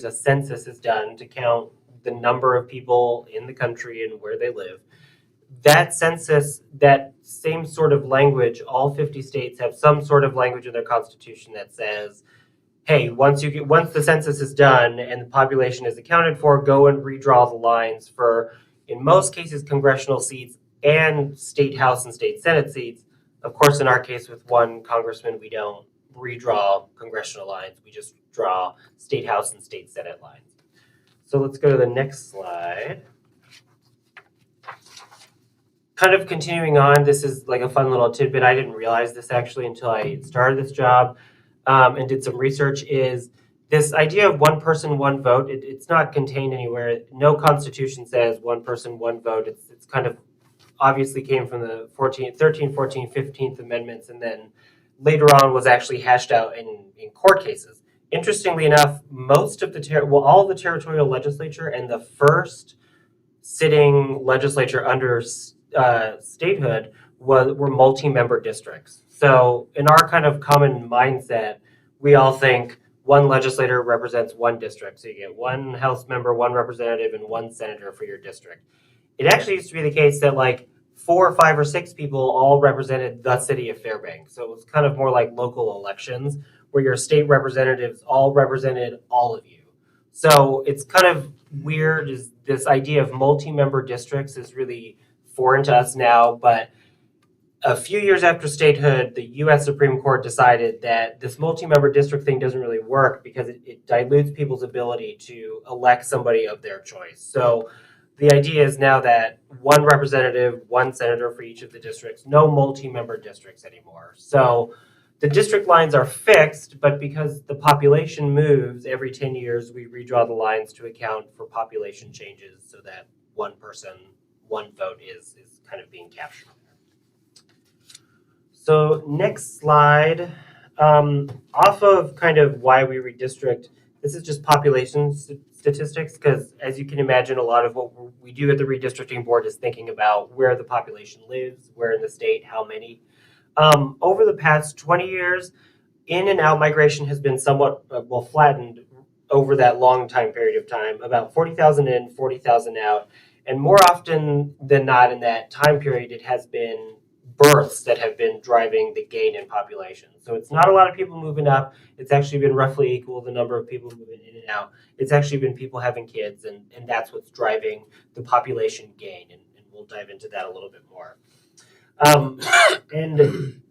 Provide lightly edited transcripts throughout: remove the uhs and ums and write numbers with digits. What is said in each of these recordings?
a census is done to count the number of people in the country and where they live. That census, that same sort of language, all 50 states have some sort of language in their constitution that says, hey, once the census is done and the population is accounted for, go and redraw the lines for, in most cases, congressional seats and state house and state senate seats. Of course, in our case with one congressman, we don't redraw congressional lines. We just draw state house and state senate lines. So let's go to the next slide. Kind of continuing on, this is like a fun little tidbit. I didn't realize this actually until I started this job and did some research, is this idea of one person, one vote. It's not contained anywhere. No constitution says one person, one vote. It's kind of obviously came from the 13th, 14th, 15th Amendments, and then later on was actually hashed out in court cases. Interestingly enough, most of all of the territorial legislature and the first sitting legislature under statehood were multi-member districts. So in our kind of common mindset, we all think one legislator represents one district. So you get one House member, one representative, and one senator for your district. It actually used to be the case that like 4 or 5 or 6 people all represented the city of Fairbanks. So it was kind of more like local elections where your state representatives all represented all of you. So it's kind of weird, is this idea of multi-member districts is really foreign to us now, but a few years after statehood, the U.S. Supreme Court decided that this multi-member district thing doesn't really work because it dilutes people's ability to elect somebody of their choice. So the idea is now that one representative, one senator for each of the districts, no multi-member districts anymore. So the district lines are fixed, but because the population moves every 10 years, we redraw the lines to account for population changes so that one person, one vote is kind of being captured. So next slide, off of kind of why we redistrict, this is just population statistics, because as you can imagine, a lot of what we do at the redistricting board is thinking about where the population lives, where in the state, how many. Over the past 20 years, in and out migration has been somewhat, flattened over that long time period of time, about 40,000 in, 40,000 out. And more often than not in that time period, it has been births that have been driving the gain in population. So it's not a lot of people moving up. It's actually been roughly equal the number of people moving in and out. It's actually been people having kids, and that's what's driving the population gain. And we'll dive into that a little bit more. And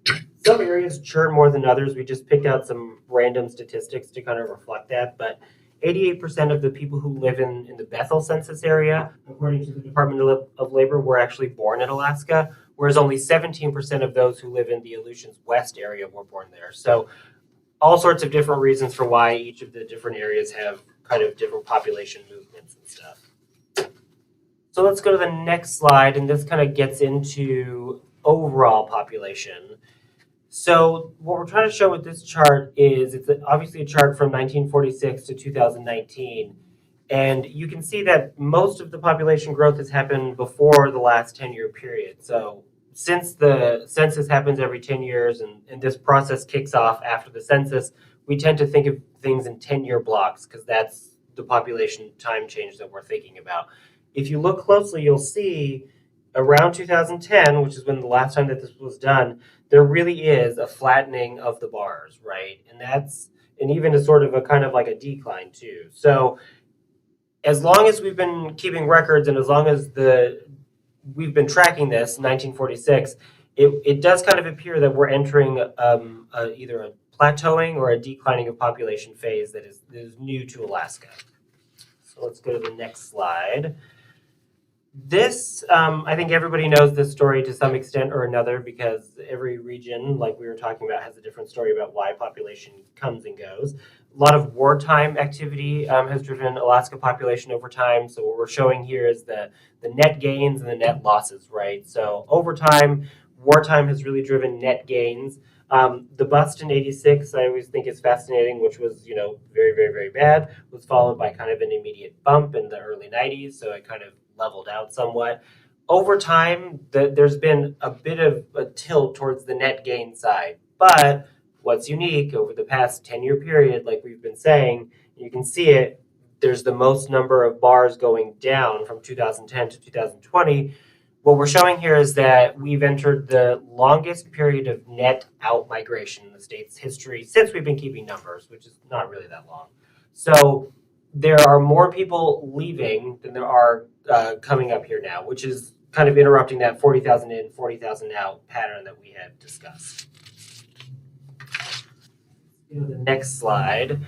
some areas churn more than others. We just picked out some random statistics to kind of reflect that, but 88% of the people who live in the Bethel census area, according to the Department of Labor, were actually born in Alaska, whereas only 17% of those who live in the Aleutians West area were born there. So all sorts of different reasons for why each of the different areas have kind of different population movements and stuff. So let's go to the next slide, and this kind of gets into overall population. So what we're trying to show with this chart is it's obviously a chart from 1946 to 2019. And you can see that most of the population growth has happened before the last 10-year period. So since the census happens every 10 years and this process kicks off after the census, we tend to think of things in 10-year blocks because that's the population time change that we're thinking about. If you look closely, you'll see around 2010, which is when the last time that this was done, there really is a flattening of the bars, right? And even a sort of a kind of like a decline too. So as long as we've been keeping records and as long as we've been tracking this, 1946, it does kind of appear that we're entering either a plateauing or a declining of population phase that is new to Alaska. So let's go to the next slide. This, I think everybody knows this story to some extent or another because every region, like we were talking about, has a different story about why population comes and goes. A lot of wartime activity has driven Alaska population over time. So what we're showing here is the net gains and the net losses, right? So over time, wartime has really driven net gains. The bust in 86, I always think is fascinating, which was, very, very, very bad, was followed by kind of an immediate bump in the early 90s. So it kind of leveled out somewhat. Over time, there's been a bit of a tilt towards the net gain side. But what's unique over the past 10-year period, like we've been saying, you can see it, there's the most number of bars going down from 2010 to 2020. What we're showing here is that we've entered the longest period of net out migration in the state's history since we've been keeping numbers, which is not really that long. So there are more people leaving than there are coming up here now, which is kind of interrupting that 40,000 in, 40,000 out pattern that we had discussed. The next slide.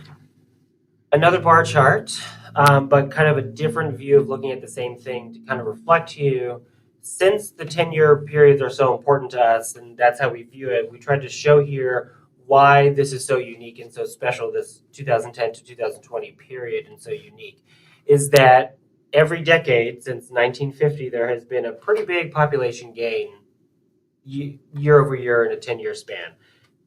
Another bar chart, but kind of a different view of looking at the same thing to kind of reflect to you. Since the 10-year periods are so important to us, and that's how we view it, we tried to show here why this is so unique and so special, this 2010 to 2020 period, and so unique, is that every decade since 1950, there has been a pretty big population gain year over year in a 10-year span.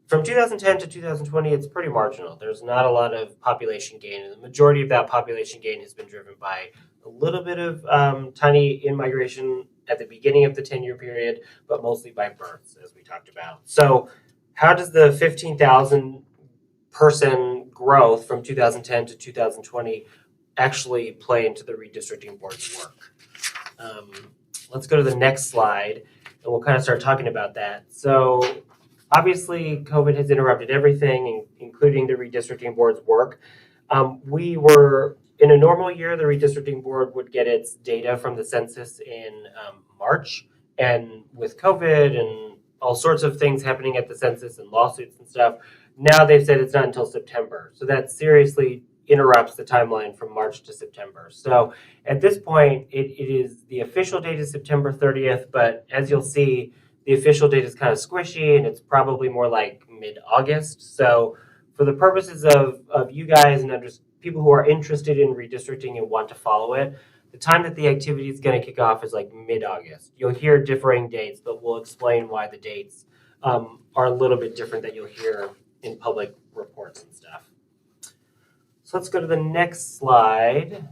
From 2010 to 2020, it's pretty marginal. There's not a lot of population gain, and the majority of that population gain has been driven by a little bit of tiny in-migration at the beginning of the 10-year period, but mostly by births, as we talked about. So how does the 15,000 person growth from 2010 to 2020 actually play into the redistricting board's work? Let's go to the next slide, and we'll kind of start talking about that. So obviously, COVID has interrupted everything, including the redistricting board's work. We were, in a normal year, the redistricting board would get its data from the census in March. And with COVID and all sorts of things happening at the census and lawsuits and stuff, now they've said it's not until September. So that seriously interrupts the timeline from March to September. So at this point, it is the official date is September 30th, but as you'll see, the official date is kind of squishy, and it's probably more like mid-August. So for the purposes of you guys and just people who are interested in redistricting and want to follow it, the time that the activity is going to kick off is like mid-August. You'll hear differing dates, but we'll explain why the dates are a little bit different that you'll hear in public reports and stuff. So let's go to the next slide.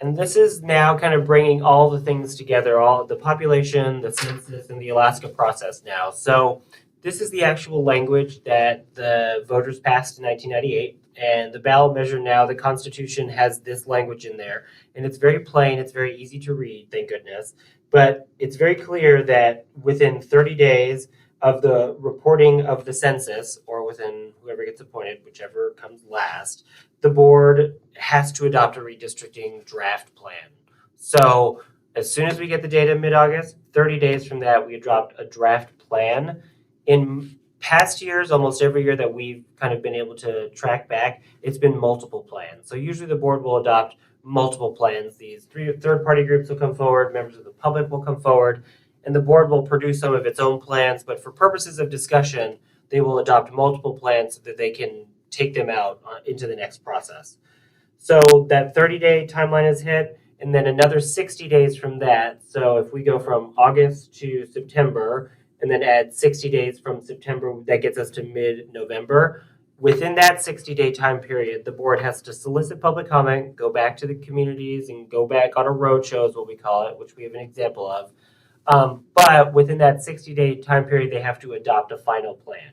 And this is now kind of bringing all the things together, all the population, the census, and the Alaska process now. So this is the actual language that the voters passed in 1998. And the ballot measure now, the Constitution has this language in there. And it's very plain, it's very easy to read, thank goodness. But it's very clear that within 30 days of the reporting of the census, or within whoever gets appointed, whichever comes last, the board has to adopt a redistricting draft plan. So as soon as we get the data mid-August, 30 days from that, we adopt a draft plan. In past years, almost every year that we've kind of been able to track back, it's been multiple plans. So usually the board will adopt multiple plans. These third-party groups will come forward, members of the public will come forward, and the board will produce some of its own plans. But for purposes of discussion, they will adopt multiple plans so that they can take them out into the next process. So that 30-day timeline is hit, and then another 60 days from that. So if we go from August to September, and then add 60 days from September, that gets us to mid-November. Within that 60-day time period, the board has to solicit public comment, go back to the communities, and go back on a roadshow is what we call it, which we have an example of. But within that 60-day time period, they have to adopt a final plan.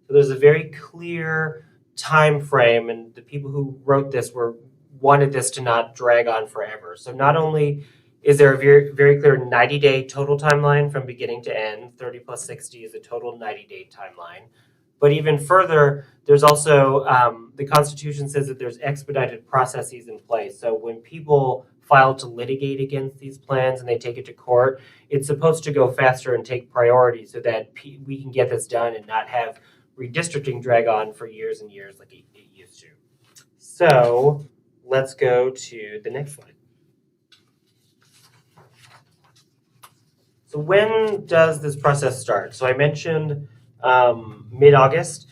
So there's a very clear time frame, and the people who wrote this wanted this to not drag on forever. So not only is there a very, very clear 90-day total timeline from beginning to end, 30 plus 60 is a total 90-day timeline. But even further, there's also, the Constitution says that there's expedited processes in place. So when people file to litigate against these plans and they take it to court, it's supposed to go faster and take priority so that we can get this done and not have redistricting drag on for years and years like it used to. So let's go to the next slide. So when does this process start? So I mentioned mid-August.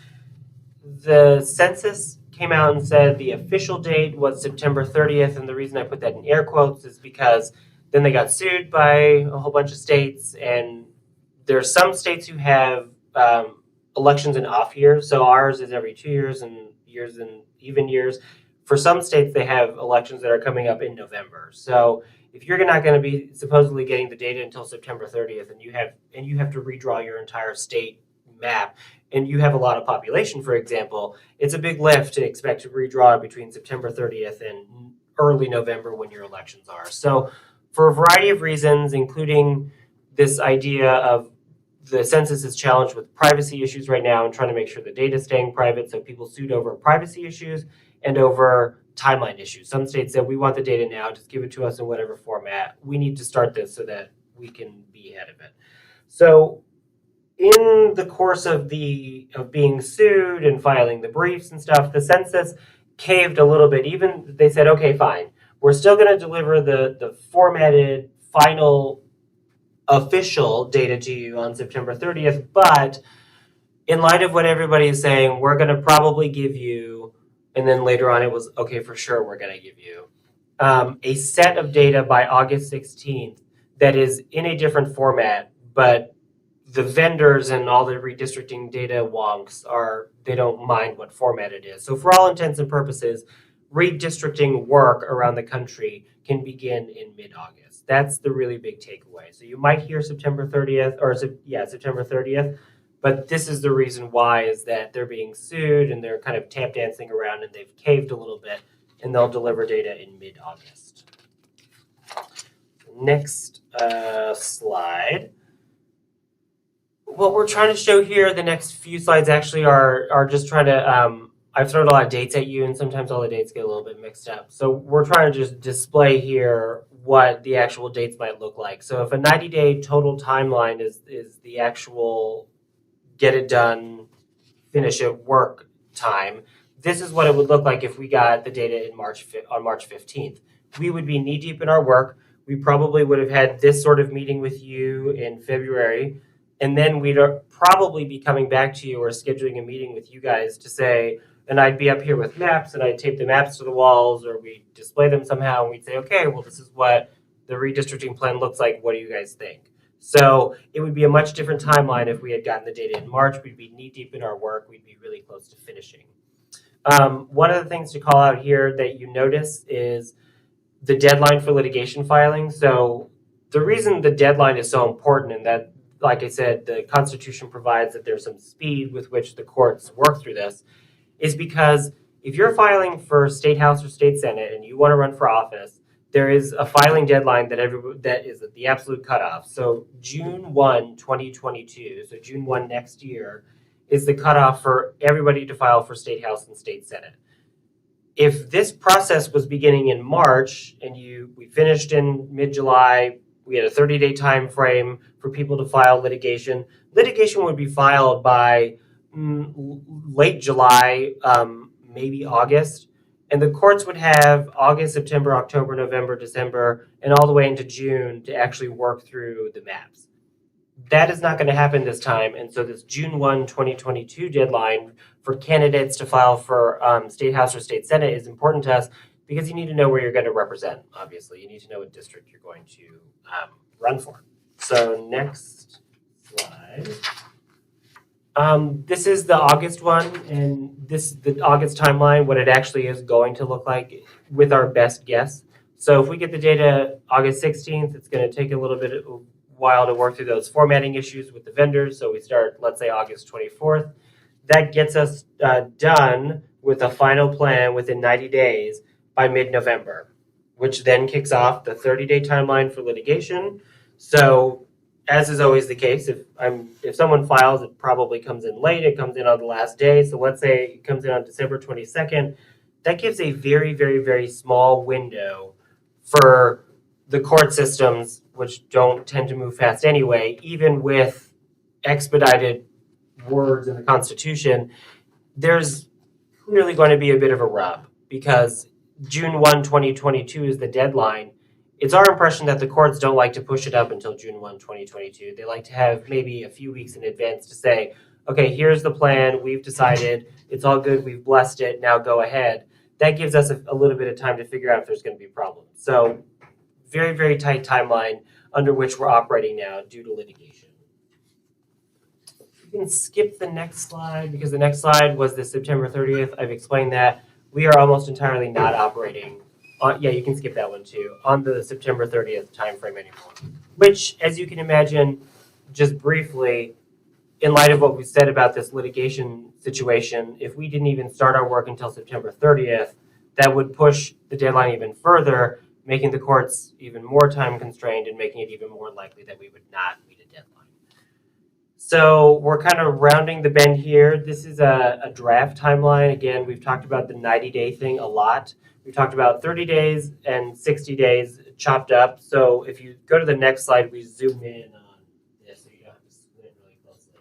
The census came out and said the official date was September 30th, and the reason I put that in air quotes is because then they got sued by a whole bunch of states, and there are some states who have elections in off years. So ours is every 2 years and years and even years. For some states, they have elections that are coming up in November. So if you're not going to be supposedly getting the data until September 30th, and you have to redraw your entire state map, and you have a lot of population, for example, it's a big lift to expect to redraw between September 30th and early November when your elections are. So for a variety of reasons, including this idea of the census is challenged with privacy issues right now and trying to make sure the data is staying private. So people sued over privacy issues and over timeline issues. Some states said, we want the data now, just give it to us in whatever format. We need to start this so that we can be ahead of it. So in the course of being sued and filing the briefs and stuff, the census caved a little bit. Even they said, okay, fine, we're still going to deliver the formatted final official data to you on September 30th, but in light of what everybody is saying, we're going to probably give you, and then later on it was, okay, for sure we're going to give you a set of data by August 16th that is in a different format, but the vendors and all the redistricting data wonks they don't mind what format it is. So for all intents and purposes, redistricting work around the country can begin in mid-August. That's the really big takeaway. So you might hear September 30th, September 30th, but this is the reason why, is that they're being sued and they're kind of tap dancing around and they've caved a little bit, and they'll deliver data in mid-August. Next slide. What we're trying to show here, the next few slides actually are just trying to, I've thrown a lot of dates at you and sometimes all the dates get a little bit mixed up. So we're trying to just display here what the actual dates might look like. So if a 90-day total timeline is the actual get it done, finish it work time, this is what it would look like if we got the data on March 15th. We would be knee deep in our work. We probably would have had this sort of meeting with you in February. And then we'd probably be coming back to you or scheduling a meeting with you guys to say, and I'd be up here with maps and I'd tape the maps to the walls or we'd display them somehow and we'd say, okay, well, this is what the redistricting plan looks like. What do you guys think? So it would be a much different timeline if we had gotten the data in March. We'd be knee deep in our work. We'd be really close to finishing. One of the things to call out here that you notice is the deadline for litigation filing. So the reason the deadline is so important, and that, like I said, the Constitution provides that there's some speed with which the courts work through this, is because if you're filing for State House or State Senate and you want to run for office, there is a filing deadline that is the absolute cutoff. So June 1, 2022, so June 1 next year, is the cutoff for everybody to file for State House and State Senate. If this process was beginning in March and we finished in mid-July, we had a 30-day time frame for people to file litigation. Litigation would be filed by late July, maybe August. And the courts would have August, September, October, November, December, and all the way into June to actually work through the maps. That is not going to happen this time. And so this June 1, 2022 deadline for candidates to file for State House or State Senate is important to us because you need to know where you're going to represent, obviously. You need to know what district you're going to run for. So next slide. This is the August one, and the August timeline, what it actually is going to look like with our best guess. So if we get the data August 16th, it's going to take a little bit of a while to work through those formatting issues with the vendors. So we start, let's say, August 24th. That gets us done with a final plan within 90 days by mid-November, which then kicks off the 30-day timeline for litigation. So as is always the case, if someone files, it probably comes in late. It comes in on the last day. So let's say it comes in on December 22nd. That gives a very, very, very small window for the court systems, which don't tend to move fast anyway, even with expedited words in the Constitution. There's clearly going to be a bit of a rub because June 1, 2022 is the deadline. It's our impression that the courts don't like to push it up until June 1, 2022. They like to have maybe a few weeks in advance to say, okay, here's the plan. We've decided. It's all good. We've blessed it. Now go ahead. That gives us a little bit of time to figure out if there's going to be problems. So very, very tight timeline under which we're operating now due to litigation. You can skip the next slide because the next slide was the September 30th. I've explained that. We are almost entirely not operating. Yeah, you can skip that one too, on the September 30th timeframe anymore. Which, as you can imagine, just briefly, in light of what we said about this litigation situation, if we didn't even start our work until September 30th, that would push the deadline even further, making the courts even more time constrained and making it even more likely that we would not meet a deadline. So we're kind of rounding the bend here. This is a draft timeline. Again, we've talked about the 90-day thing a lot. We've talked about 30 days and 60 days chopped up. So if you go to the next slide, we zoom in on this so you don't have to squint really closely.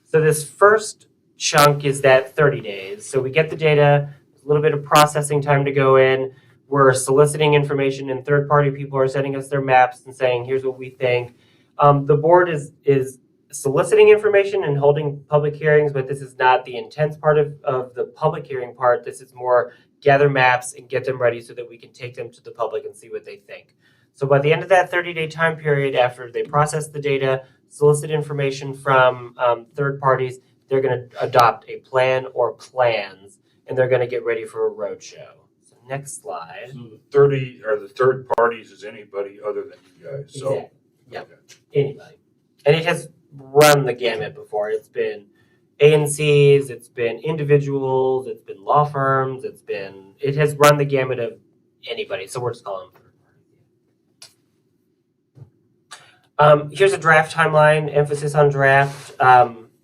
So this first chunk is that 30 days. So we get the data, a little bit of processing time to go in. We're soliciting information, and third-party people are sending us their maps and saying, here's what we think. The board is soliciting information and holding public hearings, but this is not the intense part of the public hearing part. This is more gather maps and get them ready so that we can take them to the public and see what they think. So by the end of that 30-day time period, after they process the data, solicit information from third parties, they're going to adopt a plan or plans, and they're going to get ready for a roadshow. So next slide. So the 30 or the third parties is anybody other than you guys. So exactly. Yep. Okay. Anybody. And it has run the gamut before. It's been ANCs, it's been individuals, it's been law firms, it has run the gamut of anybody. So we're just calling them third party. Here's a draft timeline, emphasis on draft.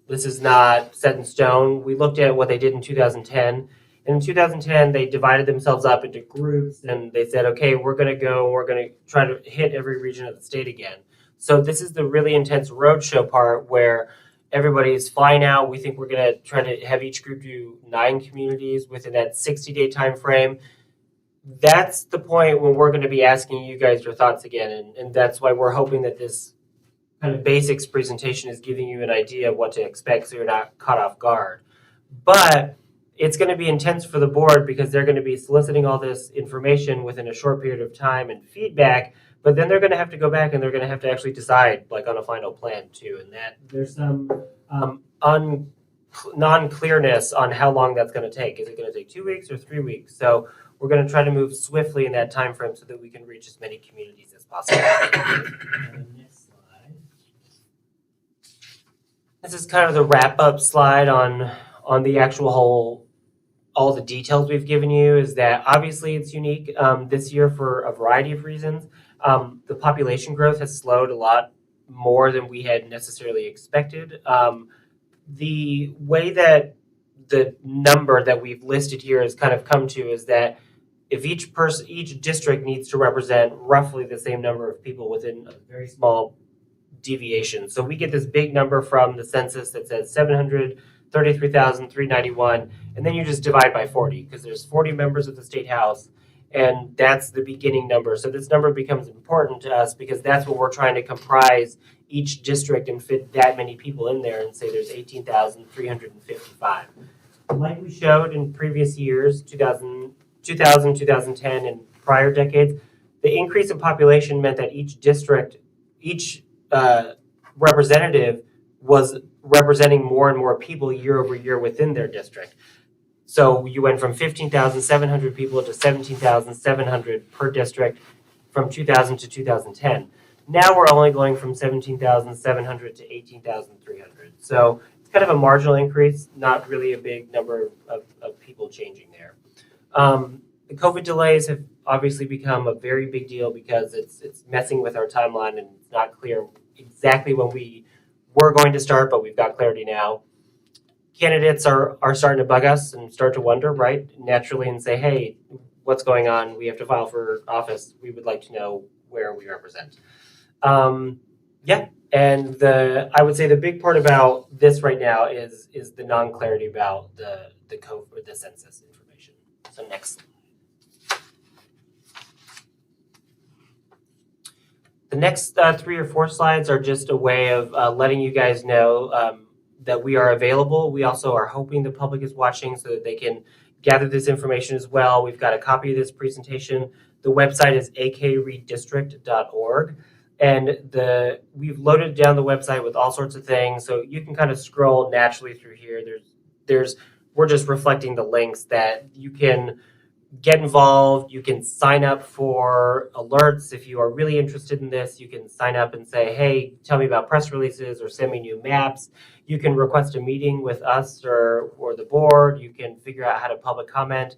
This is not set in stone. We looked at what they did in 2010. And in 2010, they divided themselves up into groups, and they said, okay, we're going to try to hit every region of the state again. So this is the really intense roadshow part where everybody's flying out. We think we're going to try to have each group do 9 communities within that 60-day time frame. That's the point when we're going to be asking you guys your thoughts again, and that's why we're hoping that this kind of basics presentation is giving you an idea of what to expect so you're not caught off guard. But it's going to be intense for the board because they're going to be soliciting all this information within a short period of time and feedback, but then they're going to have to go back and they're going to have to actually decide like on a final plan too. And that there's some non-clearness on how long that's going to take. Is it going to take 2 weeks or 3 weeks? So we're going to try to move swiftly in that time frame so that we can reach as many communities as possible. Next slide. This is kind of the wrap-up slide on the actual whole, all the details we've given you. Is that obviously it's unique this year for a variety of reasons. The population growth has slowed a lot more than we had necessarily expected. The way that the number that we've listed here has kind of come to is that if each district needs to represent roughly the same number of people within a very small deviation. So we get this big number from the census that says 733,391, and then you just divide by 40 because there's 40 members of the state house, and that's the beginning number. So this number becomes important to us because that's what we're trying to comprise each district and fit that many people in there and say there's 18,355. Like we showed in previous years, 2000, 2010, and prior decades, the increase in population meant that each district, each representative was representing more and more people year over year within their district. So you went from 15,700 people to 17,700 per district from 2000 to 2010. Now we're only going from 17,700 to 18,300. So it's kind of a marginal increase, not really a big number of people changing there. The COVID delays have obviously become a very big deal because it's messing with our timeline and it's not clear exactly when we were going to start, but we've got clarity now. Candidates are starting to bug us and start to wonder, right, naturally, and say, hey, what's going on? We have to file for office. We would like to know where we represent. And I would say the big part about this right now is the non-clarity about the COVID, the census information. So next slide. The next 3 or 4 slides are just a way of letting you guys know that we are available. We also are hoping the public is watching so that they can gather this information as well. We've got a copy of this presentation. The website is akredistrict.org. And we've loaded down the website with all sorts of things. So you can kind of scroll naturally through here. We're just reflecting the links that you can get involved. You can sign up for alerts. If you are really interested in this, you can sign up and say, hey, tell me about press releases or send me new maps. You can request a meeting with us or the board. You can figure out how to public comment.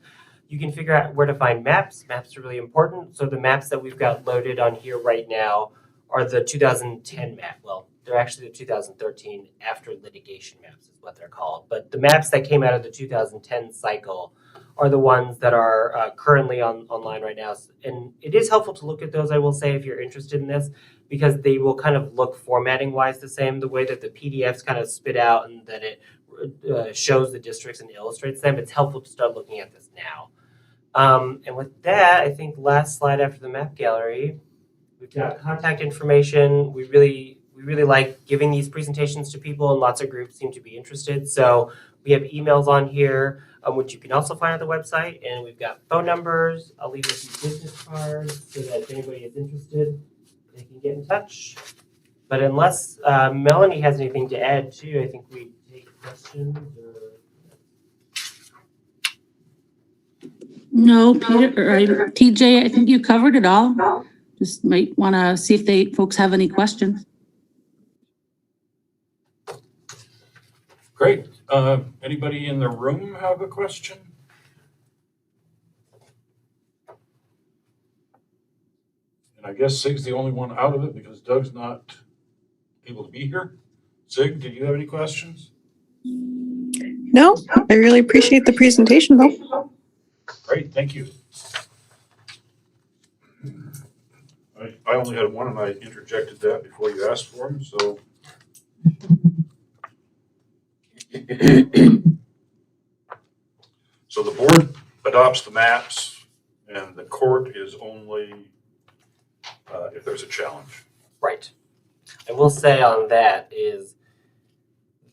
You can figure out where to find maps. Maps are really important. So the maps that we've got loaded on here right now are the 2010 map. Well, they're actually the 2013 after litigation maps is what they're called. But the maps that came out of the 2010 cycle are the ones that are currently online right now. And it is helpful to look at those, I will say, if you're interested in this, because they will kind of look formatting-wise the same, the way that the PDFs kind of spit out and that it shows the districts and illustrates them. It's helpful to start looking at this now. And with that, I think last slide after the map gallery, we've got contact information. We really like giving these presentations to people, and lots of groups seem to be interested. So we have emails on here, which you can also find on the website, and we've got phone numbers. I'll leave a few business cards so that if anybody is interested, they can get in touch. But unless Melanie has anything to add too, I think we take questions. No, Peter, or TJ, I think you covered it all. Just might want to see if folks have any questions. Great. Anybody in the room have a question? And I guess Sig's the only one out of it because Doug's not able to be here. Sig, did you have any questions? No, I really appreciate the presentation though. Great, thank you. I only had one and I interjected that before you asked for him, so. So the board adopts the maps and the court is only if there's a challenge. Right. I will say on that is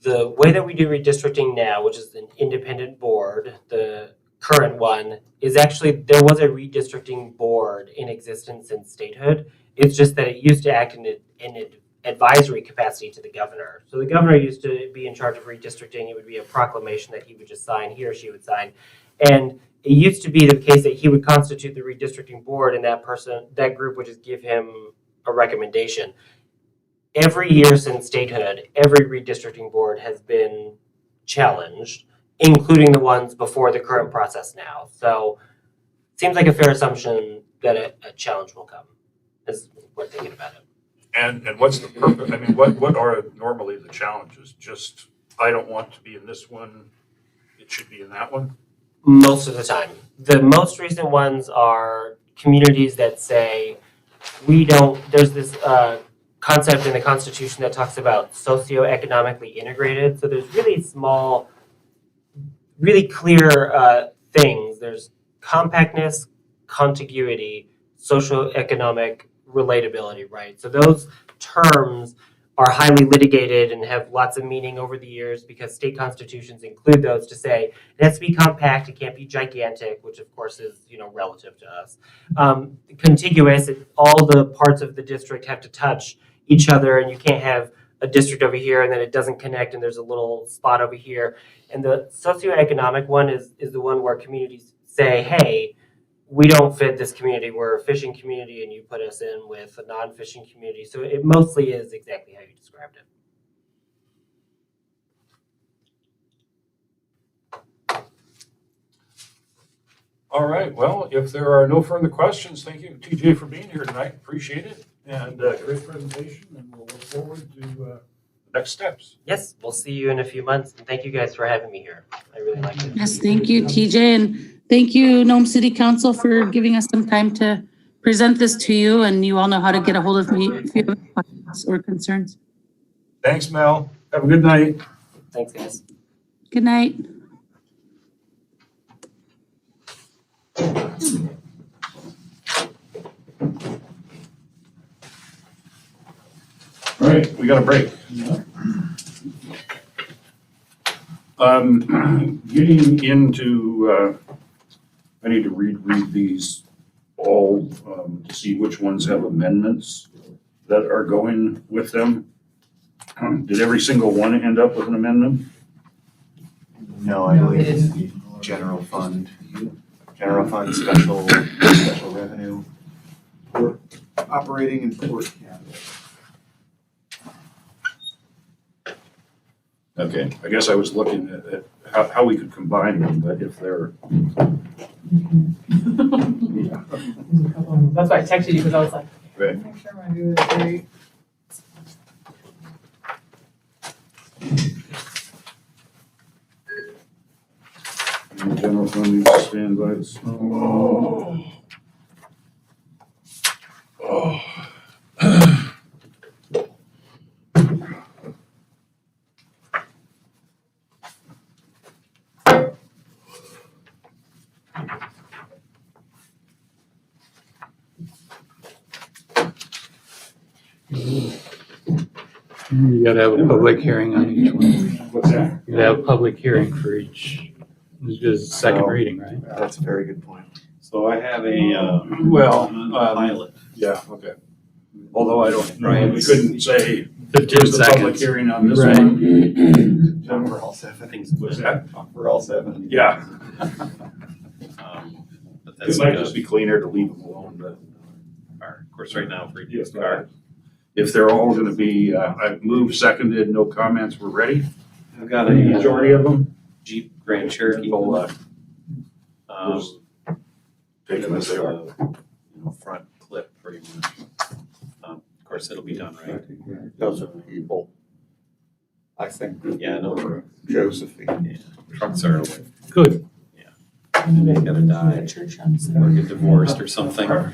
the way that we do redistricting now, which is an independent board, the current one, is actually, there was a redistricting board in existence in statehood. It's just that it used to act in an advisory capacity to the governor. So the governor used to be in charge of redistricting. It would be a proclamation that he would just sign, he or she would sign. And it used to be the case that he would constitute the redistricting board and that group would just give him a recommendation. Every year since statehood, every redistricting board has been challenged, including the ones before the current process now. So it seems like a fair assumption that a challenge will come, as we're thinking about it. And what's the purpose? I mean, what are normally the challenges? Just, I don't want to be in this one, it should be in that one? Most of the time. The most recent ones are communities that say, there's this concept in the Constitution that talks about socioeconomically integrated. So there's really small, really clear things. There's compactness, contiguity, socioeconomic relatability, right? So those terms are highly litigated and have lots of meaning over the years because state constitutions include those to say it has to be compact, it can't be gigantic, which of course is, relative to us. Contiguous, all the parts of the district have to touch each other and you can't have a district over here and then it doesn't connect and there's a little spot over here. And the socioeconomic one is the one where communities say, hey, we don't fit this community. We're a fishing community and you put us in with a non-fishing community. So it mostly is exactly how you described it. All right, well, if there are no further questions, thank you, TJ, for being here tonight. Appreciate it. And great presentation, and we'll look forward to the next steps. Yes, we'll see you in a few months. And thank you guys for having me here. I really liked it. Yes, thank you, TJ. And thank you, Nome City Council, for giving us some time to present this to you. And you all know how to get a hold of me if you have questions or concerns. Thanks, Mel. Have a good night. Thanks, guys. Good night. All right, we got a break. Getting into, I need to read these all to see which ones have amendments that are going with them. Did every single one end up with an amendment? No, I believe it's the general fund, special revenue, court operating and court capital. Okay, I guess I was looking at how we could combine them, but if they're Yeah. There's a couple of them. That's why I texted you, because I was like, Right. make sure I'm doing it right. And the general fund needs to stand by its own. Oh. You gotta have a public hearing on each one. What's that? You gotta have a public hearing for each, this is second So- reading, right? That's a very good point. So I have a, Pilot. Yeah, okay. Although I don't, Right. we couldn't say, 15 here's the public seconds. hearing on this Right. one. For all seven. What's that? For all seven. Yeah, But it that's might like just be cleaner to leave them alone, but of course, right now, for Yes, each car. if they're all gonna be, I've moved, seconded, no comments, we're ready. I've got The majority of them, Jeep Grand Cherokee. will, Um, take them as they are. front clip pretty much. Of course, it'll be done, right? Those are people. I think. Yeah, no. Josephine. Trucks are away. Good. They gotta die At church on or Sunday. get divorced or something, right?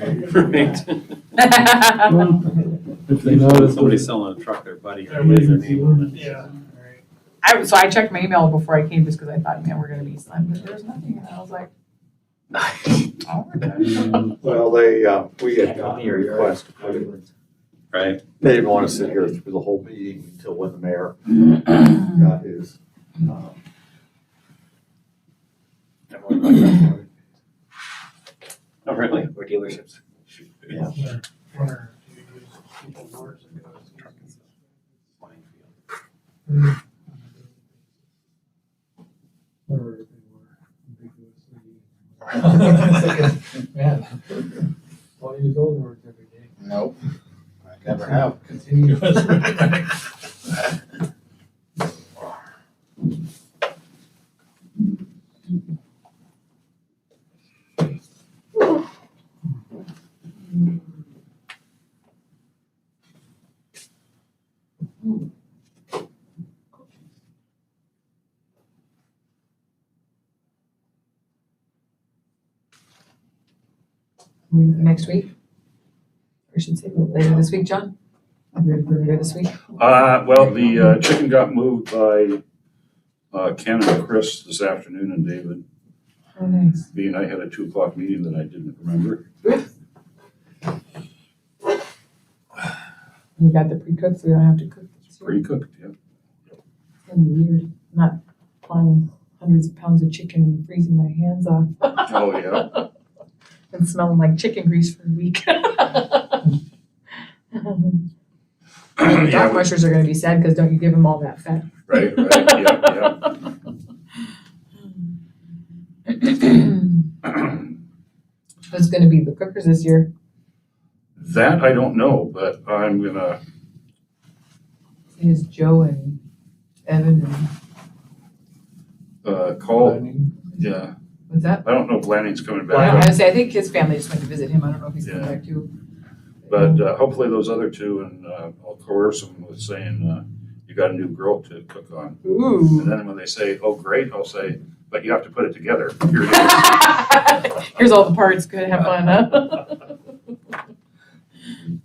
If they know that Somebody's selling a truck, their buddy, or their name on it. Yeah. So I checked my email before I came, just because I thought, man, we're gonna be slammed, but there's nothing, and I was like, oh, we're done. Well, we had gotten a request. Right? They didn't want to sit here through the whole meeting until when the mayor got his. Oh, really? Or dealerships. Yeah. Man, 20 years old works every day. Nope, I never have. Continuous. Next week? Or should say later this week, John? Later this week? Well, the chicken got moved by Ken and Chris this afternoon and David. Oh, nice. B and I had a 2 o'clock meeting that I didn't remember. You got the pre-cooked, so we don't have to cook. It's pre-cooked, yeah. It's gonna be weird, not plowing hundreds of pounds of chicken and freezing my hands off. Oh, yeah. And smelling like chicken grease for a week. Yeah, Dog mushers are gonna be sad, because don't you give them all that fat? right, yeah. Who's gonna be the cookers this year? That I don't know, but I'm gonna, Is Joe and Evan and, call, yeah. what's that? I don't know if Lanning's coming I back, say, I think his family just went to visit him, I don't know if he's coming Yeah. back too. but hopefully those other two, and I'll coerce them with saying, you got a new girl to cook on. And Ooh. then when they say, oh, great, I'll say, but you have to put it together. Here it is. Here's all the parts, good, have fun, huh?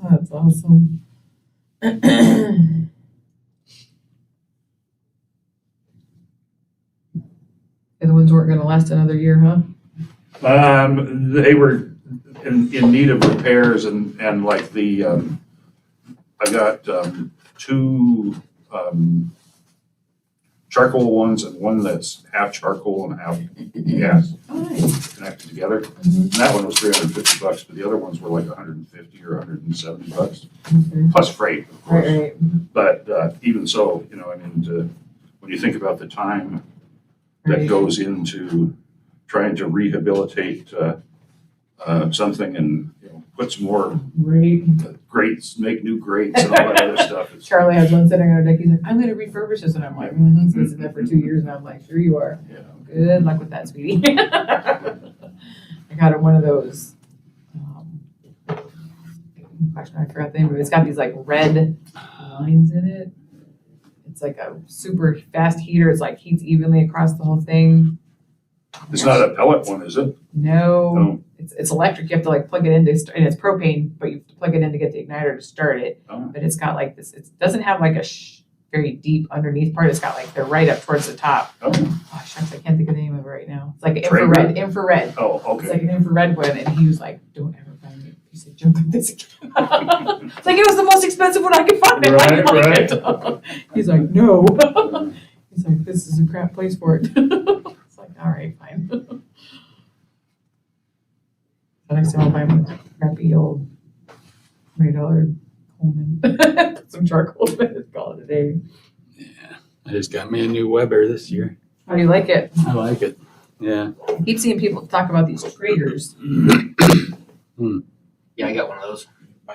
That's awesome. The other ones weren't gonna last another year, huh? They were in need of repairs and like the, I got, two, charcoal ones and one that's half charcoal and half gas Oh, nice. connected together. Mhm. And that one was $350, but the other ones were like 150 or $170, Okay. plus freight, of course. Right, right, But even so, I mean, when you think about the time that right. goes into trying to rehabilitate something and, put some more Right. grates, make new grates and all that other stuff. It's- Charlie has one sitting on our deck, he's like, I'm gonna refurbish this, and I'm like, so it's been there for 2 years, and I'm like, sure you are. Yeah. Good luck with that, sweetie. I got one of those, gosh, I forgot the name of it. It's got these like red lines in it. It's like a super fast heater. It's like heats evenly across the whole thing. It's not a pellet one, is it? No, No. it's electric. You have to like plug it in to start, and it's propane, but you have to plug it in to get the igniter to start it. Oh. But it's got like this, it doesn't have like a very deep underneath part. It's got like, they're right up towards the top. Oh, Oh, shucks, I can't think of the name of it right now. It's like an Traeger? infrared. oh, It's okay. like an infrared one, and he was like, don't ever buy me a piece of junk like this again. It's like, it was the most expensive one I could find. I didn't like it. He's like, no. He's like, this is a crap place for it. It's like, all right, fine. So next time I'll buy my crappy old $20 Coleman. Put some charcoal in it, call it a day. Yeah, I just got me a new Weber this year. How do you like it? I like it. Yeah. I keep seeing people talk about these Traegers. Yeah, I got one of those.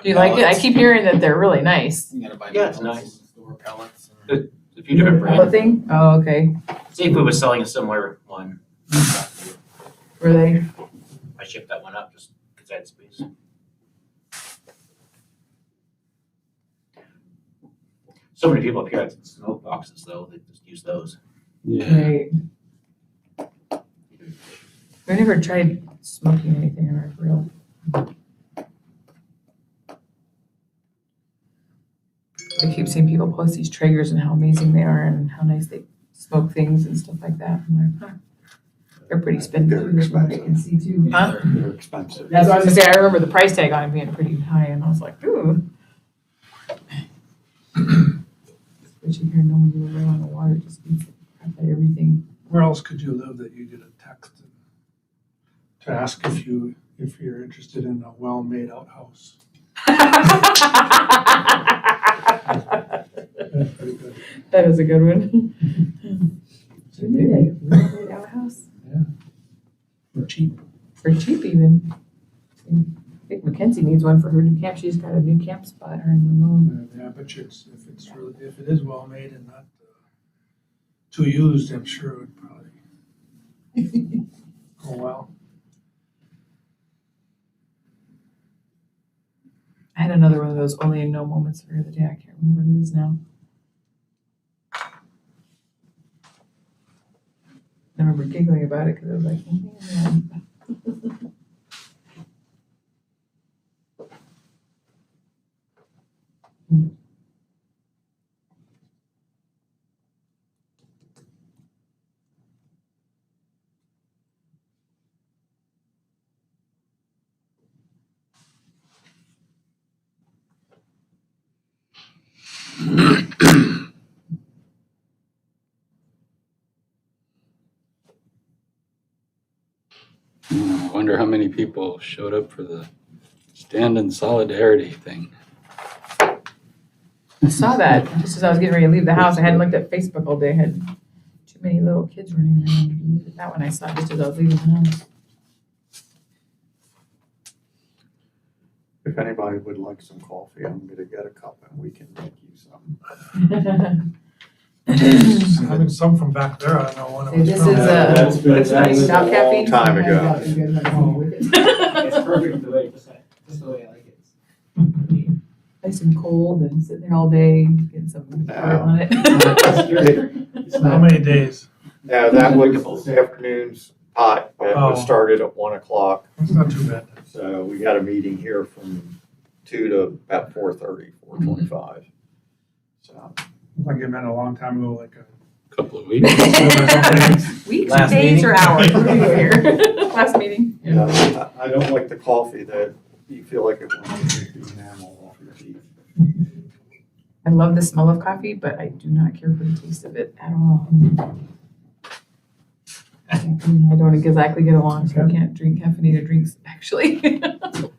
Do you like it? I keep hearing that they're really nice. You gotta buy Yeah, it's pellets, nice. store pellets. There's a few different Pellet brands. thing? Oh, okay. See if we was selling a similar one. Were they? I shipped that one up just because I had space. So many people up here had smoke boxes though, they just use those. Yeah. Right. I never tried smoking anything on our grill. I keep seeing people post these Traegers and how amazing they are and how nice they smoke things and stuff like that. I'm like, huh. They're pretty spendy They're too, from what I can see too. Huh? They're expensive. That's what I was gonna say. I remember the price tag on it being pretty high, and I was like, ooh. Especially here in Nome, you live right on the water, it just needs crap out of everything. Where else could you live that you get a text to ask if you're interested in a well-made outhouse? That's pretty good. That is a good one. We need a well-made outhouse For cheap. for cheap even. I think Mackenzie needs one for her new camp. She's got a new camp spot, her and Ramon. Yeah, but if it is well-made and not too used, I'm sure it would probably go well. I had another one of those only in no moments the other day. I can't remember what it is now. I remember giggling about it because I was like, oh, man. I wonder how many people showed up for the Stand in Solidarity thing. I saw that just as I was getting ready to leave the house. I hadn't looked at Facebook all day. I had too many little kids running around. Look at that one I saw just as I was leaving the house. If anybody would like some coffee, I'm gonna get a cup and we can make you some. Having some from back there, I don't know when it See, was this from. is That's been- that's without a caffeine. long time ago. It's perfect the way, just the way I like it. Nice and cold and sitting there all day, getting some Yeah. on it. How many days? Yeah, that was this afternoon's pot that was Oh. started at 1:00. It's not too bad. So we got a meeting here from 2 to about 4:30, 4:25. So, Like it meant a long time ago, like Couple of weeks. Weeks, Last days, meeting? or hours? What do we do here? Last meeting? you know, I don't like the coffee that you feel like it wants to take the enamel off your teeth. I love the smell of coffee, but I do not care for the taste of it at all. I don't exactly get along, so I can't drink caffeinated drinks, actually.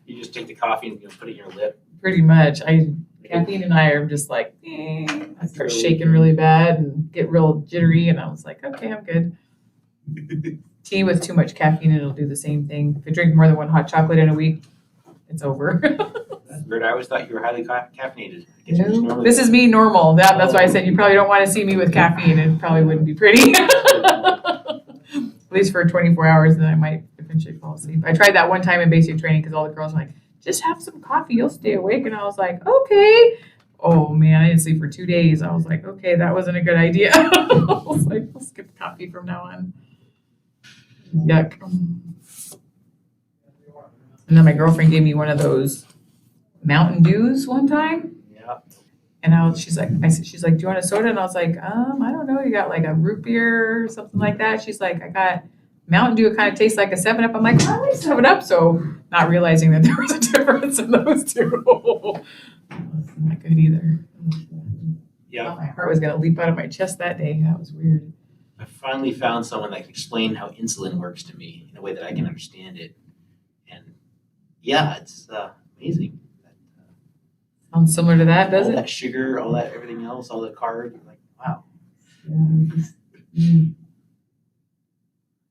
You just take the coffee and put it in your lip. Pretty much. Caffeine and I are just like, I start shaking really bad and get real jittery, and I was like, okay, I'm good. Tea with too much caffeine, it'll do the same thing. If I drink more than one hot chocolate in a week, it's over. That's weird. I always thought you were highly caffeinated. I guess you just normally- This is me normal. That's why I said you probably don't want to see me with caffeine. It probably wouldn't be pretty. At least for 24 hours, then I might, if eventually fall asleep. I tried that one time in basic training because all the girls were like, just have some coffee, you'll stay awake. And I was like, okay. Oh man, I didn't sleep for 2 days. I was like, okay, that wasn't a good idea. I was like, I'll skip coffee from now on. Yuck. And then my girlfriend gave me one of those Mountain Dews one time. Yeah. And she's like, do you want a soda? And I was like, I don't know. You got like a root beer or something like that. She's like, I got Mountain Dew. It kind of tastes like a 7-Up. I'm like, I like 7-Up. So not realizing that there was a difference in those two. Wasn't that good either. Yeah. My heart was going to leap out of my chest that day. That was weird. I finally found someone that can explain how insulin works to me in a way that I can understand it. And yeah, it's amazing. Sounds similar to that, does All it? that sugar, all that everything else, all the carbs. You're like, wow. Yeah.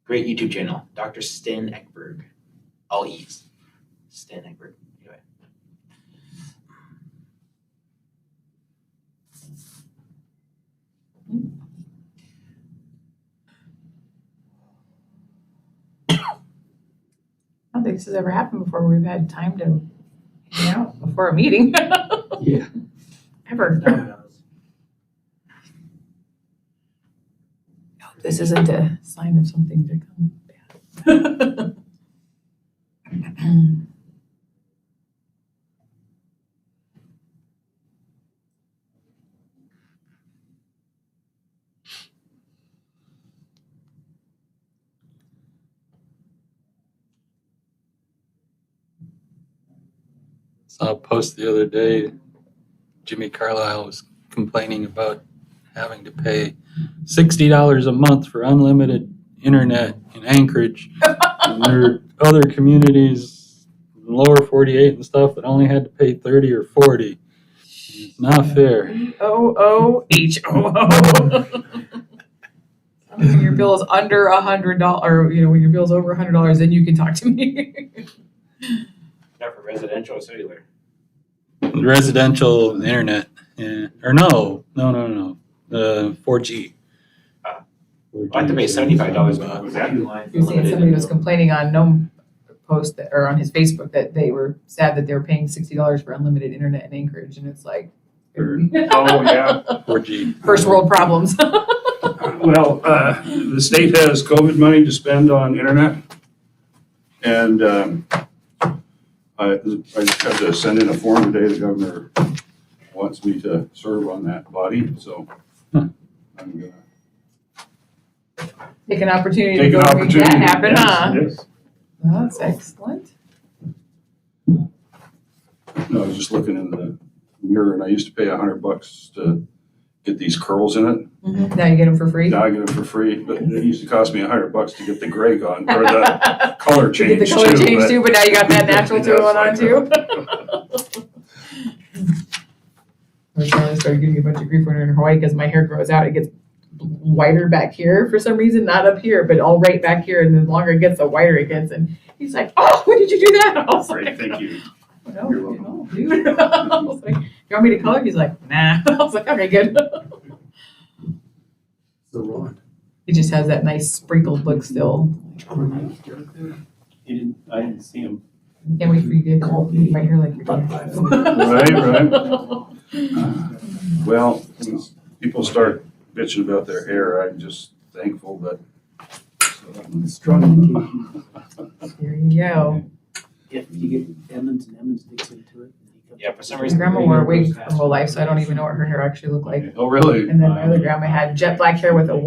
Great YouTube channel, Dr. Sten Ekberg. All E's. Sten Ekberg. Anyway. I don't think this has ever happened before where we've had time to hang out before a meeting. Yeah. Ever. I hope this isn't a sign of something to come bad. Saw a post the other day, Jimmy Carlisle was complaining about having to pay $60 a month for unlimited internet in Anchorage. And there are other communities, in the lower 48 and stuff, that only had to pay 30 or 40. It's not fair. OOHOO. When your bill is under $100, or when your bill's over $100, then you can talk to me. Not for residential or cellular. Residential internet, yeah. Or no. 4G. I have to pay $75 a month. Was that- You're saying somebody was complaining on Nome post or on his Facebook that they were sad that they were paying $60 for unlimited internet in Anchorage, and it's like, Oh, yeah. 4G. first world problems. Well, the state has COVID money to spend on internet. And I just had to send in a form today. The governor wants me to serve on that body, so I'm gonna Take an opportunity take to an go make opportunity. that happen, Yes, huh? yes. Well, that's excellent. No, I was just looking in the mirror, and I used to pay $100 to get these curls in it. Now you get them for free. Now I get them for free, but it used to cost me $100 to get the gray gone, or the color You change get the color too, change but- too, but now you got that natural too Yes, going I on too. I finally started getting a bunch of grief when we were in Hawaii because my hair grows out. It gets whiter back here for some reason, not up here, but all right back here. And the longer it gets, the whiter it gets. And he's like, "Oh, when did you do that?" I was Great, like, thank you. "No, You're welcome. no, dude." I was like, "You want me to color?" He's like, "Nah." I was like, "Okay, good." He just has that nice sprinkled look still. I didn't see him. Can't wait for you to get right here like your dad. Right. Well, when people start bitching about their hair, I'm just thankful that. There you go. If you get Emmons and Emmons digs into it. Yeah, for some My reason. grandma wore a wig her whole life, so I don't even know what her hair actually looked like. Oh, really? And then my other grandma had jet black hair with a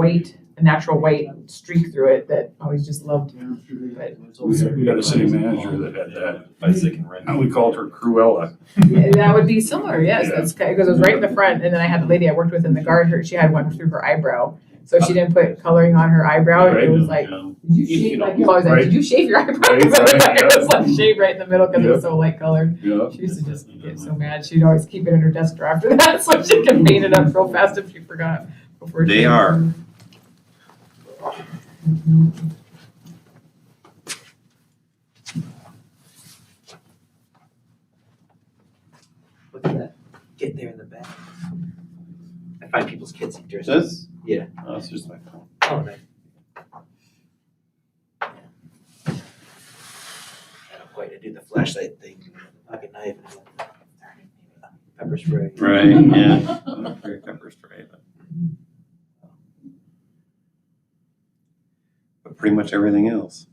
natural white streak through it that I always just loved. But We got a city manager that had that. And we called her Cruella. yeah, that would be similar, yes. That's because it was right in the front, and then I had the lady I worked with in the guard. She had one through her eyebrow, so she didn't put coloring on her eyebrow. Right. It was like, did you shave? Like, people always like, Right. did you shave your eyebrow? Right, It yeah. was like shaved right in the middle because it was so light colored. Yeah. She used to just get so mad. She'd always keep it in her desk drawer after that, so she could paint it up real fast if she forgot. Before They are. Look at that. Get there in the back. I find people's kids interesting. This? Yeah. Oh, it's just my phone. Oh, nice. flashlight thing, pocket knife, pepper spray. Right, yeah. Very pepper spray, but pretty much everything else.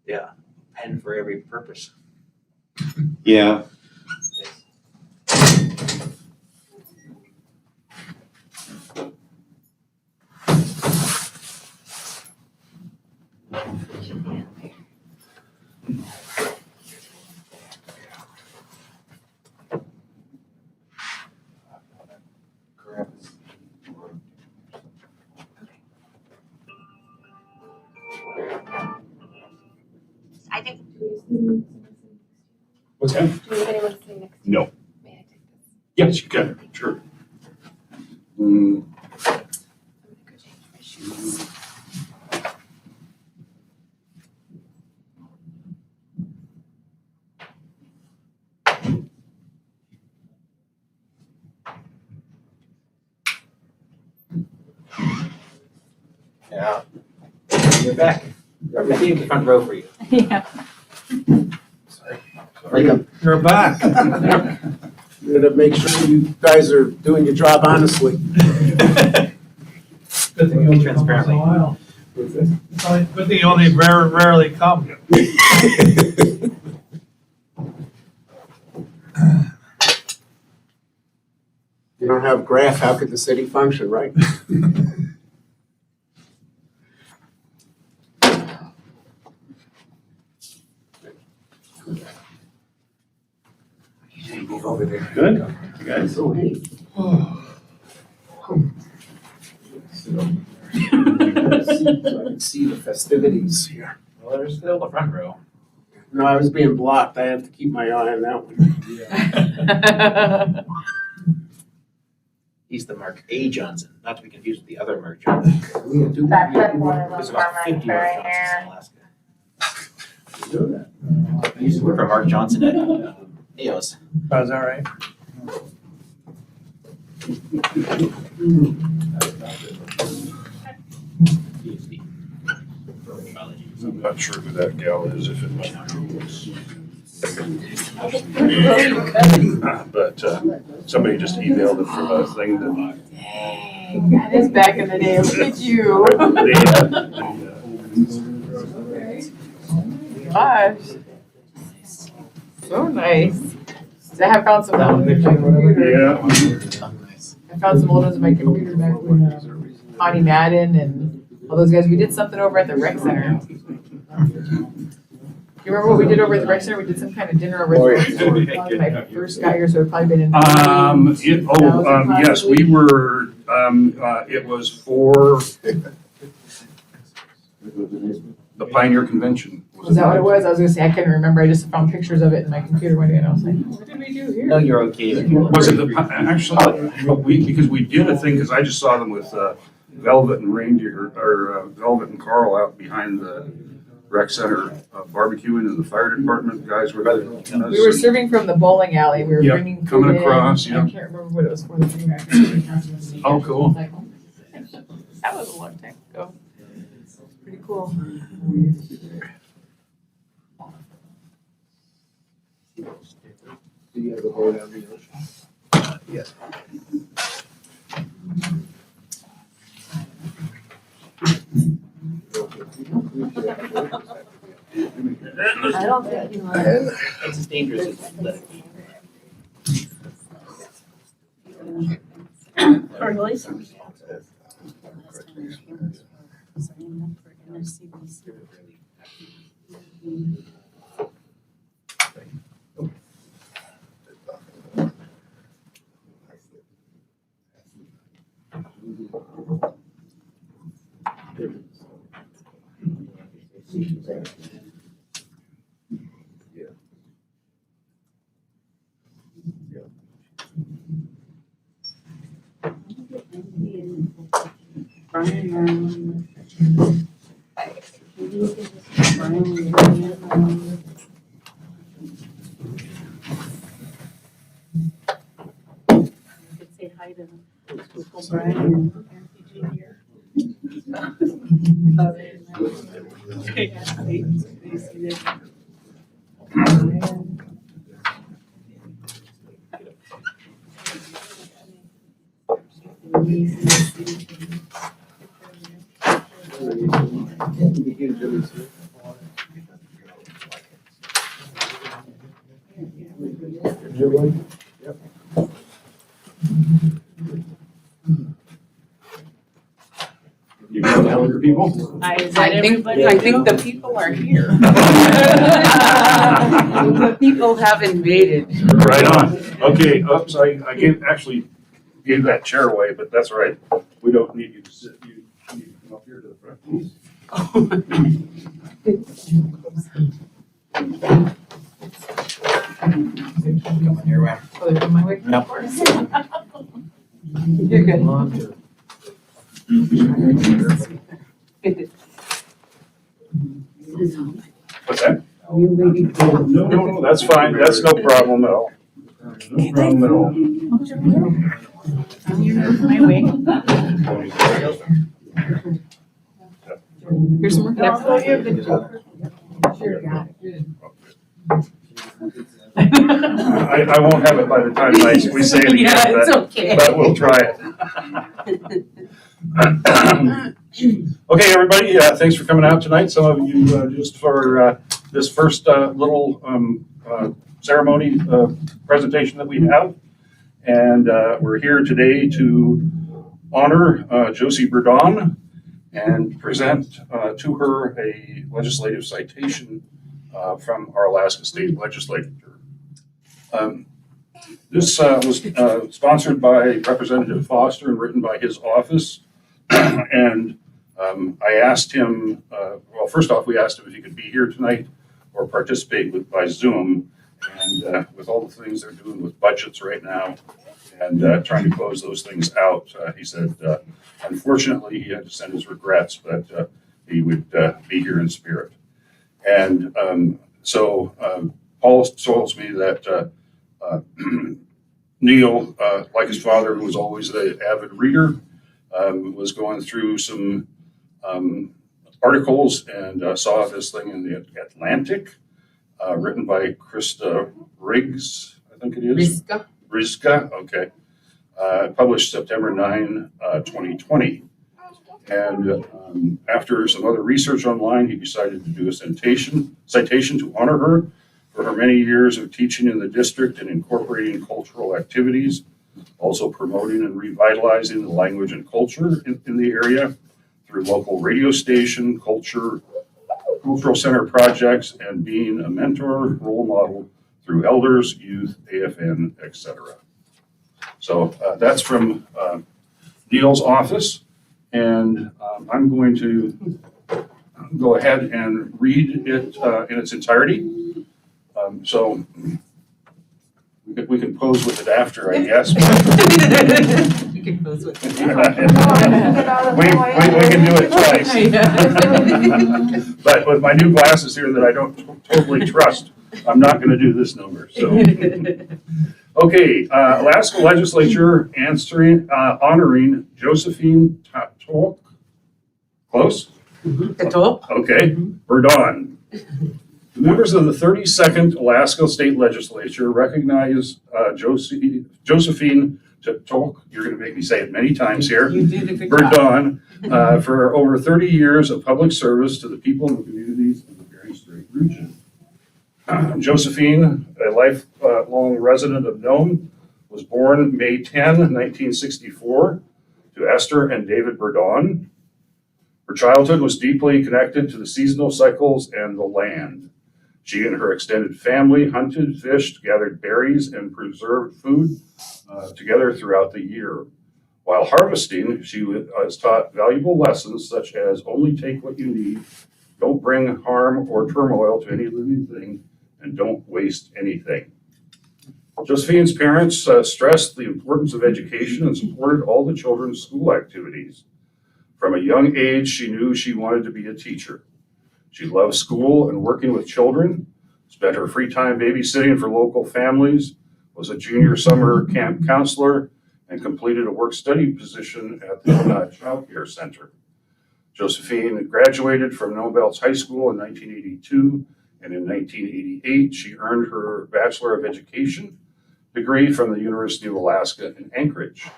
Yeah, pen for every purpose. Yeah. I think. What's that? Do we have anyone sitting next to you? No. May I take this? Yes, you can, sure. I'm gonna go change my shoes. Yeah. You're back. We're back in the front row for you. Yeah. You're back. You're gonna make sure you guys are doing your job honestly. Good thing you transparently. Good thing you only rarely come. You don't have graph, how could the city function, right? Move over there. Good, you guys. So I can see the festivities here. Well, there's still the front row. No, I was being blocked. I have to keep my eye on that one. He's the Mark A. Johnson, not to be confused with the other Mark Johnson. There's about 50 Mark Johnsons in Alaska. I used to work for Mark Johnson at AOS. Oh, is that right? PhD. Biology. I'm not sure who that gal is, if it might but somebody just emailed it from a thing that. Dang, that is back in the day. Look at you. Gosh. So nice. So I have found some old ones in my computer. Yeah. I found some old ones in my computer back when Connie Madden and all those guys, we did something over at the rec center. You remember what we did over at the rec center? We did some kind of dinner over at the rec center. My first guy here, so it'd probably been in. Yes, we were, it was for the Pioneer Convention. Was that what it was? I was gonna say, I couldn't remember. I just found pictures of it in my computer one day and I was like, what did we do here? No, you're okay. Was it actually, because we did a thing, because I just saw them with Velvet and Reindeer, or Velvet and Carl out behind the rec center barbecuing, and the fire department guys were there. We were serving from the bowling alley. We were Yeah, bringing food coming in. across, I yeah. can't remember what it was for. Oh, cool. Like, that was a long time ago. Pretty cool. Do you ever go down the ocean? Yes. I don't think you are. It's as dangerous as let it be. Say hi to Uncle Brian and Auntie here. You got the younger people? I think the people are here. The people have invaded. Right on. Okay, oops, I actually gave that chair away, but that's all right. We don't need you to sit. You need to come up here to the front, please. Coming your way. Oh, they're coming my way? Yep. You're good. What's that? No, that's fine. That's no problem at all. No problem at all. My way. Here's some more. Sure, got it. I won't have it by the time we say it again, Yeah, it's okay. but we'll try it. Okay, everybody, thanks for coming out tonight. Some of you just for this first little ceremony presentation that we have. And we're here today to honor Josie Bourdon and present to her a legislative citation from our Alaska State Legislature. This was sponsored by Representative Foster and written by his office. And I asked him, well, first off, we asked him if he could be here tonight or participate by Zoom. And with all the things they're doing with budgets right now and trying to close those things out, he said, unfortunately, he had to send his regrets, but he would be here in spirit. And so Paul tells me that Neil, like his father, who was always an avid reader, was going through some articles and saw this thing in the Atlantic, written by Krista Riggs, I think it is. Rizka, okay. Published September 9, 2020. And after some other research online, he decided to do a citation to honor her for her many years of teaching in the district and incorporating cultural activities, also promoting and revitalizing the language and culture in the area through local radio station, cultural center projects, and being a mentor, role model through elders, youth, AFN, etc. So that's from Neil's office. And I'm going to go ahead and read it in its entirety. So we can pose with it after, I guess. You can pose with it. We can do it twice. But with my new glasses here that I don't totally trust, I'm not going to do this number. So, okay, Alaska Legislature honoring Josephine Tatulk. Close? Tatulk. Okay, Bourdon. The members of the 32nd Alaska State Legislature recognize Josephine Tatulk, you're going to make me say it many times here, You did a good Bourdon, for over 30 years of public service to the people and the communities of the Bering Strait region. Josephine, a lifelong resident of Nome, was born May 10, 1964, to Esther and David Bourdon. Her childhood was deeply connected to the seasonal cycles and the land. She and her extended family hunted, fished, gathered berries, and preserved food together throughout the year. While harvesting, she was taught valuable lessons such as only take what you need, don't bring harm or turmoil to any living thing, and don't waste anything. Josephine's parents stressed the importance of education and supported all the children's school activities. From a young age, she knew she wanted to be a teacher. She loved school and working with children, spent her free time babysitting for local families, was a junior summer camp counselor, and completed a work-study position at the Child Care Center. Josephine graduated from Nome High School in 1982, and in 1988, she earned her Bachelor of Education degree from the University of Alaska in Anchorage.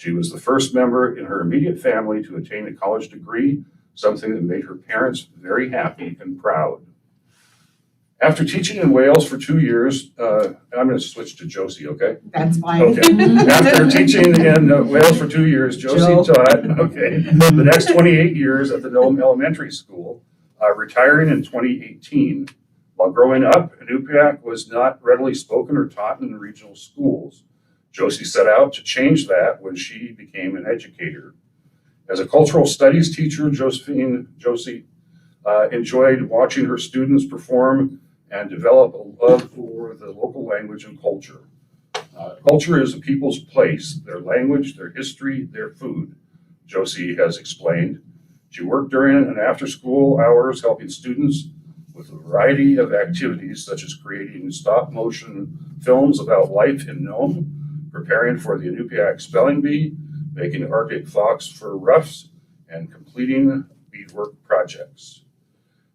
She was the first member in her immediate family to attain a college degree, something that made her parents very happy and proud. After teaching in Wales for 2 years, I'm going to switch to Josie, okay? That's fine. Okay. After teaching in Wales for 2 years, Josie taught, the next 28 years at the Nome Elementary School, retiring in 2018. While growing up, Inupiaq was not readily spoken or taught in the regional schools. Josie set out to change that when she became an educator. As a cultural studies teacher, Josie enjoyed watching her students perform and develop a love for the local language and culture. Culture is a people's place, their language, their history, their food, Josie has explained. She worked during and after school hours helping students with a variety of activities such as creating stop motion films about life in Nome, preparing for the Inupiaq Spelling Bee, making Arctic fox fur ruffs, and completing beadwork projects.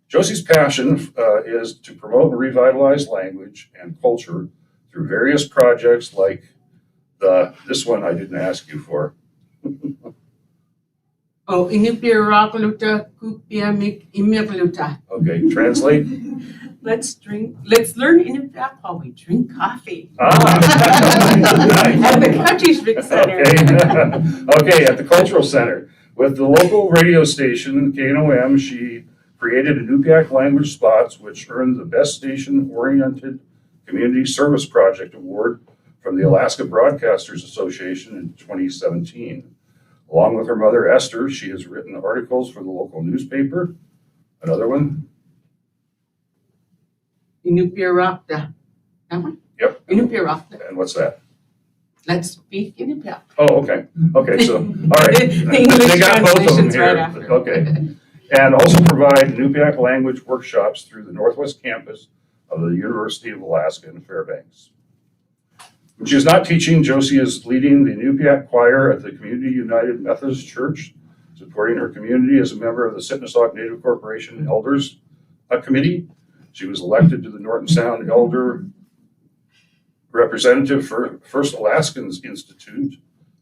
Josie's passion is to promote and revitalize language and culture through various projects like this one I didn't ask you for. Oh, Inupiaq Kupiamik Imigluta. Okay, translate. Let's learn Inupiaq while we drink coffee. Nice. At the Country Center. Okay, at the Cultural Center. With the local radio station, KNOM, she created Inupiaq language spots, which earned the Best Station-Oriented Community Service Project Award from the Alaska Broadcasters Association in 2017. Along with her mother, Esther, she has written articles for the local newspaper. Another one? Inupiaq. That one? Yep. Inupiaq. And what's that? Let's speak Inupiaq. Oh, okay. Okay, so, all right. The English They got both of them translation's here. right after. Okay. And also provide Inupiaq language workshops through the Northwest Campus of the University of Alaska in Fairbanks. When she is not teaching, Josie is leading the Inupiaq choir at the Community United Methodist Church, supporting her community as a member of the Sitnasauk Native Corporation Elders Committee. She was elected to the Norton Sound Elder Representative for First Alaskans Institute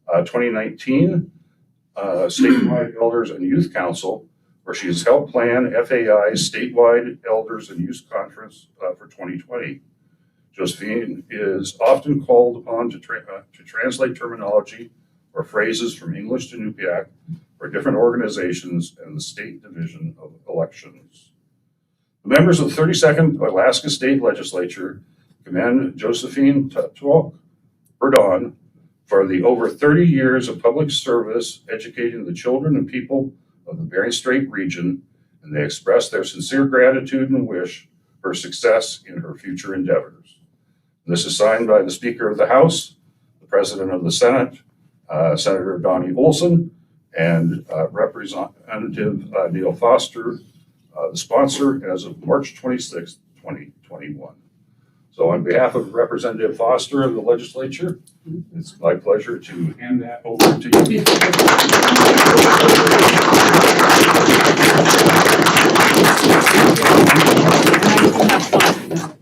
2019, statewide Elders and Youth Council, where she has helped plan FAI's statewide Elders and Youth Conference for 2020. Josephine is often called upon to translate terminology or phrases from English to Inupiaq for different organizations and the State Division of Elections. The members of the 32nd Alaska State Legislature commend Josephine Tutwalk Burdon for the over 30 years of public service educating the children and people of the Bering Strait region, and they express their sincere gratitude and wish for success in her future endeavors. This is signed by the Speaker of the House, the President of the Senate, Senator Donnie Olson, and Representative Neil Foster, the sponsor as of March 26, 2021. So on behalf of Representative Foster of the legislature, it's my pleasure to hand that over to you.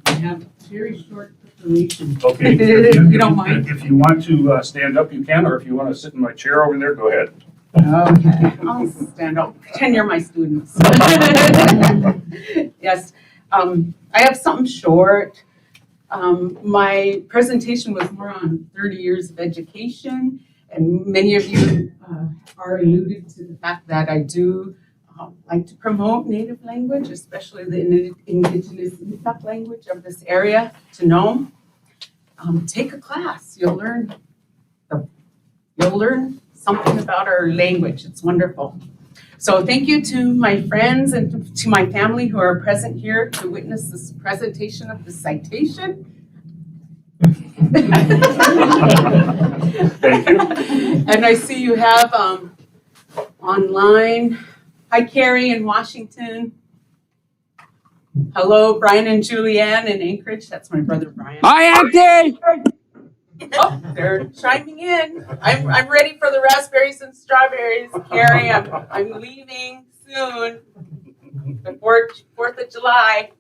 I have very short information. Okay. If you don't mind. If you want to stand up, you can, or if you want to sit in my chair over there, go ahead. Okay, I'll stand up. Pretend you're my students. Yes, I have something short. My presentation was more on 30 years of education, and many of you are alluded to the fact that I do like to promote Native language, especially the Indigenous Inupiaq language of this area, to Nome. Take a class, you'll learn something about our language. It's wonderful. So thank you to my friends and to my family who are present here to witness this presentation of the citation. Thank you. And I see you have online. Hi, Carrie in Washington. Hello, Brian and Julianne in Anchorage. That's my brother, Brian. Hi, Auntie! Oh, they're chiming in. I'm ready for the raspberries and strawberries, Carrie. I'm leaving soon, before 4th of July.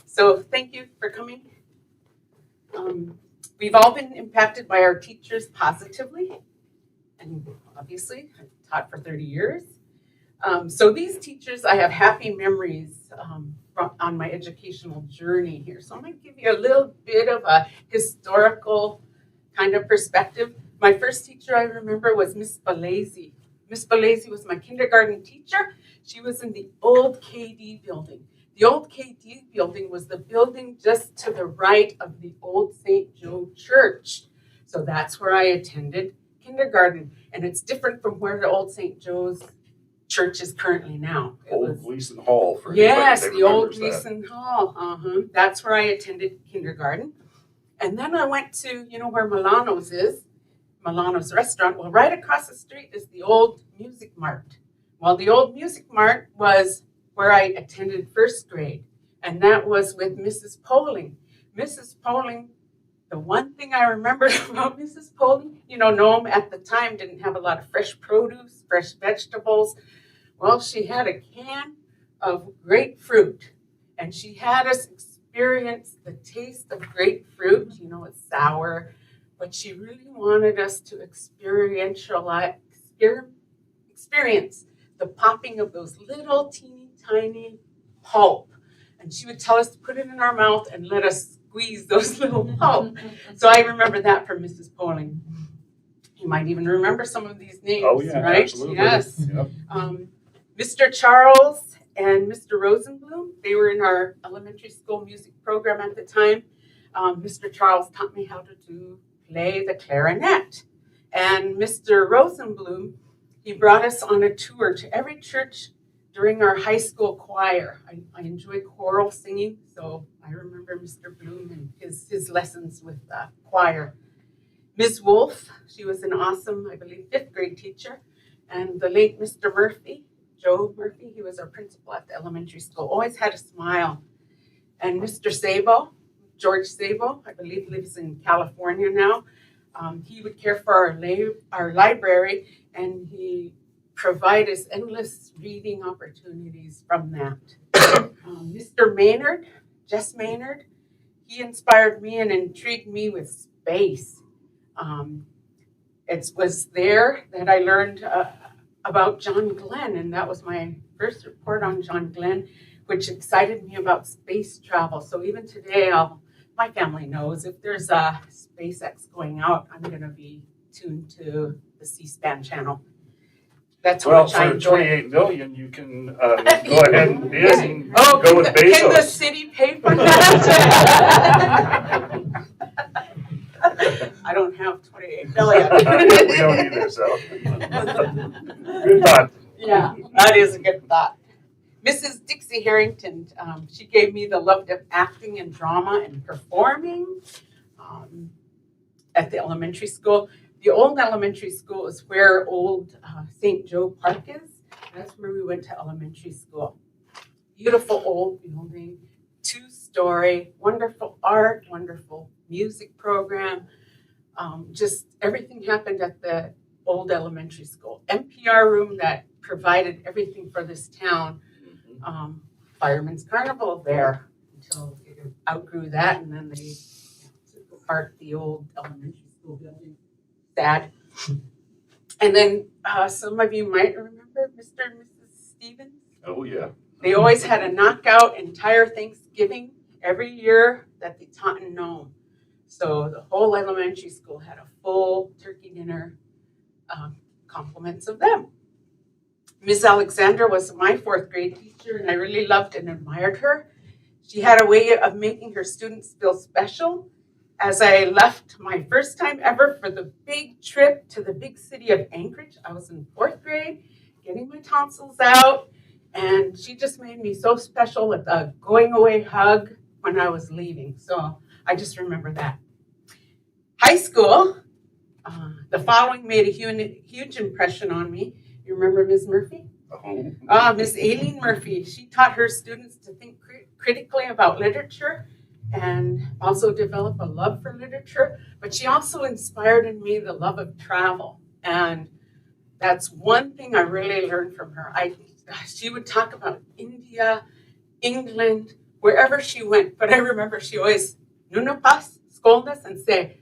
So thank you for coming. We've all been impacted by our teachers positively, and obviously, I've taught for 30 years. So these teachers, I have happy memories on my educational journey here. So I'm going to give you a little bit of a historical kind of perspective. My first teacher I remember was Miss Balazy. Miss Balazy was my kindergarten teacher. She was in the old KD building. The old KD building was the building just to the right of the old St. Joe Church. So that's where I attended kindergarten. And it's different from where the old St. Joe's Church is currently now. Old Gleason Hall for anybody Yes, that the old remembers that. Gleason Hall. That's where I attended kindergarten. And then I went to, you know where Milano's is? Milano's restaurant. Well, right across the street is the old Music Mart. Well, the old Music Mart was where I attended first grade, and that was with Mrs. Poling. Mrs. Poling, the one thing I remember about Mrs. Poling, you know, Nome at the time didn't have a lot of fresh produce, fresh vegetables. Well, she had a can of grapefruit, and she had us experience the taste of grapefruit. You know, it's sour, but she really wanted us to experience the popping of those little teeny tiny pulp. And she would tell us to put it in our mouth and let us squeeze those little pulp. So I remember that from Mrs. Poling. You might even remember some of these names, Oh, yeah, right? absolutely. Yes. Yep. Mr. Charles and Mr. Rosenblum, they were in our elementary school music program at the time. Mr. Charles taught me how to play the clarinet. And Mr. Rosenblum, he brought us on a tour to every church during our high school choir. I enjoy choral singing, so I remember Mr. Bloom and his lessons with choir. Ms. Wolf, she was an awesome, I believe, 5th grade teacher. And the late Mr. Murphy, Joe Murphy, he was our principal at the elementary school, always had a smile. And Mr. Sabo, George Sabo, I believe lives in California now. He would care for our library, and he provided us endless reading opportunities from that. Mr. Maynard, Jess Maynard, he inspired me and intrigued me with space. It was there that I learned about John Glenn, and that was my first report on John Glenn, which excited me about space travel. So even today, my family knows if there's a SpaceX going out, I'm going to be tuned to the C-SPAN channel. That's how Well, much I for enjoy. 28 million, you can go ahead and bid and Oh, go with can the Bezos. city pay for that? I don't have 28 million. We don't either, so. Good thought. Yeah, that is a good thought. Mrs. Dixie Harrington, she gave me the love of acting and drama and performing at the elementary school. The old elementary school is where old St. Joe Park is. That's where we went to elementary school. Beautiful old building, 2-story, wonderful art, wonderful music program. Just everything happened at the old elementary school. NPR room that provided everything for this town. Fireman's Carnival there until it outgrew that, and then they took apart the old elementary school building. Sad. And then some of you might remember Mr. and Mrs. Stevens. Oh, yeah. They always had a knockout entire Thanksgiving every year that they taught in Nome. So the whole elementary school had a full turkey dinner, compliments of them. Ms. Alexander was my 4th grade teacher, and I really loved and admired her. She had a way of making her students feel special. As I left my first time ever for the big trip to the big city of Anchorage, I was in 4th grade, getting my tonsils out, and she just made me so special with a going away hug when I was leaving. So I just remember that. High school, the following made a huge impression on me. You remember Ms. Murphy? Ms. Aileen Murphy. She taught her students to think critically about literature and also develop a love for literature. But she also inspired in me the love of travel. And that's one thing I really learned from her. She would talk about India, England, wherever she went. But I remember she always, "Nunapas, scoldas," and say,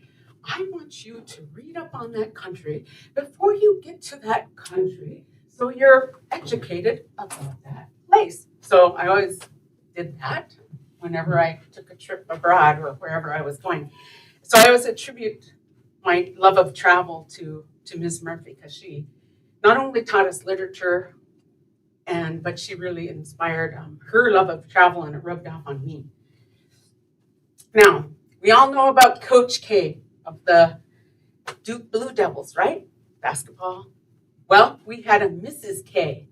I want you to read up on that country before you get to that country so you're educated about that place. So I always did that whenever I took a trip abroad or wherever I was going. So I always attribute my love of travel to Ms. Murphy, because she not only taught us literature, but she really inspired her love of travel, and it rubbed off on me. Now, we all know about Coach K of the Duke Blue Devils, right? Basketball. Well, we had a Mrs. K,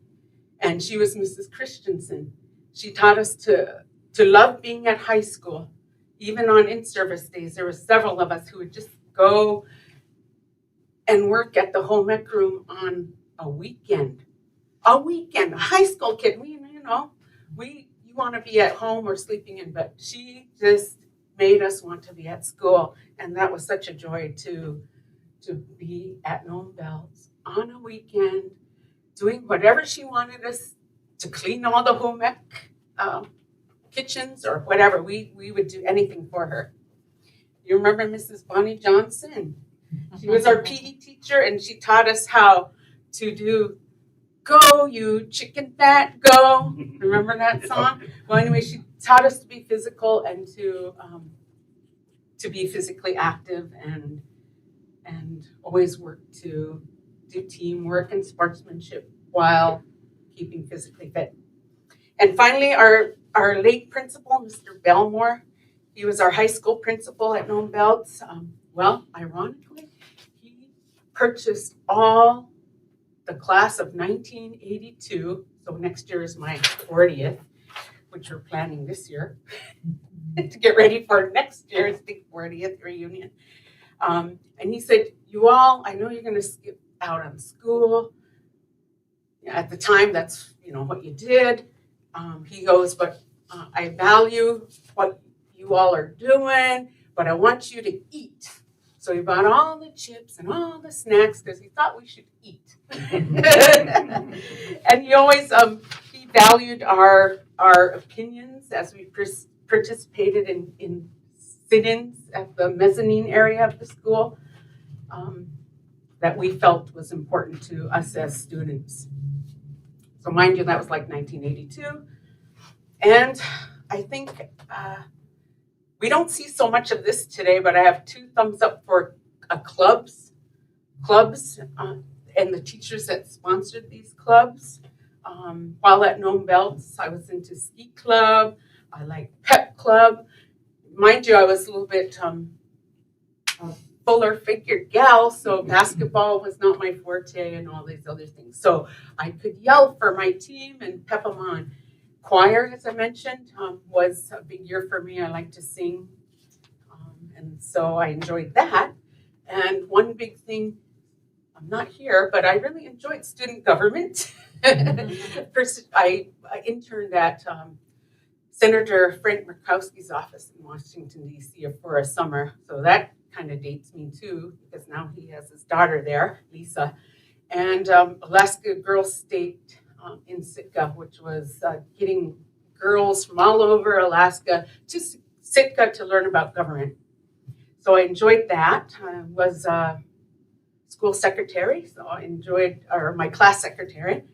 and she was Mrs. Christensen. She taught us to love being at high school. Even on in-service days, there were several of us who would just go and work at the home ec room on a weekend. A high school kid, you want to be at home or sleeping in, but she just made us want to be at school. And that was such a joy to be at Nome Bells on a weekend, doing whatever she wanted us to, clean all the home ec kitchens or whatever. We would do anything for her. You remember Mrs. Bonnie Johnson? She was our PE teacher, and she taught us how to do "Go, You Chicken Fat, Go." Remember that song? Well, anyway, she taught us to be physical and to be physically active, and always work to do teamwork and sportsmanship while keeping physically fit. And finally, our late principal, Mr. Belmore, he was our high school principal at Nome Belts. Well, ironically, he purchased all the class of 1982, so next year is my 40th, which we're planning this year to get ready for next year's big 40th reunion. And he said, "You all, I know you're going to skip out on school. At the time, that's what you did." He goes, "But I value what you all are doing, but I want you to eat." So he bought all the chips and all the snacks because he thought we should eat. And he always he valued our opinions as we participated in sit-ins at the mezzanine area of the school, that we felt was important to us as students. So mind you, that was like 1982. And I think we don't see so much of this today, but I have 2 thumbs up for clubs, and the teachers that sponsored these clubs. While at Nome Belts, I was into ski club. I liked pep club. Mind you, I was a little bit fuller figured gal, so basketball was not my forte and all these other things. So I could yell for my team and pep them on. Choir, as I mentioned, was a big year for me. I like to sing, and so I enjoyed that. And one big thing, I'm not here, but I really enjoyed student government. First, I interned at Senator Frank Murkowski's office in Washington, D.C. for a summer. So that kind of dates me too, because now he has his daughter there, Lisa. And Alaska Girls State in Sitka, which was getting girls from all over Alaska to Sitka to learn about government. So I enjoyed that. I was school secretary, so I enjoyed, or my class secretary.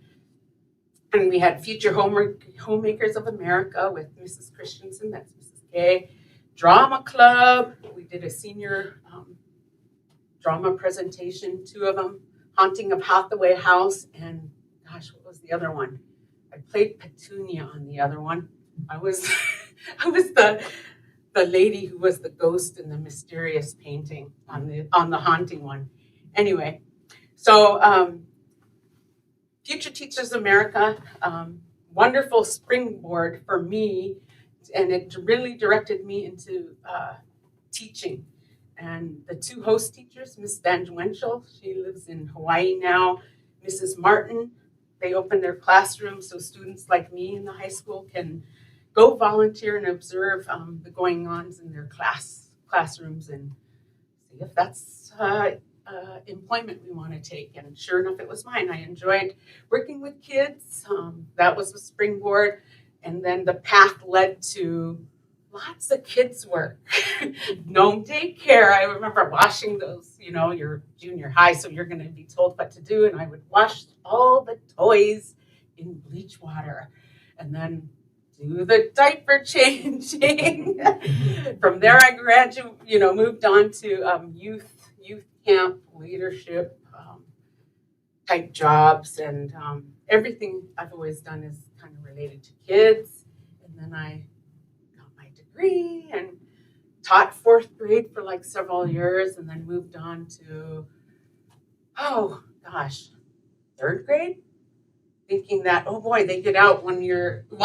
And we had Future Homemakers of America with Mrs. Christensen, that's Mrs. K. Drama Club, we did a senior drama presentation, 2 of them. Haunting of Hathaway House, and gosh, what was the other one? I played Petunia on the other one. I was the lady who was the ghost in the mysterious painting on the haunting one. Anyway, so Future Teachers America, wonderful springboard for me, and it really directed me into teaching. And the 2 host teachers, Miss Van Wenschel, she lives in Hawaii now, Mrs. Martin, they opened their classrooms so students like me in the high school can go volunteer and observe the going-ons in their classrooms and see if that's employment we want to take. And sure enough, it was mine. I enjoyed working with kids. That was the springboard. And then the path led to lots of kids work. Nome daycare, I remember washing those, your junior high, so you're gonna be told what to do, and I would wash all the toys in bleach water and then do the diaper changing. From there I moved on to youth camp leadership type jobs, and everything I've always done is kind of related to kids. And then I got my degree and taught fourth grade for like several years, and then moved on to, third grade, thinking that, oh boy, they get out 1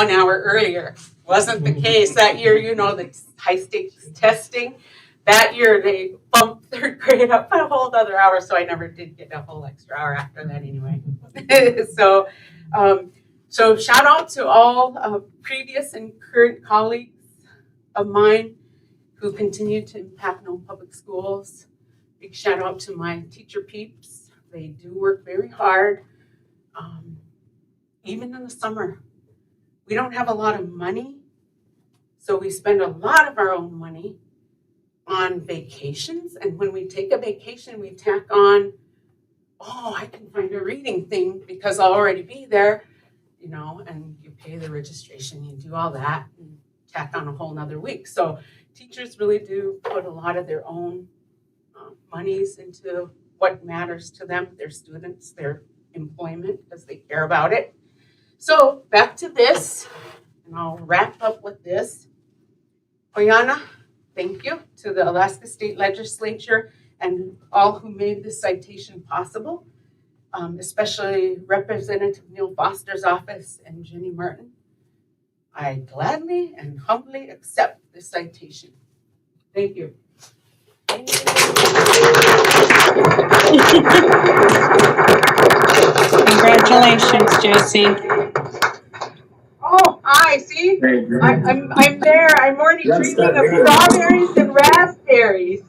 hour earlier. Wasn't the case that year. The high stakes testing. That year they bumped third grade up a whole other hour, so I never did get a whole extra hour after that anyway. So shout out to all previous and current colleagues of mine who continue to impact Nome Public Schools. Big shout out to my teacher peeps. They do work very hard. Even in the summer, we don't have a lot of money, so we spend a lot of our own money on vacations. And when we take a vacation, we tack on, I can find a reading thing because I'll already be there, and you pay the registration, you do all that, and tack on a whole nother week. So teachers really do put a lot of their own monies into what matters to them, their students, their employment, because they care about it. So back to this, and I'll wrap up with this. Oyana, thank you to the Alaska State Legislature and all who made this citation possible, especially Representative Neil Foster's office and Jenny Martin. I gladly and humbly accept this citation. Thank you. Congratulations, Josie. Oh, hi, see? I'm there. I'm already dreaming of strawberries and raspberries.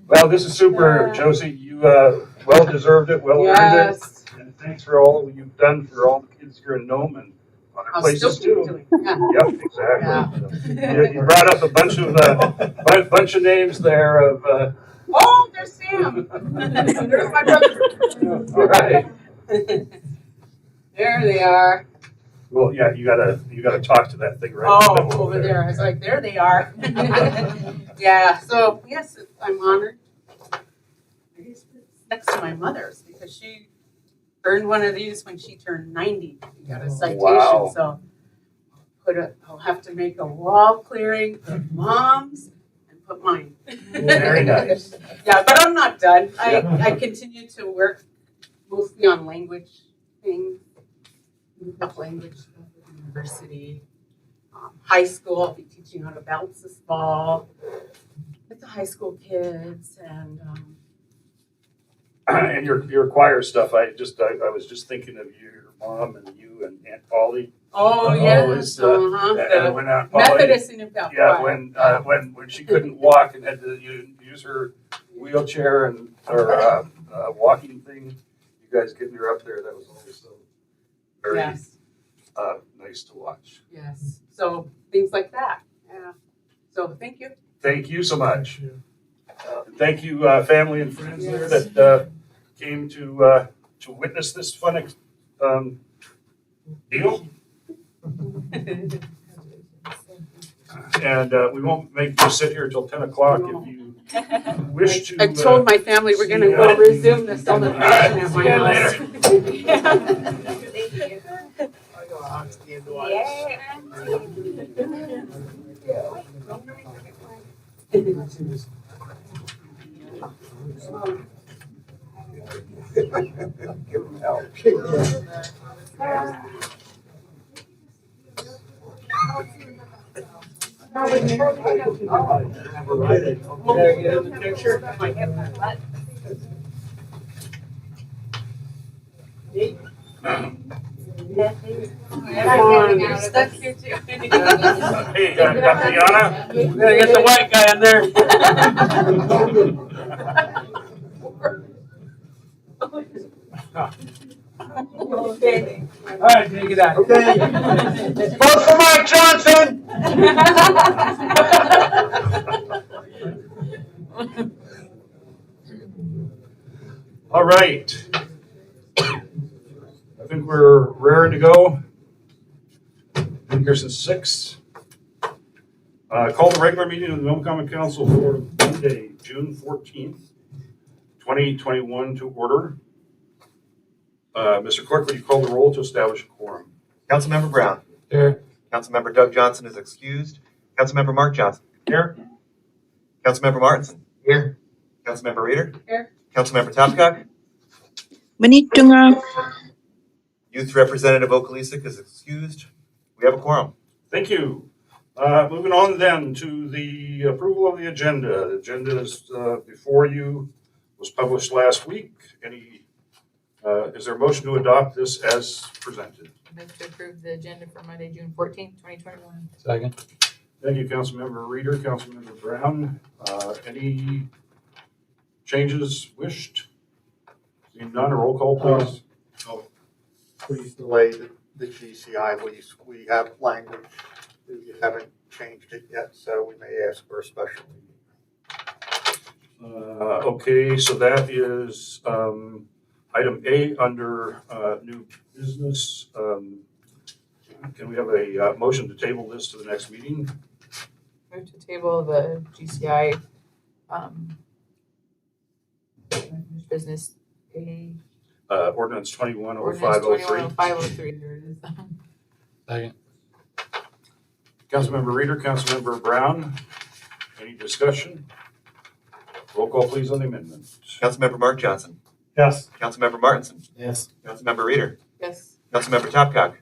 Well, this is super, Josie. You well deserved it, well earned it. And thanks for all you've done for all the kids here in Nome and other places too. Yep, exactly. Yeah. You brought up a bunch of names there of. Oh, there's Sam. There's my brother. All right. There they are. Well, yeah, you gotta talk to that thing right. Over there. I was like, there they are. Yeah. So yes, I'm honored. I guess it's next to my mother's because she earned one of these when she turned 90. She got a citation. Wow. So I'll have to make a wall clearing, put mom's, and put mine. Very nice. Yeah, but I'm not done. I continue to work mostly on language things, language stuff at university. High school, I'll be teaching how to bounce this ball with the high school kids, and and your choir stuff. I was just thinking of your mom and you and Aunt Polly. Oh yeah, and when Aunt Polly, Methodist in Newfoundland. Yeah, when she couldn't walk and had to use her wheelchair or walking thing, you guys getting her up there, that was always so very nice to watch. Yes. So things like that. Yeah. So thank you. Thank you so much. Thank you, family and friends there that came to witness this fun deal. And we won't make you sit here till 10 o'clock if you wish to. I told my family we're going to go resume the celebration at my house. Thank you. I go out to the indoors. Give them help. Come on, you're stuck here too. Hey, Tatiana. We gotta get the white guy in there. Okay. All right, take it out. Okay. Vote for Mike Johnson! All right. I think we're raring to go. Been here since 6. Call the regular meeting of the Nome Common Council for Monday, June 14th, 2021 to order. Mr. Clerk, would you call the roll to establish a quorum? Councilmember Brown. Here. Councilmember Doug Johnson is excused. Councilmember Mark Johnson. Here. Councilmember Martinson. Here. Councilmember Reeder. Here. Councilmember Topcock. Manitunga. Youth Representative Okalisic is excused. We have a quorum. Thank you. Moving on then to the approval of the agenda. The agenda is before you, was published last week. Is there a motion to adopt this as presented? Move to approve the agenda for Monday, June 14th, 2021. Second. Thank you, Councilmember Reeder, Councilmember Brown. Any changes wished? Seeing none, a roll call, please. Please delay the GCI. We have language. We haven't changed it yet, so we may ask for a special meeting. Okay, so that is item A under new business. Can we have a motion to table this to the next meeting? Move to table the GCI business A. Ordinance 210503. Ordinance 210503. There it is. Second. Councilmember Reeder, Councilmember Brown, any discussion? Roll call, please, on the amendment. Councilmember Mark Johnson. Yes. Councilmember Martinson. Yes. Councilmember Reeder. Yes. Councilmember Topcock.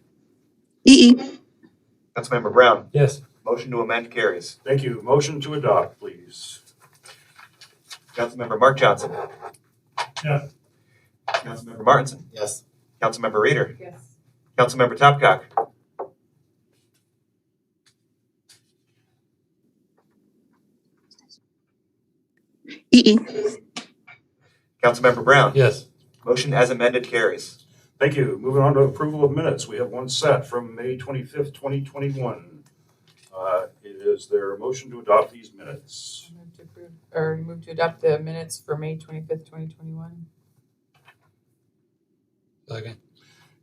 Councilmember Brown. Yes. Motion to amend carries. Thank you. Motion to adopt, please. Councilmember Mark Johnson. Yes. Councilmember Martinson. Yes. Councilmember Reeder. Yes. Councilmember Topcock. Councilmember Brown. Yes. Motion as amended carries. Thank you. Moving on to approval of minutes. We have one set from May 25th, 2021. Is there a motion to adopt these minutes? Move to approve, or move to adopt the minutes for May 25th, 2021. Second.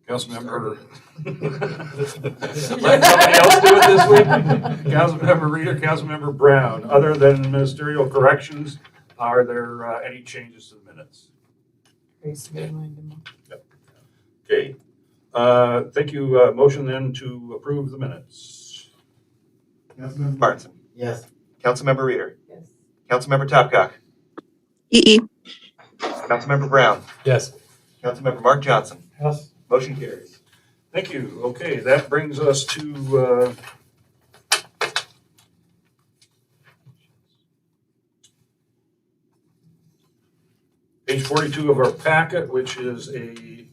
Councilmember. Let somebody else do it this week? Councilmember Reeder, Councilmember Brown. Other than ministerial corrections, are there any changes to the minutes? Okay. Thank you. Motion then to approve the minutes. Councilmember Martinson. Yes. Councilmember Reeder. Yes. Councilmember Topcock. Councilmember Brown. Yes. Councilmember Mark Johnson. Yes. Motion carries. Thank you. Okay, that brings us to page 42 of our packet, which is a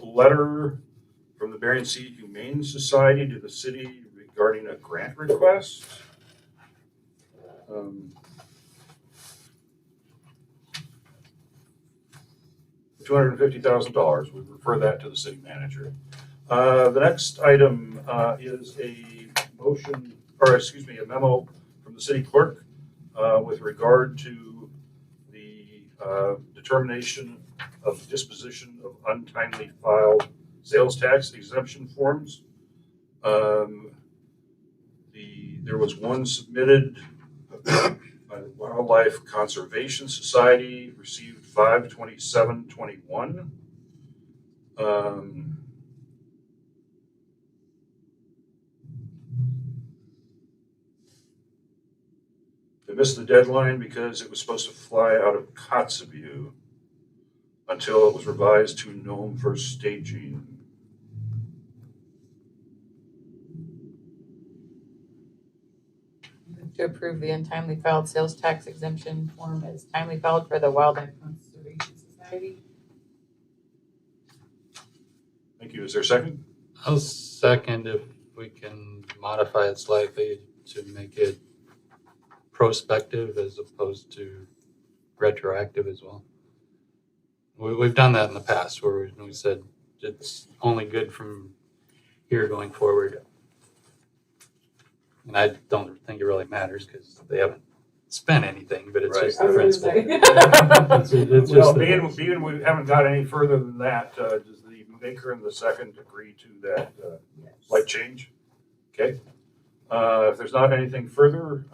letter from the Berrien Sea Humane Society to the city regarding a grant request. $250,000. We refer that to the city manager. The next item is a motion, or excuse me, a memo from the city clerk with regard to the determination of disposition of untimely filed sales tax exemption forms. There was one submitted by the Wildlife Conservation Society, received 5/27/21. They missed the deadline because it was supposed to fly out of Kotzebue until it was revised to Nome for staging. To approve the untimely filed sales tax exemption form as timely filed for the Wildlife Conservation Society. Thank you. Is there a second? I'll second if we can modify it slightly to make it prospective as opposed to retroactive as well. We've done that in the past where we said it's only good from here going forward. And I don't think it really matters because they haven't spent anything, but it's Right. just the principle. It's Well, just being we haven't got any further than that, does the maker and the second agree to that slight change? Okay. If there's not anything further,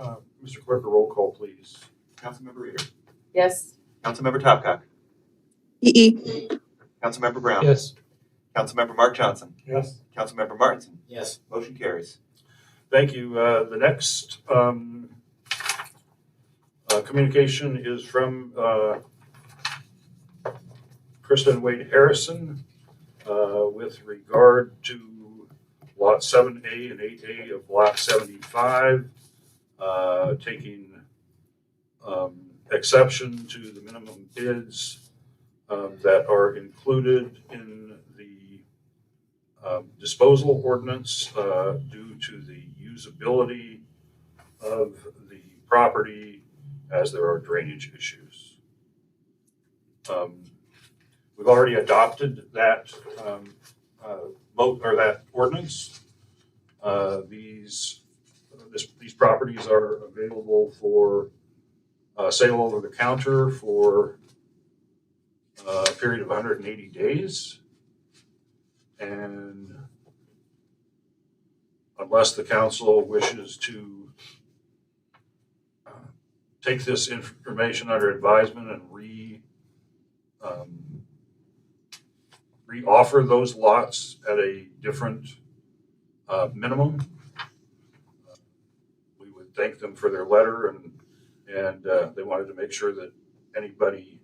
Mr. Clerk, a roll call, please. Councilmember Reader. Yes. Councilmember Topcock. EE. Councilmember Brown. Yes. Councilmember Mark Johnson. Yes. Councilmember Martinson. Yes. Motion carries. Thank you. The next communication is from Kristen Wade Harrison with regard to Lot 7A and 8A of Lot 75, taking exception to the minimum bids that are included in the disposal ordinance due to the usability of the property as there are drainage issues. We've already adopted that that ordinance. These properties are available for sale over the counter for a period of 180 days. And unless the council wishes to take this information under advisement and re-offer those lots at a different minimum, we would thank them for their letter, and they wanted to make sure that anybody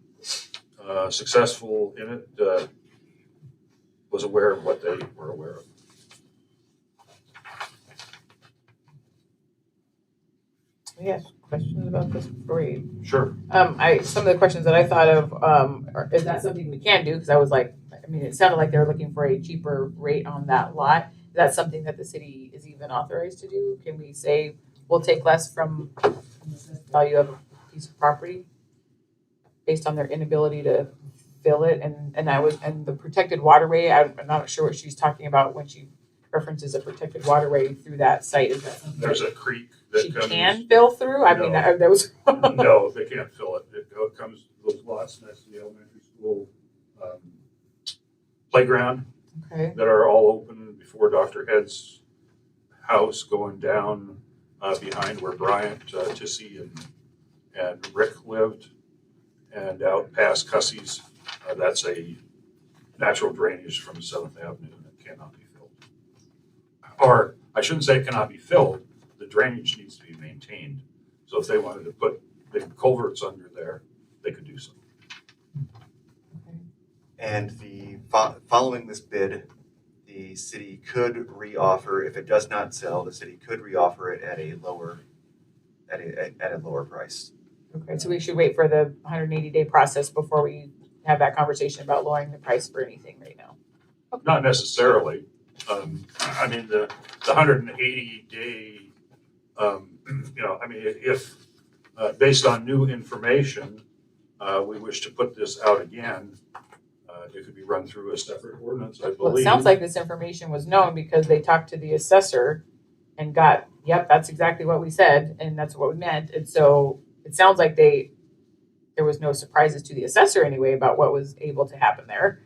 successful in it was aware of what they were aware of. Yes, questions about this rate? Sure. Some of the questions that I thought of, is that something we can do? Because I was like, I mean, it sounded like they were looking for a cheaper rate on that lot. Is that something that the city is even authorized to do? Can we say, we'll take less from the value of a piece of property based on their inability to fill it? And the protected waterway, I'm not sure what she's talking about when she references a protected waterway through that site. Is that something There's a creek that she comes. can fill through? I mean, No. that was. No, they can't fill it. It comes, those lots next to the elementary school playground Okay. that are all open before Dr. Head's house, going down behind where Bryant, Tissy, and Rick lived, and out past Cussey's. That's a natural drainage from 7th Avenue, and it cannot be filled. Or I shouldn't say it cannot be filled, the drainage needs to be maintained. So if they wanted to put big culverts under there, they could do so. And following this bid, the city could reoffer, if it does not sell, the city could reoffer it at a lower price. Okay, so we should wait for the 180-day process before we have that conversation about lowering the price for anything right now. Not necessarily. I mean, the 180-day, if based on new information, we wish to put this out again, it could be run through a separate ordinance, I believe. Well, it sounds like this information was known because they talked to the assessor and got, yep, that's exactly what we said, and that's what we meant. And so it sounds like there was no surprises to the assessor anyway about what was able to happen there.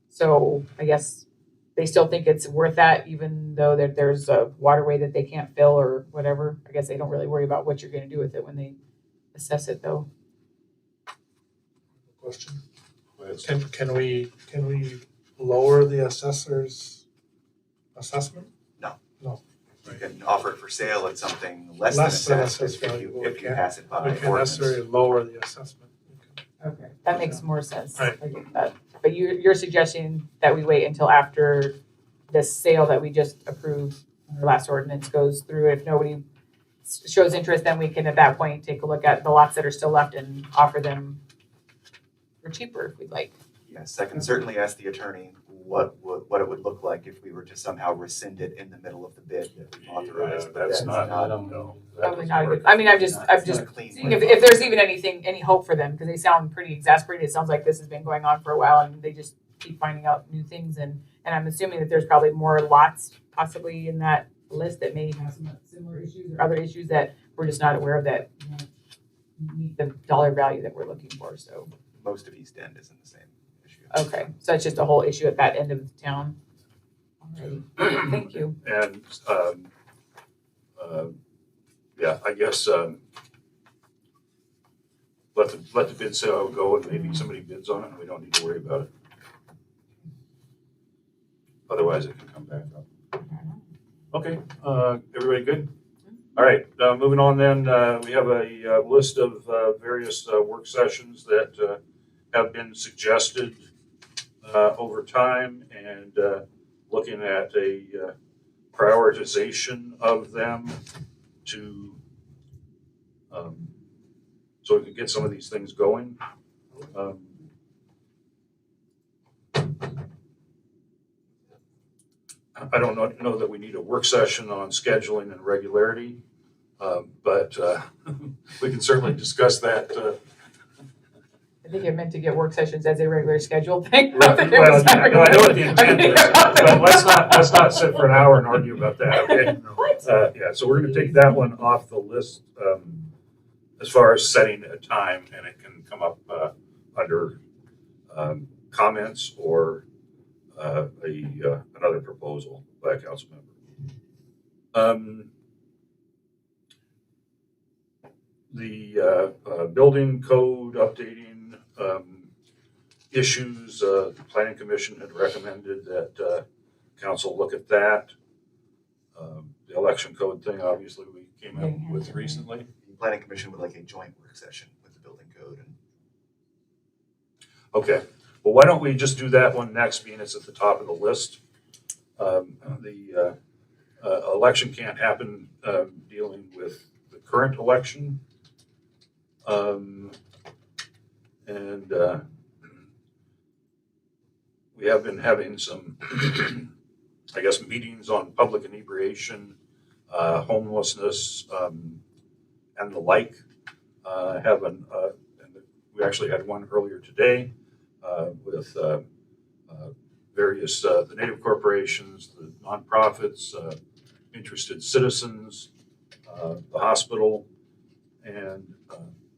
So I guess they still think it's worth that, even though there's a waterway that they can't fill or whatever. I guess they don't really worry about what you're going to do with it when they assess it, though. Question. Can we lower the assessor's assessment? No. No. You can offer it for sale at something less Less than than assessed assessed value. if you pass it by We can ordinance. necessarily lower the assessment. Okay, that makes more sense. Right. I get that. But you're suggesting that we wait until after this sale that we just approved, our last ordinance goes through. If nobody shows interest, then we can at that point take a look at the lots that are still left and offer them for cheaper if we'd like. Yes, I can certainly ask the attorney what it would look like if we were to somehow rescind it in the middle of the bid that we authorized. Yeah, But that's not, no. that Probably doesn't not a work. good, I mean, I'm just It's not a clean seeing way. if there's even any hope for them, because they sound pretty exasperated. It sounds like this has been going on for a while and they just keep finding out new things. And I'm assuming that there's probably more lots possibly in that list that may have some similar issues or other issues that we're just not aware of that meet the dollar value that we're looking for. So, Most of East End is in the same issue. okay, so it's just a whole issue at that end of the town. Alrighty. Thank you. And, yeah, I guess, let the bid sale go and maybe somebody bids on it and we don't need to worry about it. Otherwise, it can come back up. Okay, everybody good? All right, moving on then, we have a list of various work sessions that have been suggested over time and looking at a prioritization of them to, so we can get some of these things going. I don't know that we need a work session on scheduling and regularity, but we can certainly discuss that. I think you're meant to get work sessions as a regular scheduled thing. Well, no, I know what the intent is, but let's not sit for an hour and argue about that, okay? Yeah, so we're gonna take that one off the list, as far as setting a time, and it can come up, under, comments or, another proposal by a council member. The, building code updating, issues, the planning commission had recommended that, council look at that. The election code thing, obviously, we came up with recently. The planning commission would like a joint work session with the building code. And Okay, well, why don't we just do that one next, being it's at the top of the list? The election can't happen dealing with the current election. And we have been having some, I guess, meetings on public inebriation, homelessness, and the like. And we actually had one earlier today with various the native corporations, the nonprofits, interested citizens, the hospital, and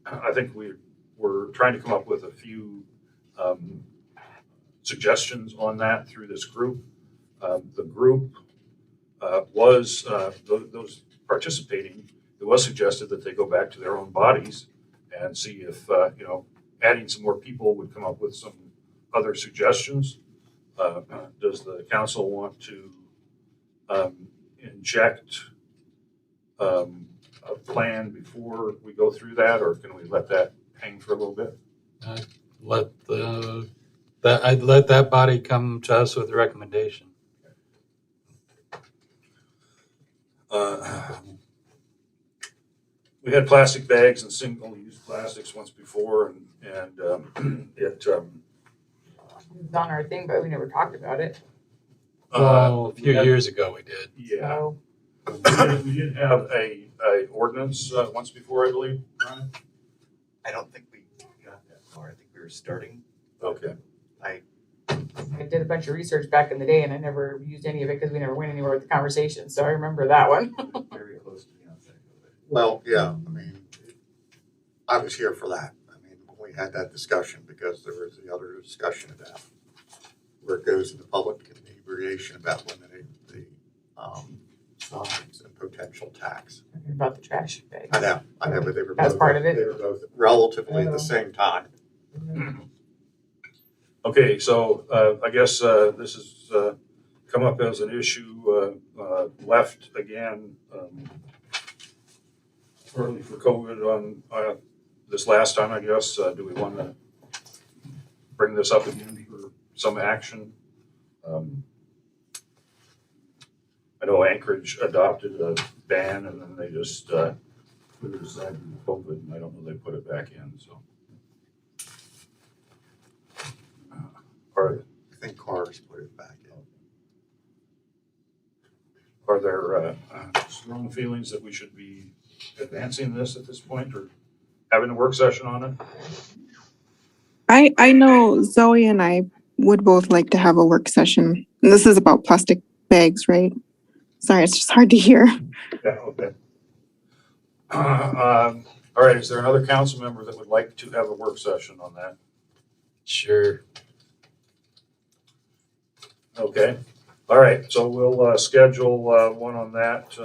I think we're trying to come up with a few suggestions on that through this group. The group was those participating. It was suggested that they go back to their own bodies and see if adding some more people would come up with some other suggestions. Does the council want to inject a plan before we go through that, or can we let that hang for a little bit? I'd let that body come to us with a recommendation. We had plastic bags and single-use plastics once before, and it. It was on our thing, but we never talked about it. Well, a few years ago we did. Yeah. So, We did have a ordinance once before, I believe, Brian? I don't think we got that far. I think we were starting. Okay. I did a bunch of research back in the day and I never used any of it because we never went anywhere with the conversation. So I remember that one. Very close to the outside of it. Well, yeah, I mean, I was here for that. I mean, when we had that discussion, because there was the other discussion about where it goes in the public inebriation about limiting the signs and potential tax. About the trash bag. I know, but they were That's both, part of it. they were both relatively at the same time. Okay, so I guess this has come up as an issue, left again, partly for COVID on this last time, I guess. Do we want to bring this up again for some action? I know Anchorage adopted a ban and then they just put it aside due to COVID, and I don't know they put it back in, so. All right. I think cars put it back in. Are there strong feelings that we should be advancing this at this point or having a work session on it? I know Zoe and I would both like to have a work session. And this is about plastic bags, right? Sorry, it's just hard to hear. Yeah, okay. All right, is there another council member that would like to have a work session on that? Sure. Okay, all right, so we'll schedule one on that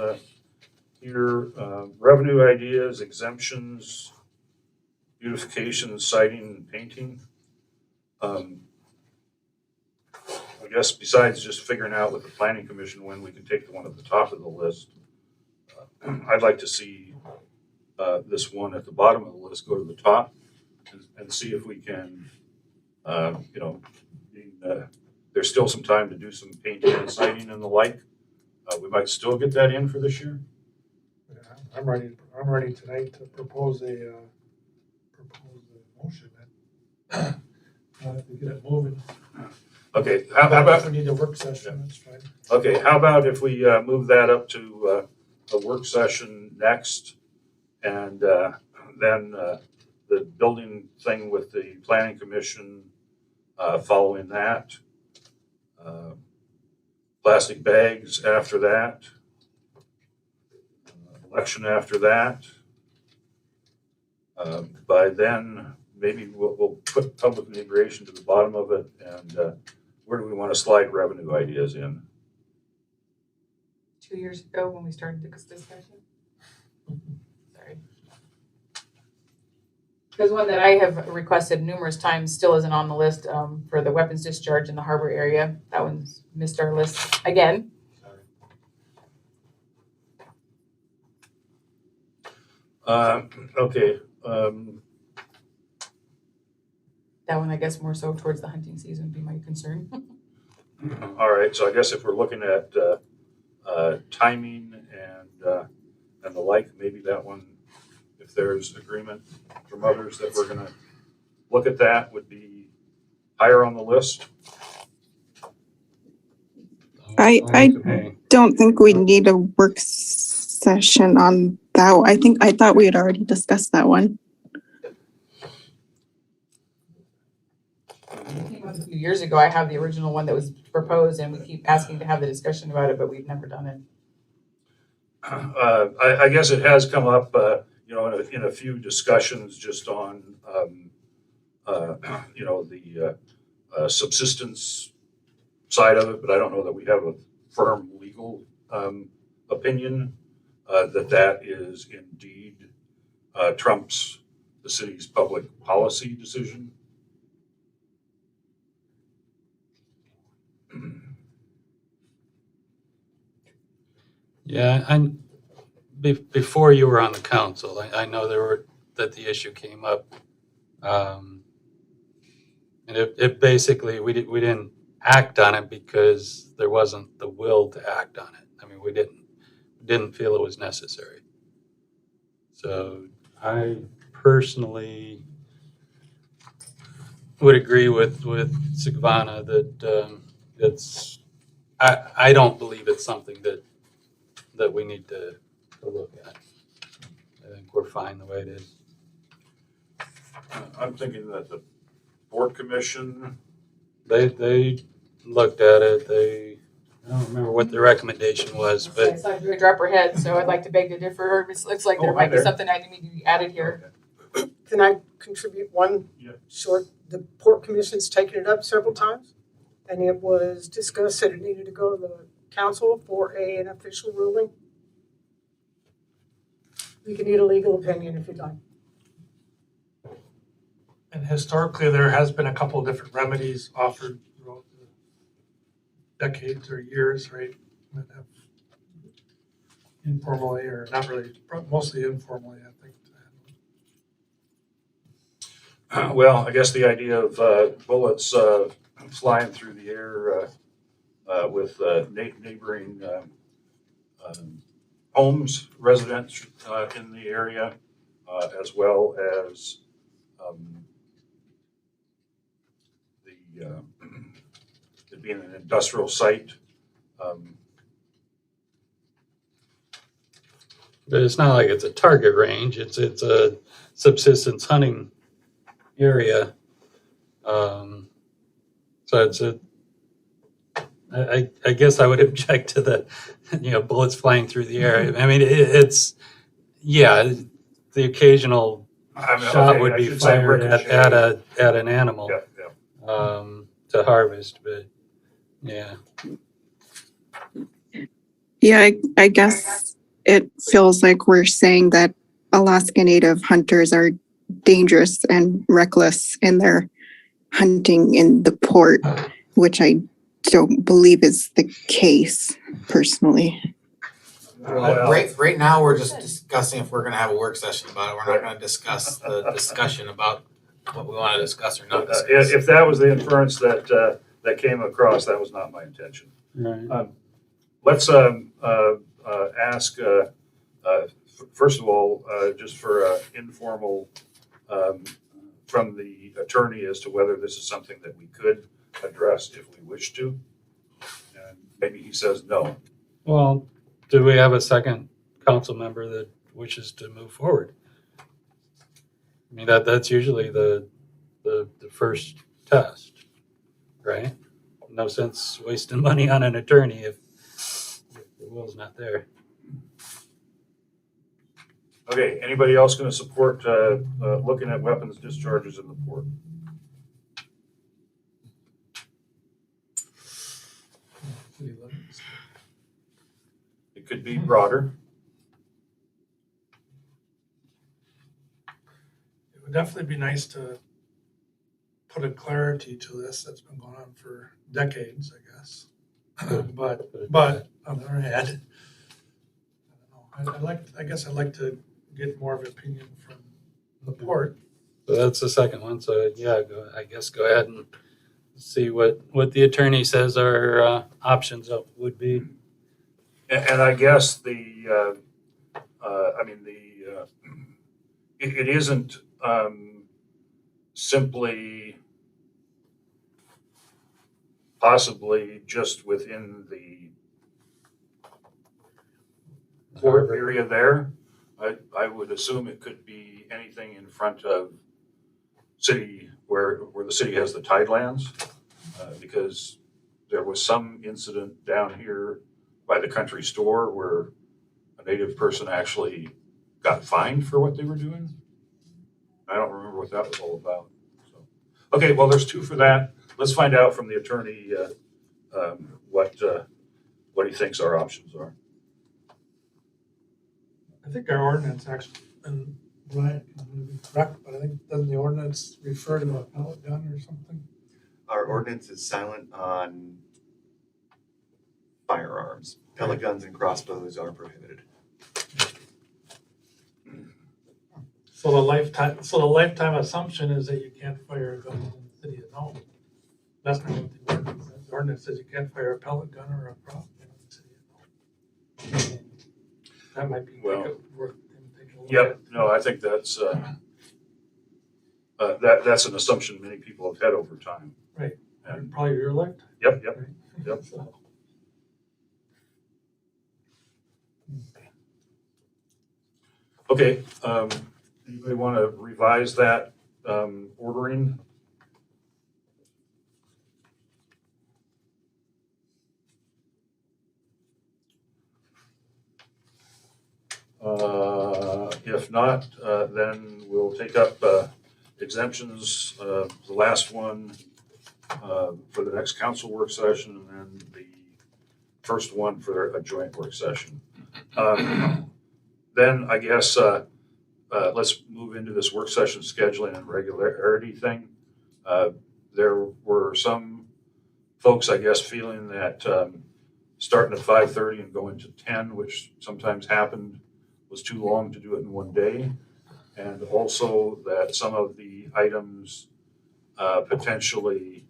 here. Revenue ideas, exemptions, beautification, siding, and painting. I guess besides just figuring out with the planning commission when we can take the one at the top of the list, I'd like to see this one at the bottom of the list go to the top and see if we can, there's still some time to do some painting and siding and the like. We might still get that in for this year. Yeah, I'm ready tonight to propose a motion that, to get it moving. Okay, how about, If we need a work session, that's fine. okay, how about if we move that up to a work session next? And then the building thing with the planning commission following that. Plastic bags after that. Election after that. By then, maybe we'll put public inebriation to the bottom of it. And where do we want to slide revenue ideas in? 2 years ago when we started this discussion. Sorry. There's one that I have requested numerous times, still isn't on the list, for the weapons discharge in the harbor area. That one's missed our list again. Okay. That one, I guess, more so towards the hunting season would be my concern. All right, so I guess if we're looking at timing and the like, maybe that one, if there's agreement from others that we're gonna look at that, would be higher on the list. I don't think we need a work session on that. I thought we had already discussed that one. It came up a few years ago. I have the original one that was proposed and we keep asking to have the discussion about it, but we've never done it. I guess it has come up, in a few discussions just on, the subsistence side of it, but I don't know that we have a firm legal opinion that is indeed trumps the city's public policy decision. Yeah, and before you were on the council, I know that the issue came up. And it basically, we didn't act on it because there wasn't the will to act on it. I mean, we didn't feel it was necessary. So I personally would agree with Sigvana that I don't believe it's something that we need to look at. I think we're fine the way it is. I'm thinking that the board commission, They looked at it. I don't remember what the recommendation was, I but saw Joy drop her head, so I'd like to beg to differ. It looks like there Oh, hi might be there. something that need to be added here. Can I contribute one Yeah. short? The Port Commission's taken it up several times, and it was discussed that it needed to go to the council for an official ruling. You can need a legal opinion if you'd like. And historically, there has been a couple of different remedies offered throughout the decades or years, right? That have informally, or not really, mostly informally, I think. well, I guess the idea of bullets flying through the air with neighboring homes, residents in the area, as well as the it being an industrial site. But it's not like it's a target range. It's a subsistence hunting area. So I guess I would object to the, bullets flying through the air. I mean, it's, yeah, the occasional shot okay, would I be should say fired ricochet. at an animal, Yeah. to harvest, but yeah. Yeah, I guess it feels like we're saying that Alaska Native hunters are dangerous and reckless in their hunting in the port, which I don't believe is the case personally. Well, right now, we're just discussing if we're gonna have a work session about it. We're not gonna discuss the discussion about what we wanna discuss or not discuss. If that was the inference that came across, that was not my intention. Right. Let's ask, first of all, just for informal from the attorney as to whether this is something that we could address if we wish to. And maybe he says no. Well, do we have a second council member that wishes to move forward? I mean, that's usually the first test, right? No sense wasting money on an attorney if the will's not there. Okay, anybody else going to support looking at weapons discharges in the port? It could be broader. It would definitely be nice to put a clarity to this that's been going on for decades, I guess. But on the other hand, I don't know. I guess I'd like to get more of an opinion from the port. So that's the second one. So yeah, I guess go ahead and see what the attorney says our options would be. And I guess it isn't simply possibly just within the port area there. I would assume it could be anything in front of city where the city has the tidelands, because there was some incident down here by the country store where a native person actually got fined for what they were doing. I don't remember what that was all about. So, okay, well, there's two for that. Let's find out from the attorney what he thinks our options are. I think our ordinance actually, and Brian, I'm gonna be correct, but I think doesn't the ordinance refer to a pellet gun or something? Our ordinance is silent on firearms. Pellet guns and crossbows are prohibited. So the lifetime assumption is that you can't fire a gun in the city of Nome. That's not what the ordinance says. The ordinance says you can't fire a pellet gun or a crossbow in the city of Nome. That might be worth taking a look at. Yep, no, I think that's that's an assumption many people have had over time. Right, And probably your lifetime. Yep. So, Okay, anybody want to revise that ordering? If not, then we'll take up exemptions, the last one for the next council work session, and then the first one for a joint work session. Then I guess let's move into this work session scheduling and regularity thing. There were some folks, I guess, feeling that starting at 5:30 and going to 10, which sometimes happened, was too long to do it in one day. And also that some of the items potentially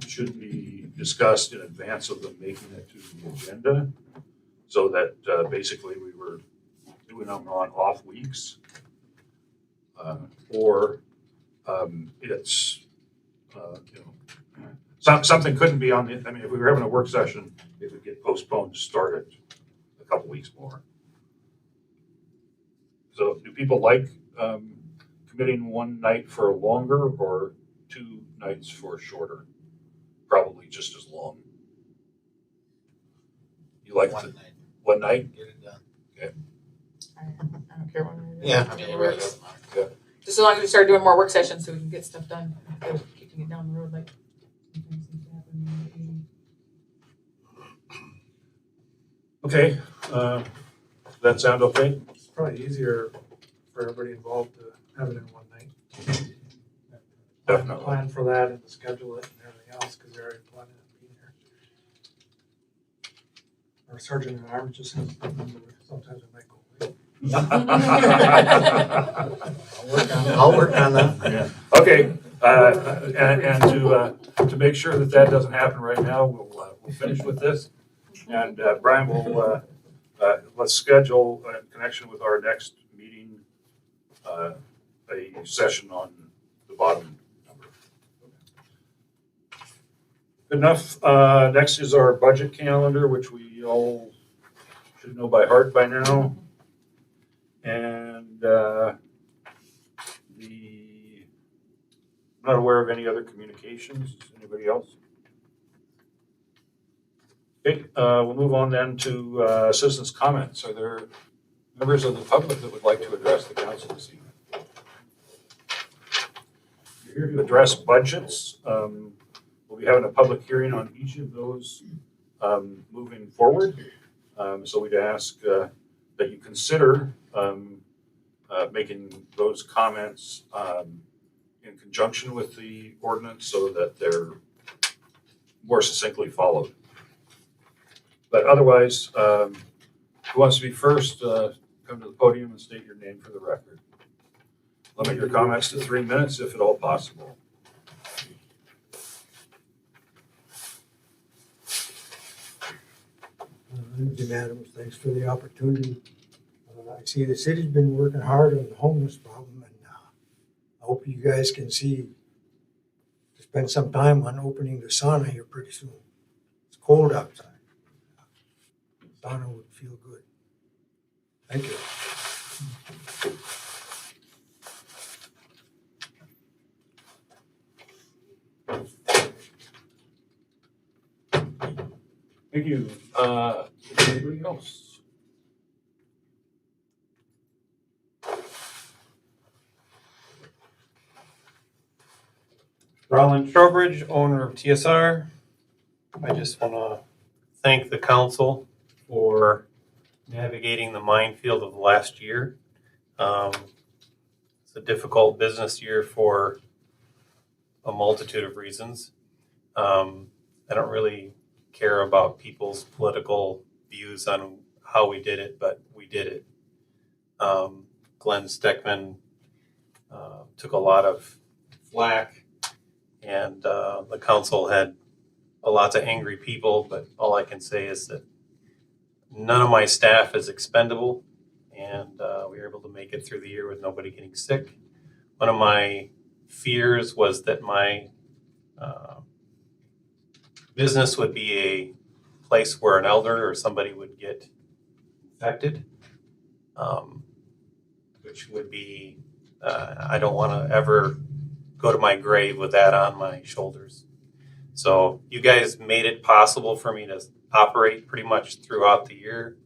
should be discussed in advance of them making it to the agenda, so that basically we were doing them on off weeks. Or it's something couldn't be on the, I mean, if we were having a work session, it would get postponed to start it a couple weeks more. So do people like committing one night for longer or 2 nights for shorter? Probably just as long. You like One to, night, one night? get it done. I don't care when it is. Yeah, I mean, it really doesn't matter. Just as long as we start doing more work sessions so we can get stuff done, instead of kicking it down the road like sometimes seems to happen in the meeting. Okay, does that sound okay? It's probably easier for everybody involved to have it in one night. Definitely. Plan for that and schedule it and everything else, because they're already planning on being here. Our sergeant at arms just has to remember, sometimes it might go late. I'll work on that. Yeah. Okay, and to make sure that that doesn't happen right now, we'll finish with this. And Brian will, let's schedule in connection with our next meeting, a session on the bottom number. Good enough. Next is our budget calendar, which we all should know by heart by now. And I'm not aware of any other communications. Anybody else? Okay, we'll move on then to citizens' comments. Are there members of the public that would like to address the council this evening? You're here to address budgets. We'll be having a public hearing on each of those moving forward. So we'd ask that you consider making those comments in conjunction with the ordinance so that they're more succinctly followed. But otherwise, who wants to be first, come to the podium and state your name for the record. Limit your comments to 3 minutes if at all possible. I'm Jim Adams. Thanks for the opportunity. I see the city's been working hard on the homeless problem, and I hope you guys can see to spend some time on opening the sauna here pretty soon. It's cold outside. Sauna would feel good. Thank you. Thank you. Anybody else? Roland Trowbridge, owner of TSR. I just want to thank the council for navigating the minefield of last year. It's a difficult business year for a multitude of reasons. I don't really care about people's political views on how we did it, but we did it. Glenn Steckman took a lot of flack, and the council had lots of angry people, but all I can say is that none of my staff is expendable, and we were able to make it through the year with nobody getting sick. One of my fears was that my business would be a place where an elder or somebody would get infected, which would be, I don't want to ever go to my grave with that on my shoulders. So you guys made it possible for me to operate pretty much throughout the year.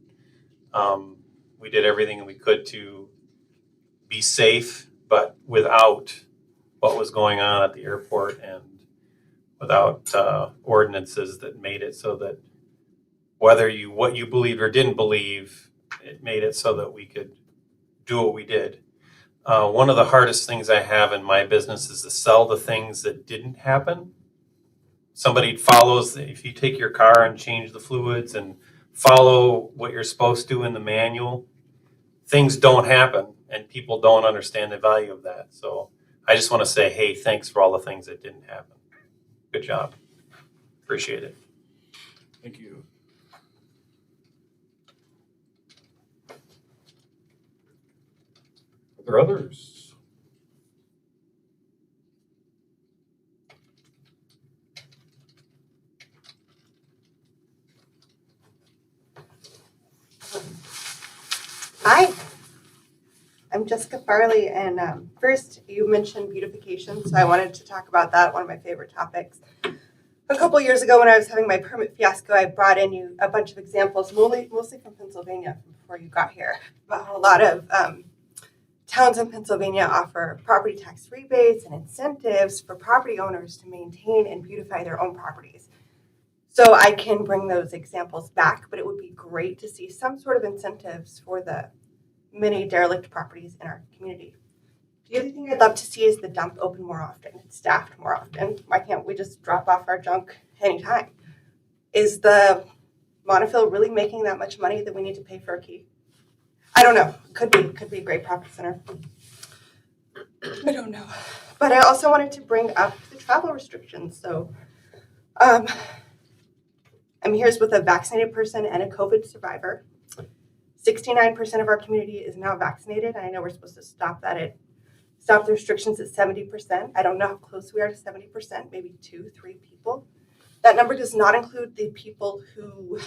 We did everything we could to be safe, but without what was going on at the airport and without ordinances that made it so that whether what you believed or didn't believe, it made it so that we could do what we did. One of the hardest things I have in my business is to sell the things that didn't happen. Somebody follows, if you take your car and change the fluids and follow what you're supposed to in the manual, things don't happen and people don't understand the value of that. So I just want to say, hey, thanks for all the things that didn't happen. Good job. Appreciate it. Thank you. Are there others? I'm Jessica Farley, and first you mentioned beautification, so I wanted to talk about that, one of my favorite topics. A couple years ago when I was having my permit fiasco, I brought in you a bunch of examples, mostly from Pennsylvania before you got here. But a lot of towns in Pennsylvania offer property tax rebates and incentives for property owners to maintain and beautify their own properties. So I can bring those examples back, but it would be great to see some sort of incentives for the many derelict properties in our community. The other thing I'd love to see is the dump open more often, and staffed more often. Why can't we just drop off our junk anytime? Is the Montefiore really making that much money that we need to pay for a key? I don't know. Could be a great profit center. I don't know. But I also wanted to bring up the travel restrictions. So I'm here with a vaccinated person and a COVID survivor. 69% of our community is now vaccinated, and I know we're supposed to stop the restrictions at 70%. I don't know how close we are to 70%, maybe 2-3 people. That number does not include the people who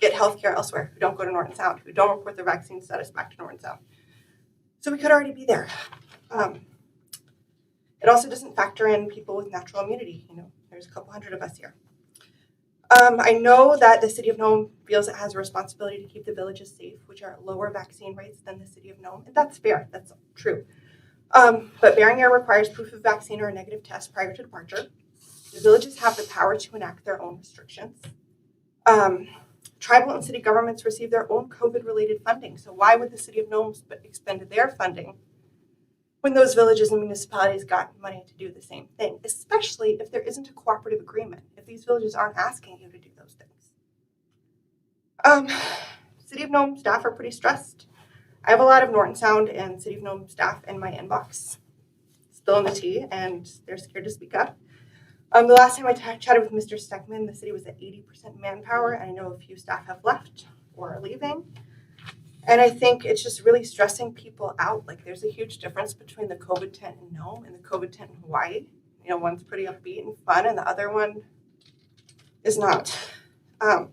get healthcare elsewhere, who don't go to Norton Sound, who don't report their vaccine status back to Norton Sound. So we could already be there. It also doesn't factor in people with natural immunity. There's a couple hundred of us here. I know that the city of Nome feels it has a responsibility to keep the villages safe, which are at lower vaccine rates than the city of Nome. And that's fair, that's true. But bearing air requires proof of vaccine or a negative test prior to departure. The villages have the power to enact their own restrictions. Tribal and city governments receive their own COVID-related funding. So why would the city of Nome expend their funding when those villages and municipalities got money to do the same thing, especially if there isn't a cooperative agreement, if these villages aren't asking you to do those things? City of Nome staff are pretty stressed. I have a lot of Norton Sound and City of Nome staff in my inbox, spilling the tea, and they're scared to speak up. The last time I chatted with Mr. Steckman, the city was at 80% manpower, and I know a few staff have left or are leaving. And I think it's just really stressing people out. Like, there's a huge difference between the COVID tent in Nome and the COVID tent in Hawaii. One's pretty upbeat and fun, and the other one is not. The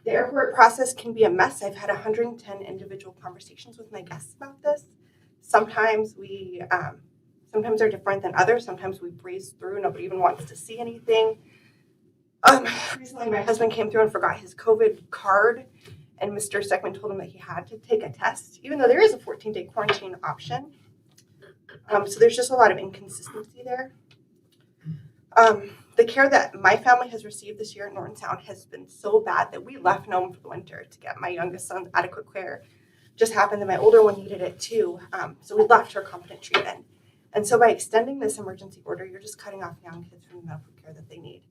airport process can be a mess. I've had 110 individual conversations with my guests about this. Sometimes they're different than others. Sometimes we breeze through. Nobody even wants to see anything. Recently, my husband came through and forgot his COVID card, and Mr. Steckman told him that he had to take a test, even though there is a 14-day quarantine option. So there's just a lot of inconsistency there. The care that my family has received this year at Norton Sound has been so bad that we left Nome for the winter to get my youngest son adequate care. Just happened that my older one needed it too. So we left her competent treatment. And so by extending this emergency order, you're just cutting off young kids from the medical care that they need.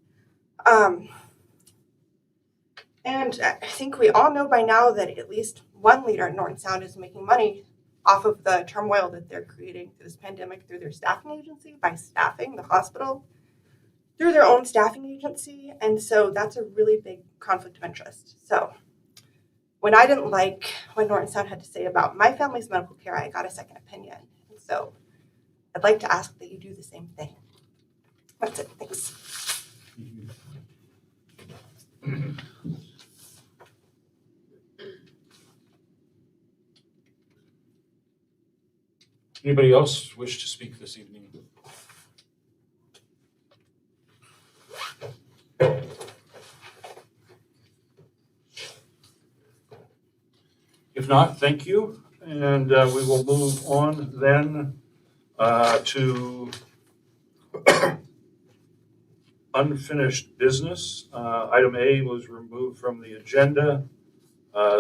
And I think we all know by now that at least one leader at Norton Sound is making money off of the turmoil that they're creating through this pandemic through their staffing agency, by staffing the hospital through their own staffing agency. And so that's a really big conflict of interest. So when I didn't like what Norton Sound had to say about my family's medical care, I got a second opinion. And so I'd like to ask that you do the same thing. That's it. Thanks. Anybody else wish to speak this evening? If not, thank you. And we will move on then to unfinished business. Item A was removed from the agenda.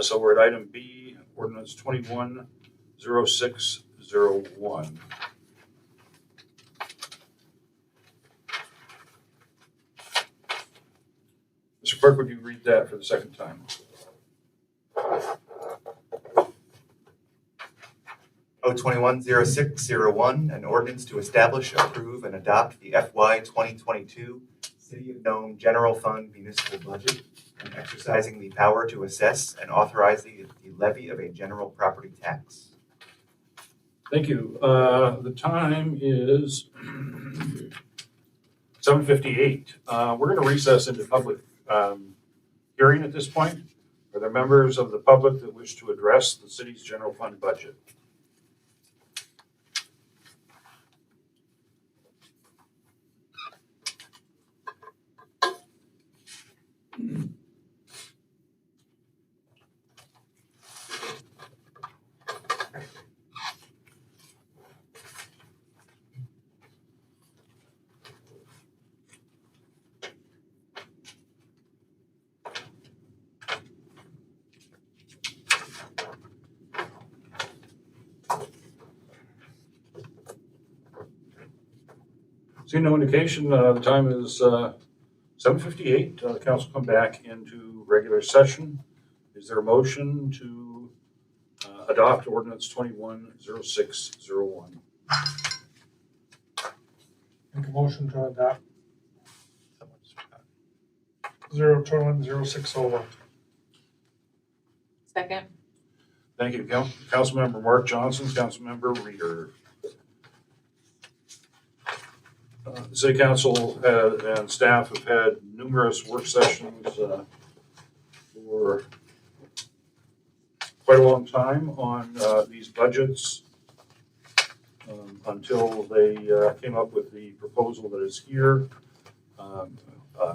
So we're at item B, ordinance 210601. Mr. Clerk, would you read that for the second time? O 210601, an ordinance to establish, approve, and adopt the FY 2022 City of Nome General Fund Municipal Budget and exercising the power to assess and authorize the levy of a general property tax. Thank you. The time is 7:58. We're going to recess into public hearing at this point. Are there members of the public that wish to address the city's general fund budget? See no indication, the time is 7:58. The council come back into regular session. Is there a motion to adopt ordinance 210601? Make a motion to adopt 0210601. Second. Thank you, Councilmember Mark Johnson, Councilmember Reeder. The City Council and staff have had numerous work sessions for quite a long time on these budgets until they came up with the proposal that is here.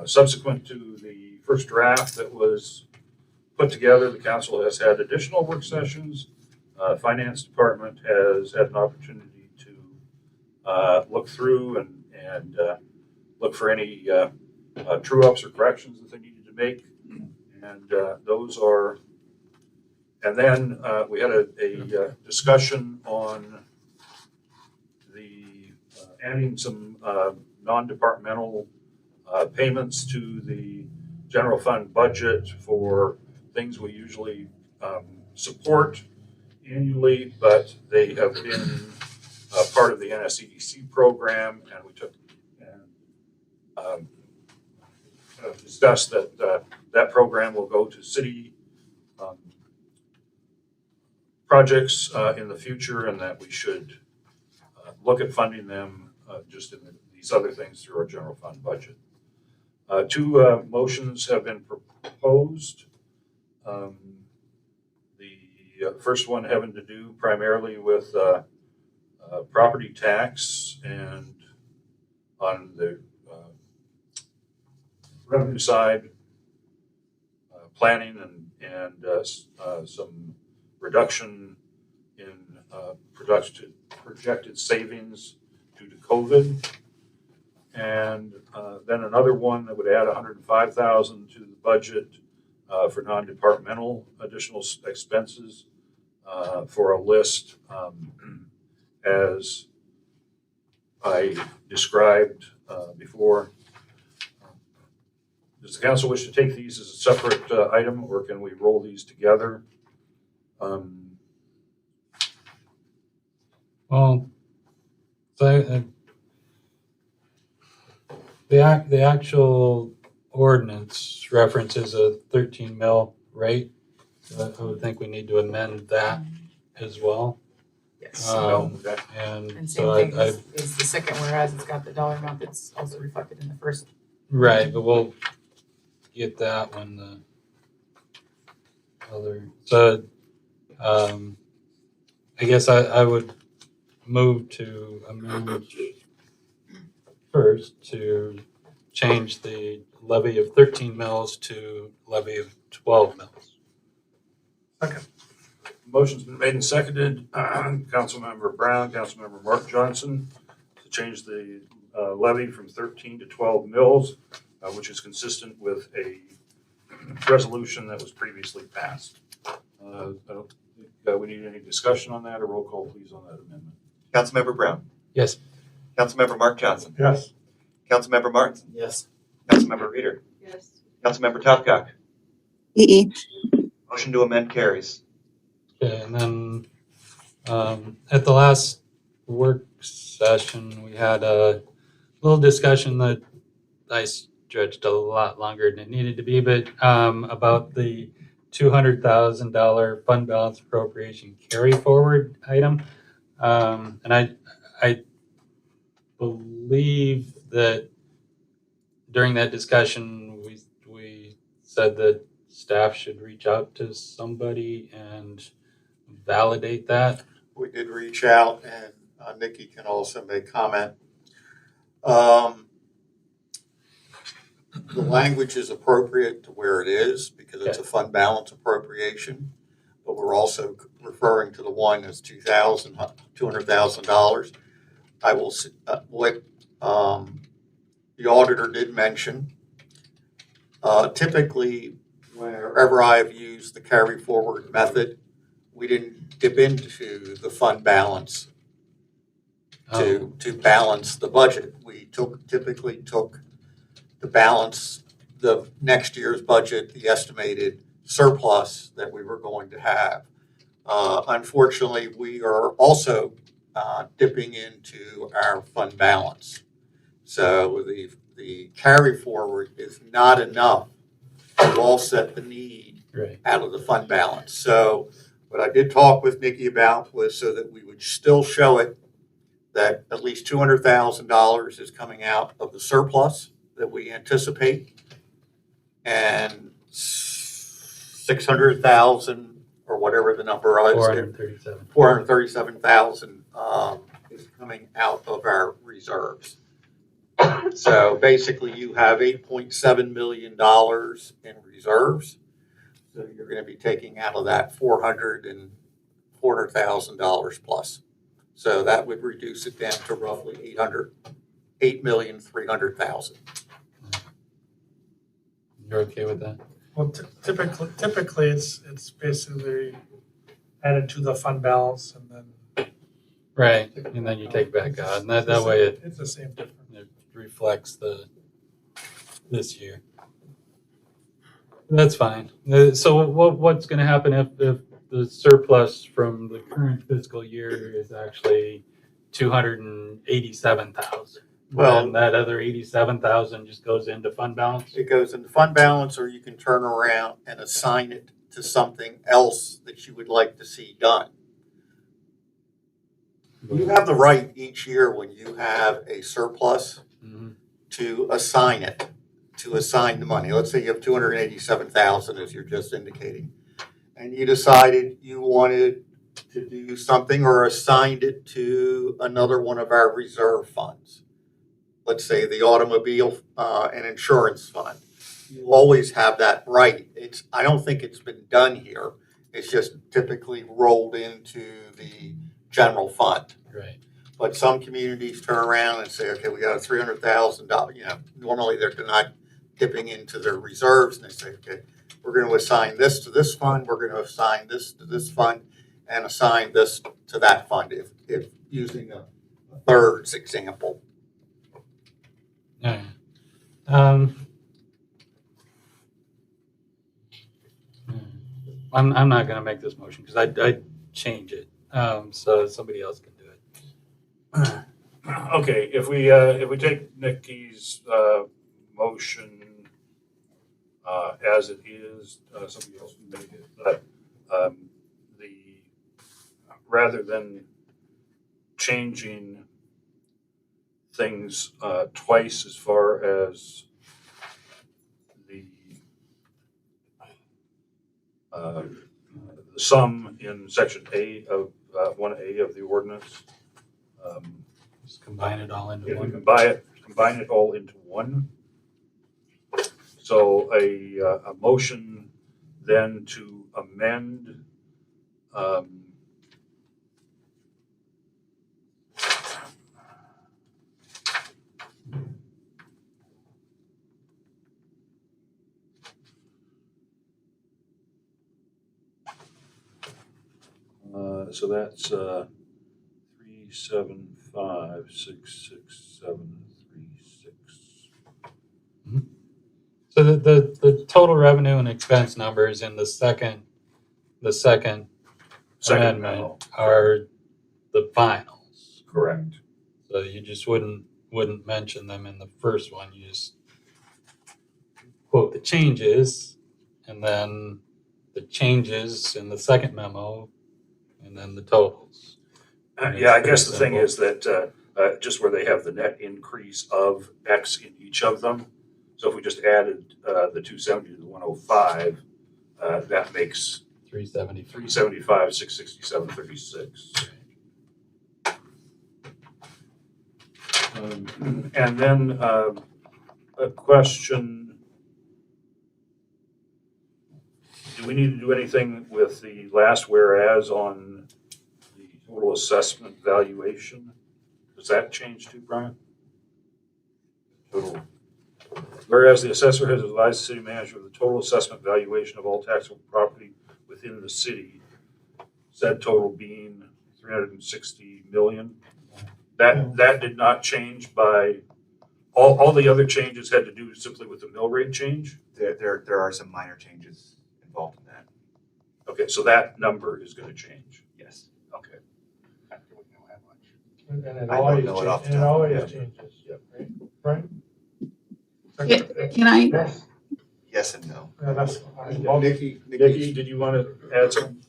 Subsequent to the first draft that was put together, the council has had additional work sessions. Finance Department has had an opportunity to look through and look for any true ups or corrections that they needed to make. And those are, and then we had a discussion on the adding some non-departmental payments to the general fund budget for things we usually support annually, but they have been part of the NSEDC program, and we took and discussed that that program will go to city projects in the future, and that we should look at funding them just in these other things through our general fund budget. Two motions have been proposed. The first one having to do primarily with property tax, and on the revenue side, planning and some reduction in projected savings due to COVID. And then another one that would add $105,000 to the budget for non-departmental additional expenses for a list as I described before. Does the council wish to take these as a separate item, or can we roll these together? Well, so the actual ordinance references a 13 mil rate. So I would think we need to amend that as well. Yes. And And so same thing is the second whereas it's got the dollar amount that's also reflected in the first. right, but we'll get that when the other. So I guess I would move to amend first to change the levy of 13 mils to levy of 12 mils. Second. Motion's been made and seconded. Councilmember Brown, Councilmember Mark Johnson, to change the levy from 13 to 12 mils, which is consistent with a resolution that was previously passed. I don't think we need any discussion on that. A roll call, please, on that amendment. Councilmember Brown. Yes. Councilmember Mark Johnson. Yes. Councilmember Martin. Yes. Councilmember Reeder. Yes. Councilmember Topcock. EE. Motion to amend carries. Okay, and then at the last work session, we had a little discussion that I stretched a lot longer than it needed to be, but about the $200,000 fund balance appropriation carry forward item. And I believe that during that discussion, we said that staff should reach out to somebody and validate that. We did reach out, and Nikki can also make comment. the language is appropriate to where it is because it's a fund balance appropriation. But we're also referring to the one that's $200,000. I will, what the auditor did mention, typically, wherever I've used the carry forward method, we didn't dip into the fund balance to balance the budget. We typically took the balance, the next year's budget, the estimated surplus that we were going to have. Unfortunately, we are also dipping into our fund balance. So the carry forward is not enough to offset the need out of the fund balance. So what I did talk with Nikki about was so that we would still show it that at least $200,000 is coming out of the surplus that we anticipate, and 600,000 or whatever the number is, 437,000 is coming out of our reserves. So basically, you have $8.7 million in reserves. So you're going to be taking out of that $400,000 plus. So that would reduce it down to roughly $8,300,000. You're okay with that? Well, typically it's basically added to the fund balance and then. Right, and then you take back out, and that way It's the same difference. it reflects this year. That's fine. So what's gonna happen if the surplus from the current fiscal year is actually 287,000? Well, and that other 87,000 just goes into fund balance? it goes into fund balance, or you can turn around and assign it to something else that you would like to see done. You have the right each year when you have a surplus to assign it, to assign the money. Let's say you have 287,000, as you're just indicating, and you decided you wanted to do something or assigned it to another one of our reserve funds. Let's say the automobile and insurance fund. You always have that right. I don't think it's been done here. It's just typically rolled into the general fund. Right. But some communities turn around and say, okay, we got a $300,000, normally they're not dipping into their reserves, and they say, okay, we're going to assign this to this fund, we're going to assign this to this fund, and assign this to that fund, if using a thirds example. Yeah. I'm not going to make this motion because I change it, so somebody else can do it. Okay, if we take Nikki's motion as it is, somebody else can make it, but rather than changing things twice as far as the sum in section A of 1A of the ordinance. Just combine it all into If we one. combine it all into one. So a motion then to amend so that's 375,667,36. So the total revenue and expense numbers in the second Second amendment memo. are the finals. Correct. So you just wouldn't mention them in the first one. You just quote the changes, and then the changes in the second memo, and then the totals. Yeah, I guess the thing is that just where they have the net increase of X in each of them. So if we just added the 270 to the 105, that makes 375, 667, 36. And then a question do we need to do anything with the last whereas on the total assessment valuation? Does that change too, Brian? Total. Whereas the assessor has advised the city manager of the total assessment valuation of all taxable property within the city, said total being 360 million. That did not change by, all the other changes had to do simply with the mill rate change? There are some minor changes involved in that. Okay, so that number is gonna change. Yes. Okay. And it I don't always know it off the changes, and it top of my always head. changes, right? Right? Can I, Yes and no. Yeah, that's. Nikki, did you want to add something?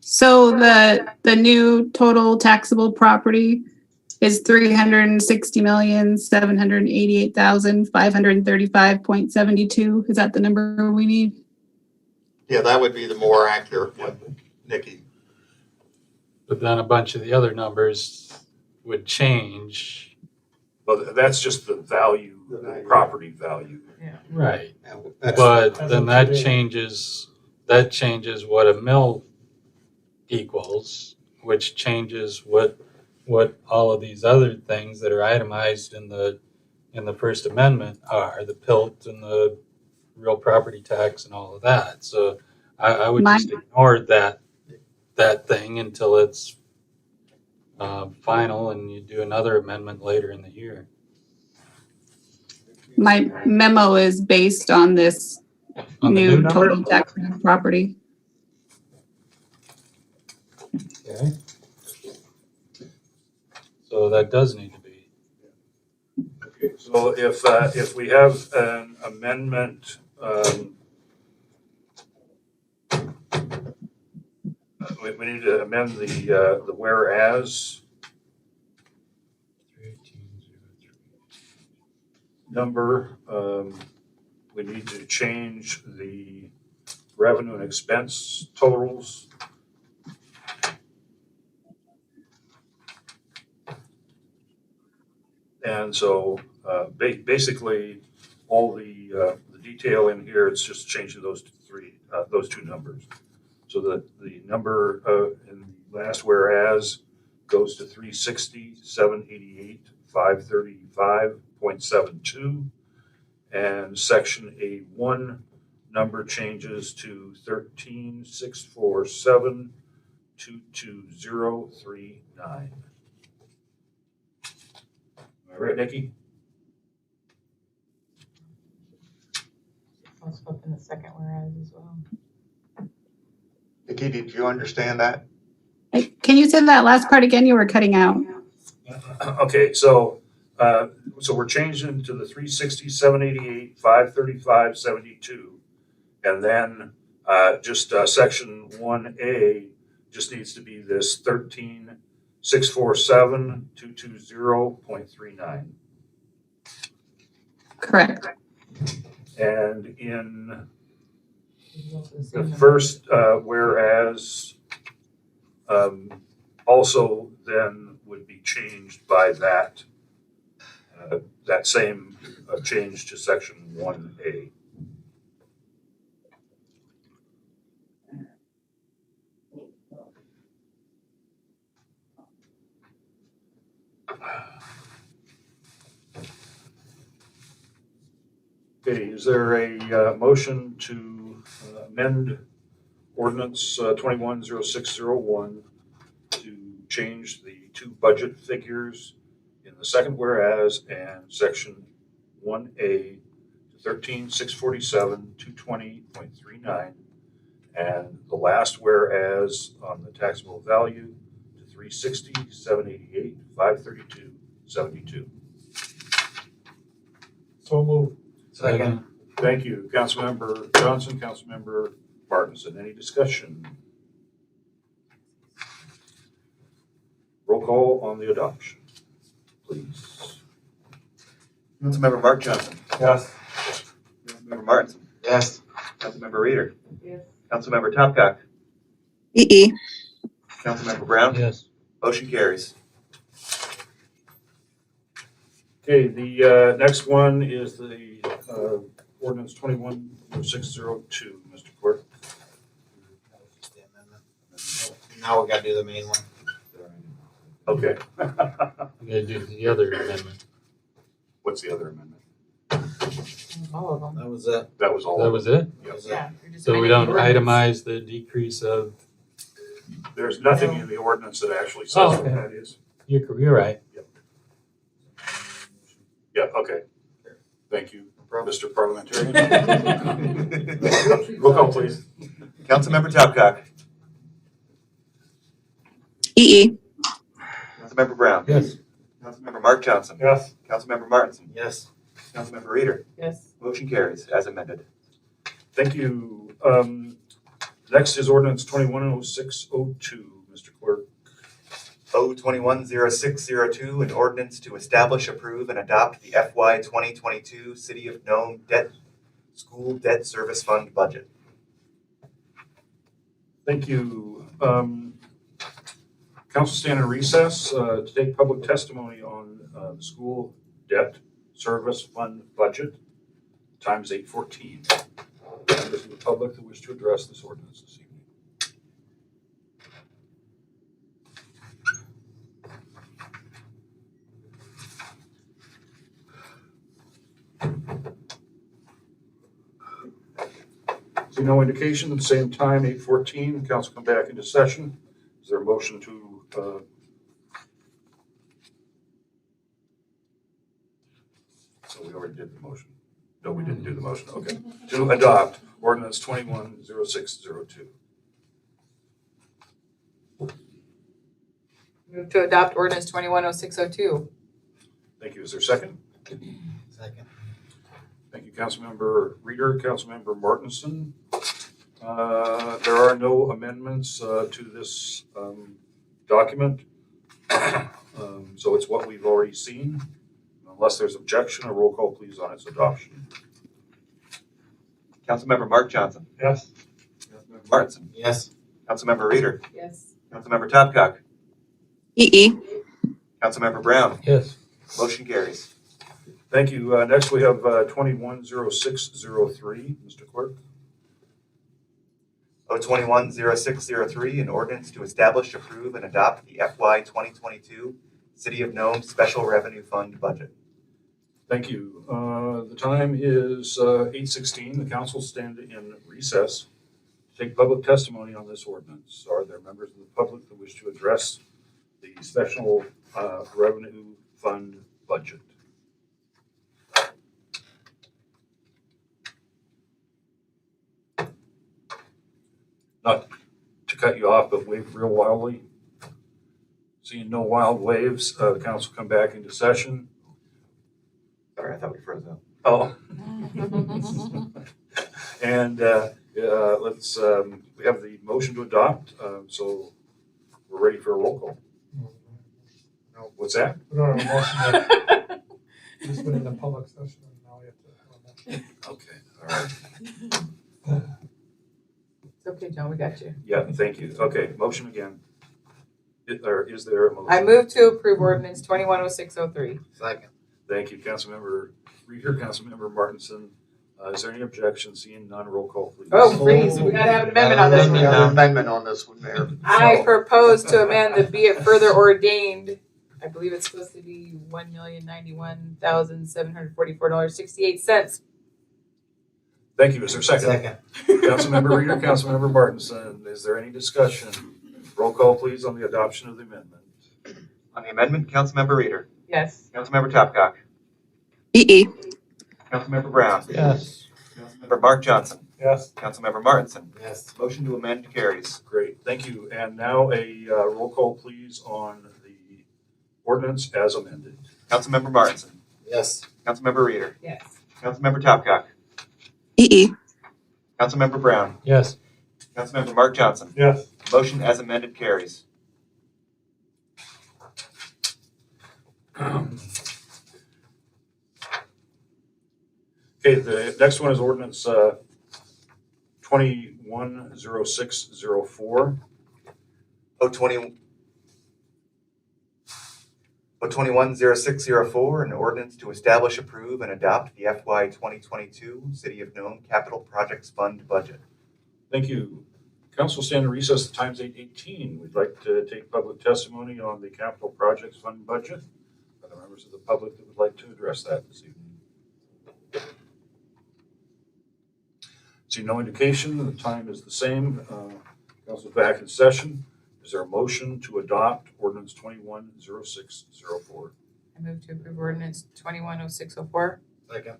So the new total taxable property is 360,788,535.72. Is that the number we need? Yeah, that would be the more accurate one, Nikki. But then a bunch of the other numbers would change. Well, that's just the value, the property value. Right. That's- But That's then what you that changes what a mill equals, which changes what all of these other things that are itemized in the First Amendment are, the PILT and the real property tax and all of that. So I would just ignore that thing until it's final and you do another amendment later in the year. My memo is based on this On the new new number? total taxable property. Okay. So that does need to be. Okay, so if we have an amendment, we need to amend the whereas number. We need to change the revenue and expense totals. And so basically, all the detail in here, it's just changing those two numbers. So that the number in the last whereas goes to 360,788,535.72. And section A1 number changes to 13,647,22039. All right, Nikki? I'll swap in the second whereas as well. Nikki, did you understand that? Can you say that last part again? You were cutting out. Okay, so we're changing to the 360,788,535.72. And then just section 1A just needs to be this 13,647,220.39. Correct. And in the first whereas also then would be changed by that same change to section 1A. Okay, is there a motion to amend ordinance 210601 to change the two budget figures in the second whereas and section 1A to 13,647,220.39 and the last whereas on the taxable value to 360,788,532.72. So move. Second. Thank you, Councilmember Johnson, Councilmember Martinson. Any discussion? Roll call on the adoption, please. Councilmember Mark Johnson. Yes. Councilmember Martinson. Yes. Councilmember Reader. Yes. Councilmember Topcock. EE. Councilmember Brown. Yes. Motion carries. Okay, the next one is the ordinance 210602, Mr. Clerk. Now we gotta do the main one. Okay. We gotta do the other amendment. What's the other amendment? All of them. That was it. That was all. That of was it. it? That was it. Yeah. you're just So we amending don't the ordinance. itemize the decrease of, There's nothing in the ordinance that actually says Oh, what okay. that is. you're right. Yeah, okay. Thank you, Mr. Parliamentarian. Roll call, please. Councilmember Topcock. EE. Councilmember Brown. Yes. Councilmember Mark Johnson. Yes. Councilmember Martinson. Yes. Councilmember Reader. Yes. Motion carries as amended. Thank you. Next is ordinance 210602, Mr. Clerk. O-210602, an ordinance to establish, approve, and adopt the FY 2022 City of Nome School Debt Service Fund budget. Thank you. Council stand in recess to take public testimony on the school debt service fund budget. Time is 8:14. Members of the public that wish to address this ordinance this evening. See no indication, at the same time, 8:14, council come back into session. Is there a motion to, so we already did the motion. No, we didn't do the motion, okay. To adopt ordinance 210602. Move to adopt ordinance 210602. Thank you. Is there a second? Second. Thank you, Councilmember Reader, Councilmember Martinson. There are no amendments to this document. So it's what we've already seen. Unless there's objection, a roll call please on its adoption. Councilmember Mark Johnson. Yes. Councilmember Martinson. Yes. Councilmember Reader. Yes. Councilmember Topcock. EE. Councilmember Brown. Yes. Motion carries. Thank you. Next we have 210603, Mr. Clerk. O-210603, an ordinance to establish, approve, and adopt the FY 2022 City of Nome Special Revenue Fund budget. Thank you. The time is 8:16. The council stand in recess to take public testimony on this ordinance. Are there members of the public that wish to address the special revenue fund budget? Not to cut you off, but wave real wildly. Seeing no wild waves, the council come back into session. Sorry, I thought we froze up. Oh. And let's, we have the motion to adopt, so we're ready for a roll call. No. What's that? We don't have a motion yet. Just went into public session and now we have to have a motion. Okay, all right. It's okay, John, we got you. Yeah, thank you. Okay, motion again. Is there a motion? I move to approve ordinance 210603. Second. Thank you, Councilmember Reader, Councilmember Martinson. Is there any objection? Seeing none, roll call, please. Oh, please, we gotta have an amendment on this We one. have an amendment on this one, Mayor. I propose to amend the be it further ordained, I believe it's supposed to be $1,091,744.68. Thank you. Is there a second? Second. Councilmember Reader, Councilmember Martinson. Is there any discussion? Roll call, please, on the adoption of the amendment. On the amendment, Councilmember Reader. Yes. Councilmember Topcock. EE. Councilmember Brown. Yes. Councilmember Mark Johnson. Yes. Councilmember Martinson. Yes. Motion to amend carries. Great, thank you. And now a roll call, please, on the ordinance as amended. Councilmember Martinson. Yes. Councilmember Reader. Yes. Councilmember Topcock. EE. Councilmember Brown. Yes. Councilmember Mark Johnson. Yes. Motion as amended carries. Okay, the next one is ordinance 210604. O-210604, an ordinance to establish, approve, and adopt the FY 2022 City of Nome Capital Projects Fund budget. Thank you. Council stand in recess, the time's 8:18. We'd like to take public testimony on the capital projects fund budget. Are there members of the public that would like to address that this evening? See no indication, the time is the same. Council's back in session. Is there a motion to adopt ordinance 210604? I move to approve ordinance 210604. Second.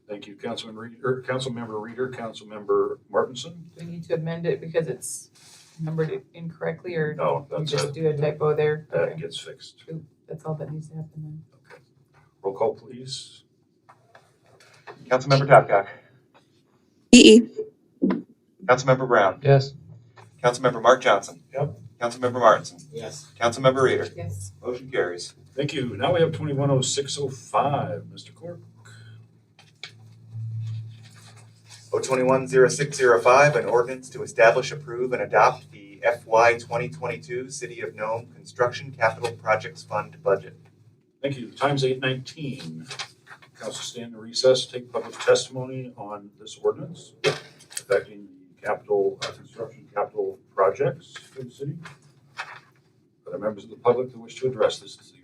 Thank you, Councilmember Reader, Councilmember Martinson. Do we need to amend it because it's numbered incorrectly, or No, you that's just it. do a typo there? That Okay, gets fixed. that's all that needs to happen then. Okay. Roll call, please. Councilmember Topgach. EE. Councilmember Brown. Yes. Councilmember Mark Johnson. Yep. Councilmember Martinson. Yes. Councilmember Reader. Yes. Motion carries. Thank you. Now we have 210605. Mr. Clerk. 0210605, an ordinance to establish, approve, and adopt the FY 2022 City of Nome Construction Capital Projects Fund budget. Thank you. The time's 8:19. Council stand in recess, take public testimony on this ordinance affecting the capital, construction capital projects for the city. Are there members of the public that wish to address this evening?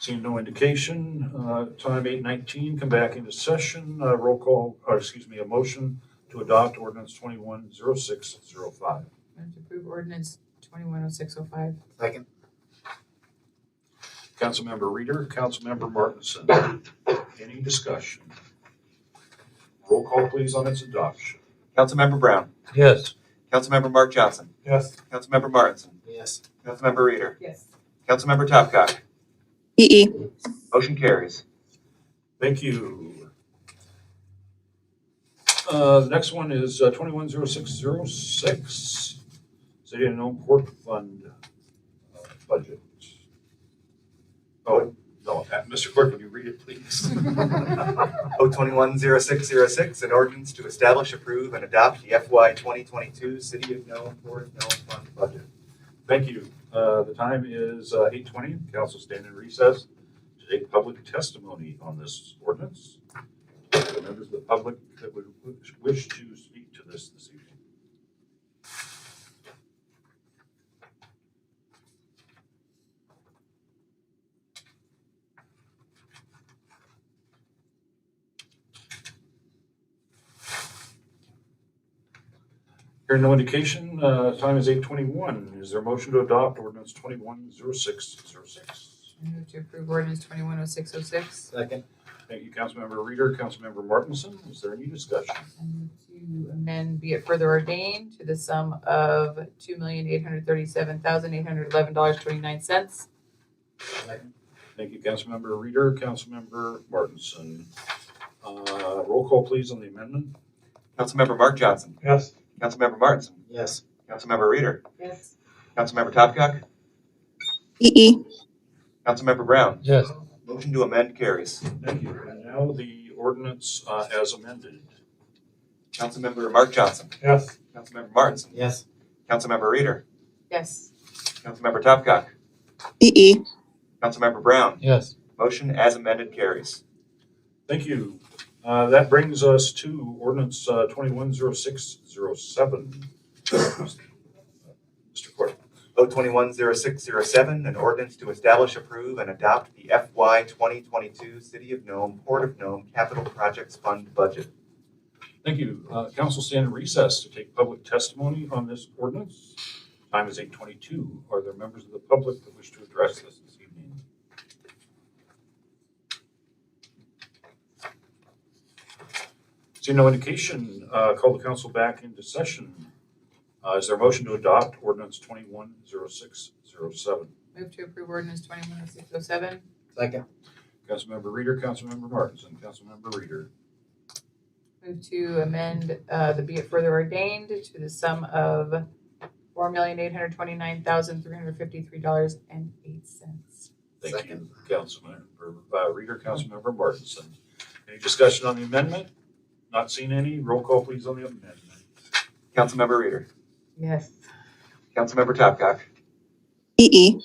Seeing no indication, time 8:19, come back into session, roll call, or excuse me, a motion to adopt ordinance 210605. Move to approve ordinance 210605. Second. Councilmember Reader, Councilmember Martinson. Any discussion? Roll call, please, on its adoption. Councilmember Brown. Yes. Councilmember Mark Johnson. Yes. Councilmember Martinson. Yes. Councilmember Reader. Yes. Councilmember Topgach. EE. Motion carries. Thank you. The next one is 210606, City of Nome Port Fund budget. Oh, no, Mr. Clerk, would you read it, please? 0210606, an ordinance to establish, approve, and adopt the FY 2022 City of Nome Port of Nome Fund budget. Thank you. The time is 8:20. Council stand in recess to take public testimony on this ordinance. Are there members of the public that would wish to speak to this evening? Hearing no indication, time is 8:21. Is there a motion to adopt ordinance 210606? I move to approve ordinance 210606. Second. Thank you, Councilmember Reader, Councilmember Martinson. Is there any discussion? I move to amend, be it further ordained, to the sum of $2,837,811.29. Thank you, Councilmember Reader, Councilmember Martinson. Roll call, please, on the amendment. Councilmember Mark Johnson. Yes. Councilmember Martinson. Yes. Councilmember Reader. Yes. Councilmember Topgach. EE. Councilmember Brown. Yes. Motion to amend carries. Thank you. And now the ordinance as amended. Councilmember Mark Johnson. Yes. Councilmember Martinson. Yes. Councilmember Reader. Yes. Councilmember Topgach. EE. Councilmember Brown. Yes. Motion as amended carries. Thank you. That brings us to ordinance 210607. Mr. Clerk. 0210607, an ordinance to establish, approve, and adopt the FY 2022 City of Nome Port of Nome Capital Projects Fund budget. Thank you. Council stand in recess to take public testimony on this ordinance. Time is 8:22. Are there members of the public that wish to address this evening? See no indication, call the council back into session. Is there a motion to adopt ordinance 210607? Move to approve ordinance 210607. Second. Councilmember Reader, Councilmember Martinson, Councilmember Reader. Move to amend the be it further ordained to the sum of $4,829,353.08. Thank you, Councilmember Reader, Councilmember Martinson. Any discussion on the amendment? Not seen any. Roll call, please, on the amendment. Councilmember Reader. Yes. Councilmember Topgach. EE.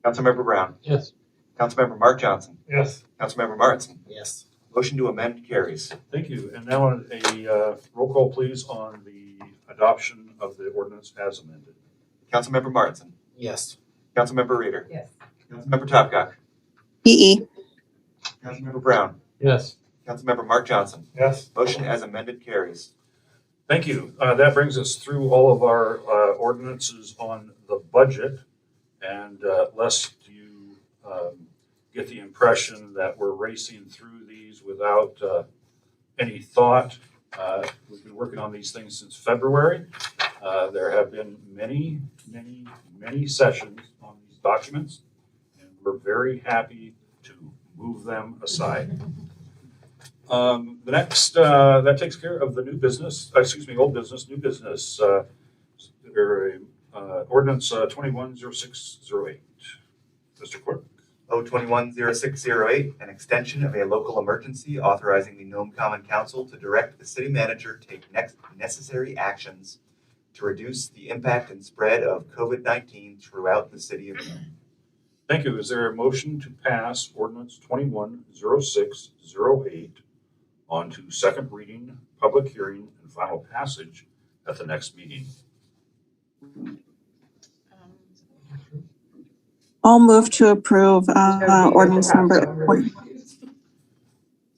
Councilmember Brown. Yes. Councilmember Mark Johnson. Yes. Councilmember Martinson. Yes. Motion to amend carries. Thank you. And now a roll call, please, on the adoption of the ordinance as amended. Councilmember Martinson. Yes. Councilmember Reader. Yes. Councilmember Topgach. EE. Councilmember Brown. Yes. Councilmember Mark Johnson. Yes. Motion as amended carries. Thank you. That brings us through all of our ordinances on the budget. And lest you get the impression that we're racing through these without any thought, we've been working on these things since February. There have been many, many, many sessions on these documents, and we're very happy to move them aside. The next, that takes care of the new business, old business, new business. Ordinance 210608. Mr. Clerk. O-210608, an extension of a local emergency authorizing the Nome Common Council to direct the city manager to take necessary actions to reduce the impact and spread of COVID-19 throughout the city of Nome. Thank you. Is there a motion to pass ordinance 210608 on to second reading, public hearing, and final passage at the next meeting? I'll move to approve ordinance number.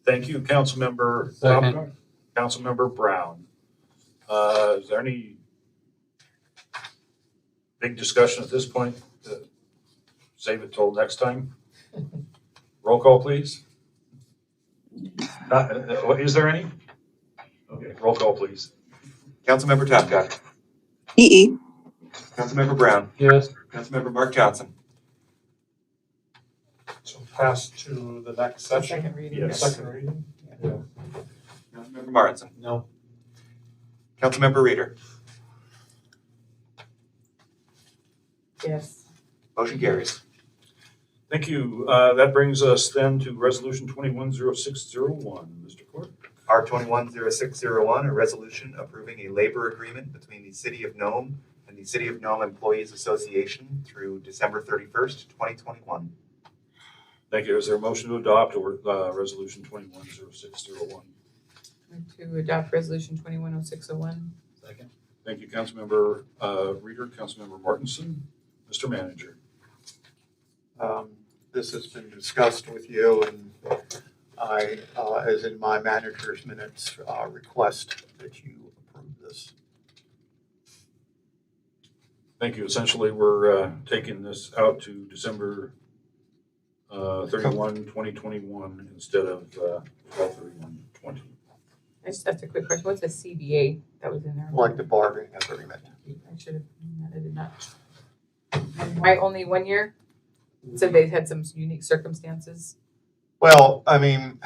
Thank you, Councilmember Second. Councilmember Brown. Is there any big discussion at this point? Save it till next time. Roll call, please. Is there any? Okay, roll call, please. Councilmember Topgach. EE. Councilmember Brown. Yes. Councilmember Mark Johnson. So pass to the next session. Second reading. Yes. Second reading. Councilmember Martinson. No. Councilmember Reader. Yes. Motion carries. Thank you. That brings us then to resolution 210601. Mr. Clerk. R-210601, a resolution approving a labor agreement between the City of Nome and the City of Nome Employees Association through December 31st, 2021. Thank you. Is there a motion to adopt resolution 210601? Move to adopt resolution 210601. Second. Thank you, Councilmember Reader, Councilmember Martinson. Mr. Manager. This has been discussed with you, and I, as in my manager's minutes, request that you approve this. Thank you. Essentially, we're taking this out to December 31, 2021 instead of 12/31/20. I just asked a quick question. What's a CBA that was in there? Collective bargaining agreement. I should have, I did not. Why only 1 year? Said they had some unique circumstances. Well, I mean,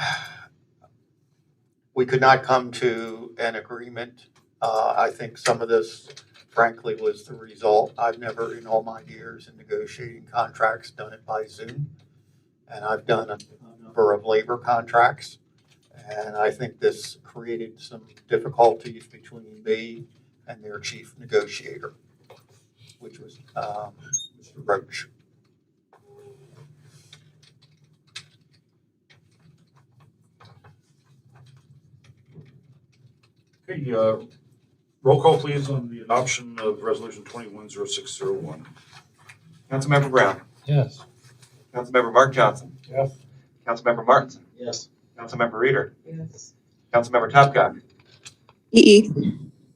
we could not come to an agreement. I think some of this, frankly, was the result. I've never, in all my years in negotiating contracts, done it by Zoom. And I've done a number of labor contracts. And I think this created some difficulties between me and their chief negotiator, which was Mr. Roach. Okay, roll call, please, on the adoption of resolution 210601. Councilmember Brown. Yes. Councilmember Mark Johnson. Yes. Councilmember Martinson. Yes. Councilmember Reader. Yes. Councilmember Topgach. EE.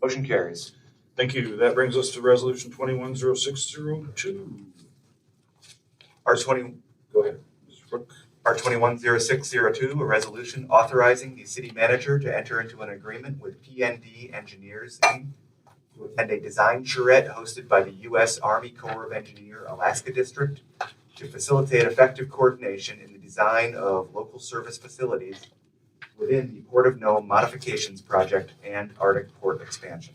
Motion carries. Thank you. That brings us to resolution 210602. R-20, Go ahead, Mr. Cook. R-210602, a resolution authorizing the city manager to enter into an agreement with PND Engineers, Inc. to attend a design charrette hosted by the U.S. Army Corps of Engineer Alaska District to facilitate effective coordination in the design of local service facilities within the Port of Nome Modifications Project and Arctic Port Expansion.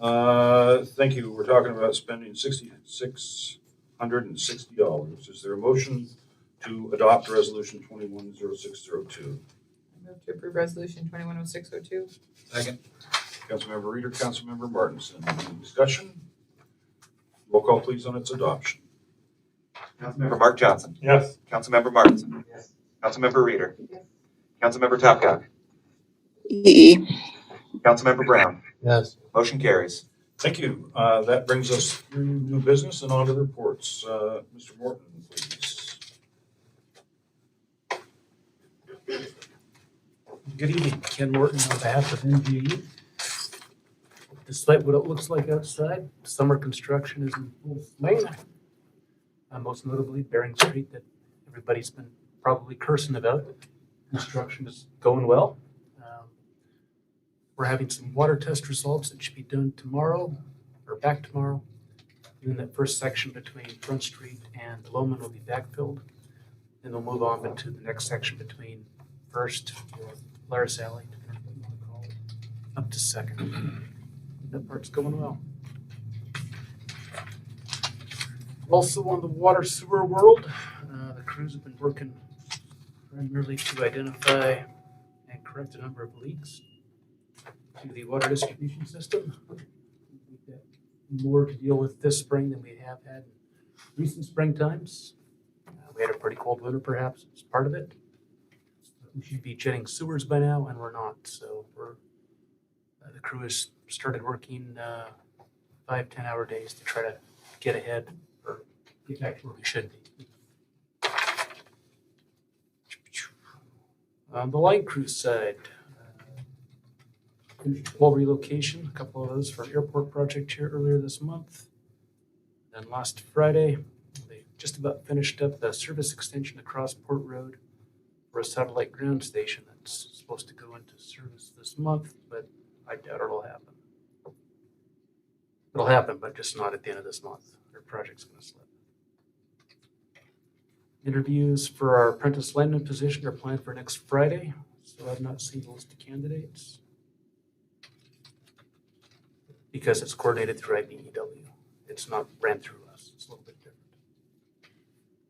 Thank you. We're talking about spending $6,660. Is there a motion to adopt resolution 210602? I move to approve resolution 210602. Second. Councilmember Reader, Councilmember Martinson. Any discussion? Roll call, please, on its adoption. Councilmember Mark Johnson. Yes. Councilmember Martinson. Yes. Councilmember Reader. Yes. Councilmember Topgod. E. Councilmember Brown. Yes. Motion carries. Thank you. That brings us through new business and on to reports. Mr. Morton, please. Good evening, Ken Morton on behalf of NGE. Despite what it looks like outside, summer construction is in full swing. Most notably Bering Street that everybody's been probably cursing about. Construction is going well. We're having some water test results that should be done tomorrow, or back tomorrow. And that first section between Front Street and Loman will be backfilled. Then we'll move on into the next section between First or Polaris Alley, depending on what you want to call it, up to Second. That part's going well. Also on the water sewer world, the crews have been working primarily to identify and correct a number of leaks to the water distribution system. We've got more to deal with this spring than we have had in recent spring times. We had a pretty cold winter perhaps as part of it. We should be jetting sewers by now and we're not. So the crew has started working 5-10 hour days to try to get ahead or get back to where we should be. On the line crew side, wall relocation, a couple of those for an airport project here earlier this month. Then last Friday, they just about finished up the service extension across Port Road for a satellite ground station that's supposed to go into service this month, but I doubt it'll happen. It'll happen, but just not at the end of this month. Their project's going to slip. Interviews for our apprentice lineman position are planned for next Friday, so I've not seen the list of candidates because it's coordinated through IBEW. It's not ran through us. It's a little bit different.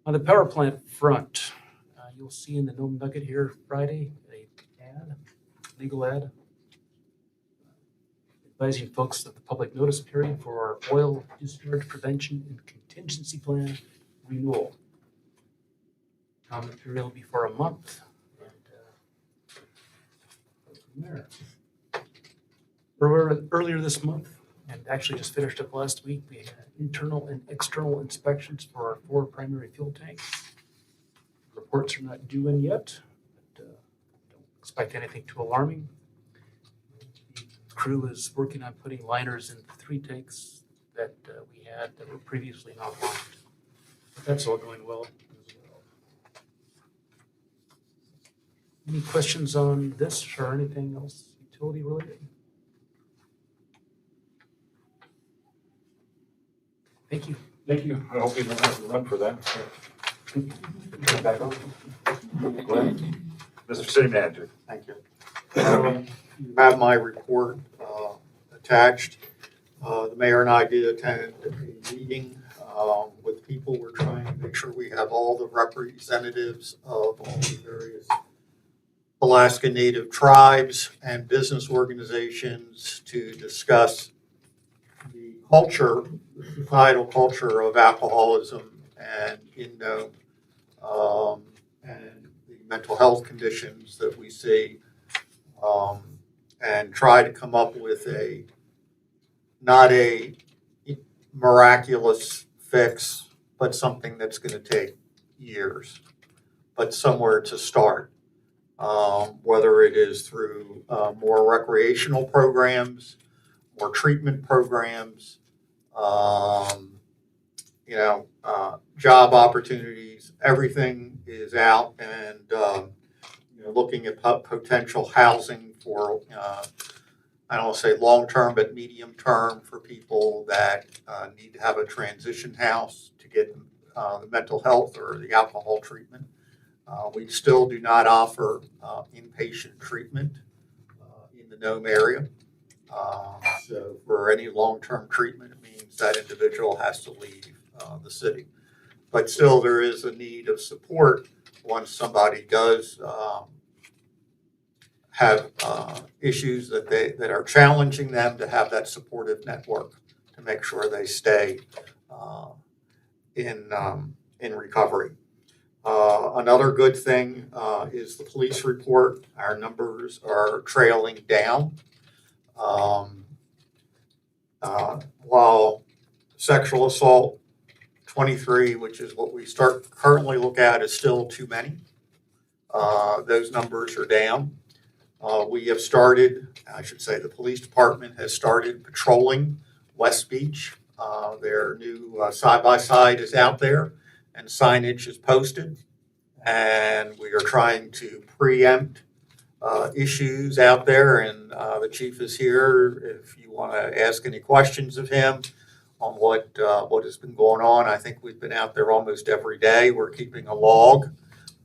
On the power plant front, you'll see in the Nome Nugget here Friday a legal ad, advising folks of the public notice period for our oil discharge prevention and contingency plan renewal. Comment period will be for a month. And go from there. Earlier this month, and actually just finished up last week, we had internal and external inspections for our 4 primary fuel tanks. Reports are not due in yet, but don't expect anything too alarming. The crew is working on putting liners in the 3 tanks that we had that were previously not lined. But that's all going well as well. Any questions on this or anything else utility related? Thank you. Thank you. I hope you don't have to run for that. Back on. Mr. City Manager. Thank you. You have my report attached. The mayor and I did attend a meeting with people. We're trying to make sure we have all the representatives of all the various Alaska Native tribes and business organizations to discuss the culture, the societal culture of alcoholism and in Nome, and the mental health conditions that we see, and try to come up with not a miraculous fix, but something that's going to take years, but somewhere to start. Whether it is through more recreational programs, more treatment programs, job opportunities, everything is out, and looking at potential housing for, I don't want to say long-term, but medium-term for people that need to have a transition house to get the mental health or the alcohol treatment. We still do not offer inpatient treatment in the Nome area. So for any long-term treatment, it means that individual has to leave the city. But still, there is a need of support once somebody does have issues that are challenging them, to have that supportive network to make sure they stay in recovery. Another good thing is the police report. Our numbers are trailing down. While sexual assault 23, which is what we currently look at, is still too many. Those numbers are down. We have started, I should say, the police department has started patrolling West Beach. Their new side-by-side is out there and signage is posted. And we are trying to preempt issues out there. And the chief is here if you want to ask any questions of him on what has been going on. I think we've been out there almost every day. We're keeping a log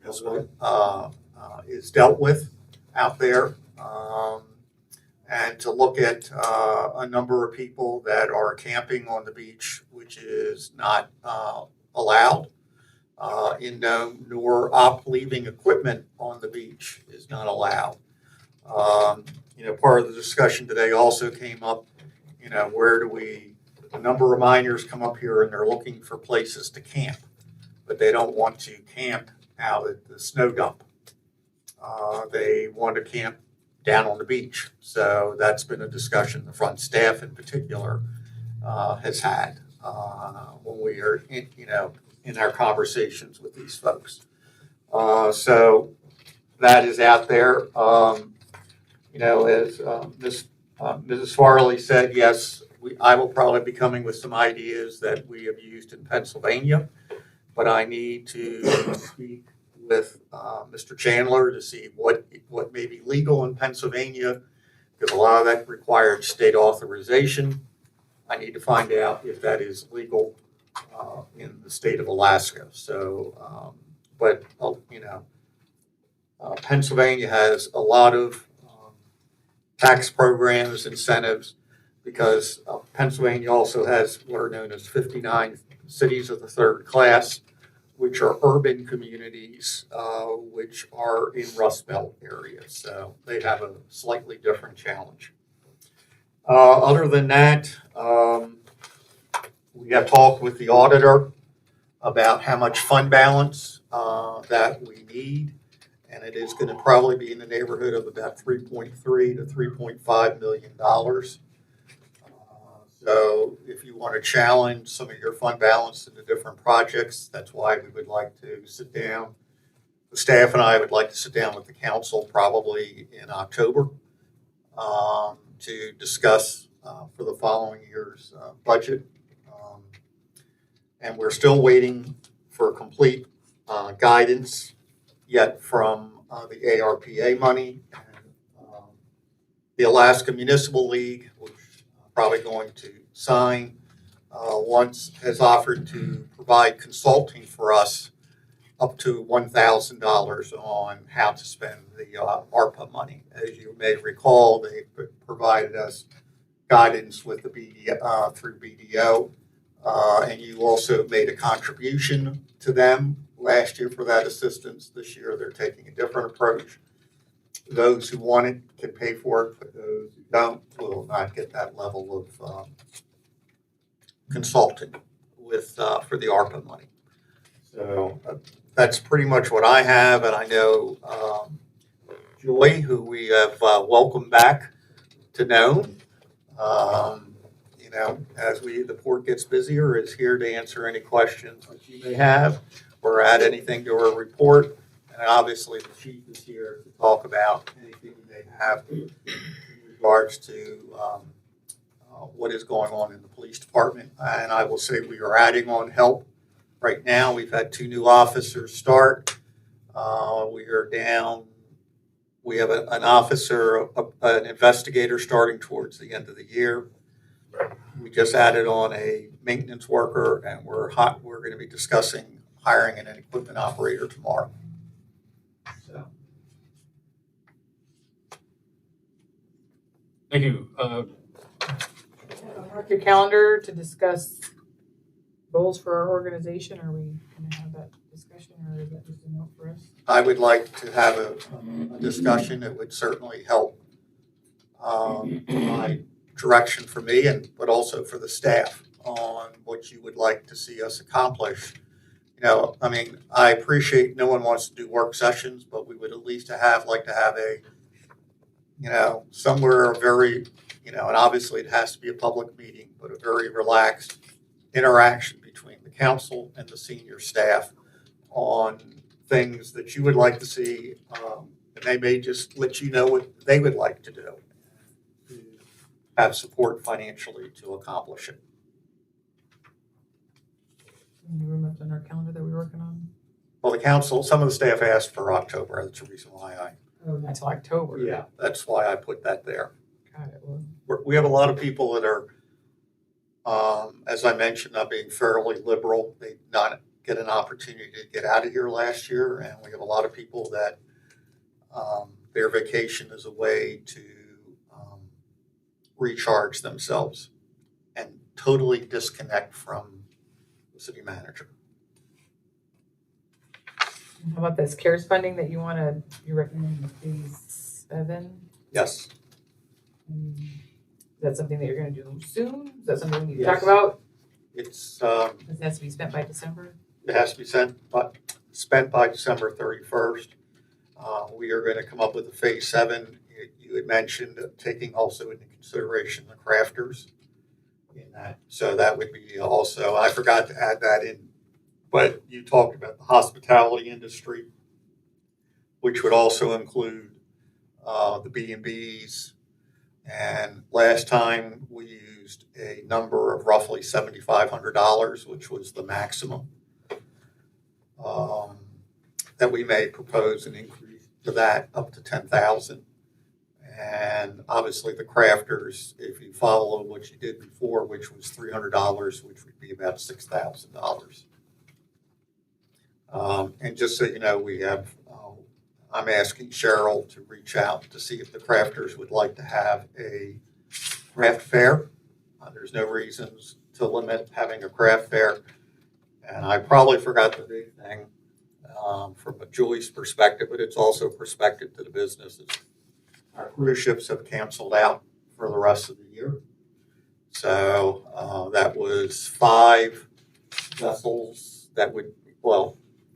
of what is dealt with out there, and to look at a number of people that are camping on the beach, which is not allowed in Nome, nor leaving equipment on the beach is not allowed. Part of the discussion today also came up, where do a number of miners come up here and they're looking for places to camp, but they don't want to camp out at the snow dump. They want to camp down on the beach. So that's been a discussion the front staff in particular has had when we are in our conversations with these folks. So that is out there. As Mrs. Farley said, yes, I will probably be coming with some ideas that we have used in Pennsylvania, but I need to speak with Mr. Chandler to see what may be legal in Pennsylvania, because a lot of that required state authorization. I need to find out if that is legal in the state of Alaska. So, Pennsylvania has a lot of tax programs, incentives, because Pennsylvania also has what are known as 59 cities of the third class, which are urban communities, which are in Rust Belt areas. So they have a slightly different challenge. Other than that, we have talked with the auditor about how much fund balance that we need, and it is going to probably be in the neighborhood of about $3.3 to $3.5 million. So if you want to challenge some of your fund balance into different projects, that's why we would like to sit down. The staff and I would like to sit down with the council probably in October to discuss for the following year's budget. And we're still waiting for complete guidance yet from the ARPA money. The Alaska Municipal League, which I'm probably going to sign, once has offered to provide consulting for us up to $1,000 on how to spend the ARPA money. As you may recall, they provided us guidance with the BDO, through BDO, and you also made a contribution to them last year for that assistance. This year they're taking a different approach. Those who want it can pay for it, but those who don't will not get that level of consulting with for the ARPA money. So that's pretty much what I have, and I know Joy, who we have welcomed back to Nome, as the port gets busier, is here to answer any questions that you may have or add anything to our report. And obviously, the chief is here to talk about anything you may have in regards to what is going on in the police department. And I will say we are adding on help right now. We've had 2 new officers start. We are down. We have an officer, an investigator starting towards the end of the year. We just added on a maintenance worker, and we're going to be discussing hiring an equipment operator tomorrow. So. Thank you. Mark your calendar to discuss goals for our organization. Are we going to have that discussion, or is that just a note for us? I would like to have a discussion. It would certainly help my direction for me, but also for the staff on what you would like to see us accomplish I mean, I appreciate no one wants to do work sessions, but we would at least like to have a, somewhere very, and obviously it has to be a public meeting, but a very relaxed interaction between the council and the senior staff on things that you would like to see, and they may just let you know what they would like to do, have support financially to accomplish it. Any room left on our calendar that we're working on? Well, the council, some of the staff asked for October. That's the reason why Oh, that's October. that's why I put that there. Got it. Well, We have a lot of people that are, as I mentioned, not being fairly liberal. They did not get an opportunity to get out of here last year, and we have a lot of people that their vacation is a way to recharge themselves and totally disconnect from the city manager. how about this CARES funding that you recommend phase 7? Yes. Is that something that you're gonna do soon? Is that something we need to Yes. talk about? It's, This has to be spent by December? it has to be spent by December 31st. We are going to come up with a phase 7. You had mentioned taking also into consideration the crafters in that. So that would be also, I forgot to add that in, but you talked about the hospitality industry, which would also include the B&Bs. And last time we used a number of roughly $7,500, which was the maximum. That we may propose an increase to that up to 10,000. And obviously the crafters, if you follow what you did before, which was $300, which would be about $6,000. And just so you know, we have, I'm asking Cheryl to reach out to see if the crafters would like to have a craft fair. There's no reasons to limit having a craft fair. And I probably forgot the big thing from Julie's perspective, but it's also perspective to the businesses. Our cruise ships have canceled out for the rest of the year. So that was 5 vessels that would,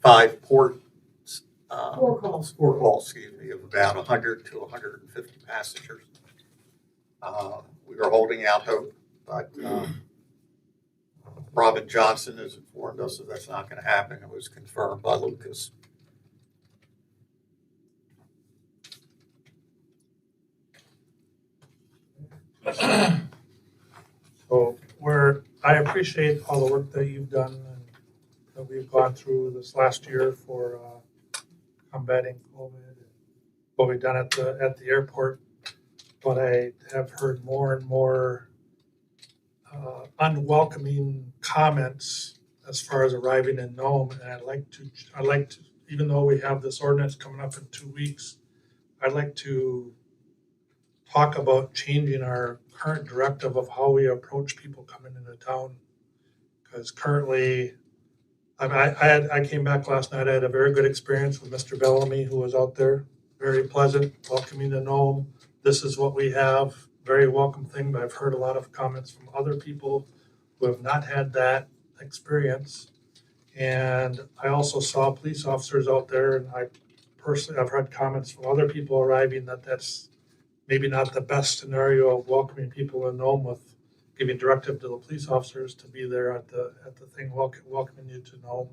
5 ports. Four calls, excuse me, of about 100 to 150 passengers. We were holding out hope, but Robin Johnson has informed us that that's not going to happen. It was confirmed by Lucas. So I appreciate all the work that you've done and that we've gone through this last year for combating COVID and what we've done at the airport. But I have heard more and more unwelcoming comments as far as arriving in Nome. And I'd like to, even though we have this ordinance coming up in 2 weeks, I'd like to talk about changing our current directive of how we approach people coming into town. Because currently, I came back last night, I had a very good experience with Mr. Bellamy, who was out there, very pleasant, welcoming to Nome. This is what we have, very welcome thing, but I've heard a lot of comments from other people who have not had that experience. And I also saw police officers out there, and I've heard comments from other people arriving that that's maybe not the best scenario of welcoming people in Nome with giving directive to the police officers to be there at the thing, welcoming you to Nome.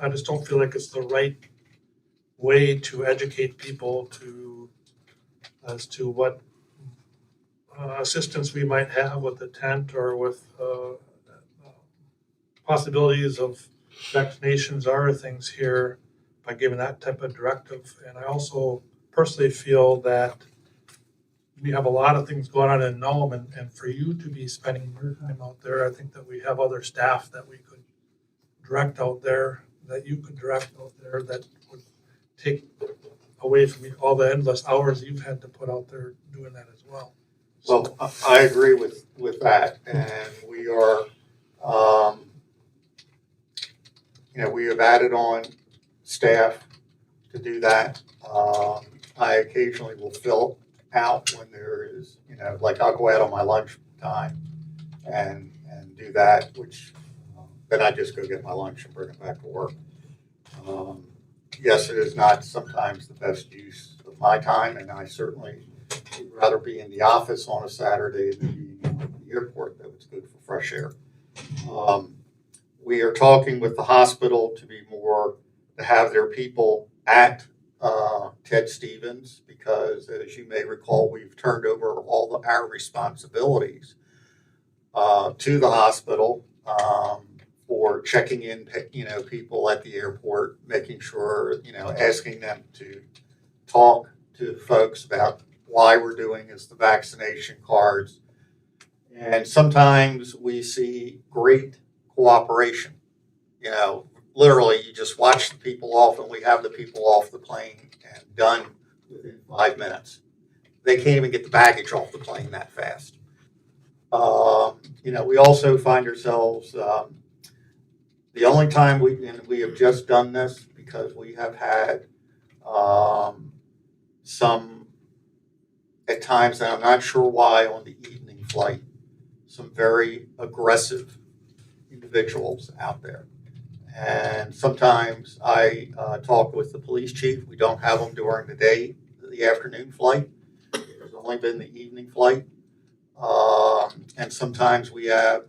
I just don't feel like it's the right way to educate people as to what assistance we might have with the tent or with possibilities of vaccinations or other things here by giving that type of directive. And I also personally feel that we have a lot of things going on in Nome, and for you to be spending your time out there, I think that we have other staff that we could direct out there, that you could direct out there, that would take away from you all the endless hours you've had to put out there doing that as well. Well, I agree with that, and we are, we have added on staff to do that. I occasionally will fill out when there is, like I'll go out on my lunch time and do that, which then I just go get my lunch and bring it back to work. Yes, it is not sometimes the best use of my time, and I certainly would rather be in the office on a Saturday than being at the airport, though it's good for fresh air. We are talking with the hospital to have their people at Ted Stevens, because as you may recall, we've turned over all of our responsibilities to the hospital for checking in, people at the airport, making sure, asking them to talk to folks about why we're doing is the vaccination cards. And sometimes we see great cooperation. Literally, you just watch the people off, and we have the people off the plane and done within 5 minutes. They can't even get the baggage off the plane that fast. We also find ourselves, the only time we have just done this because we have had some, at times, and I'm not sure why, on the evening flight, some very aggressive individuals out there. And sometimes I talk with the police chief. We don't have them during the afternoon flight. There's only been the evening flight. And sometimes we have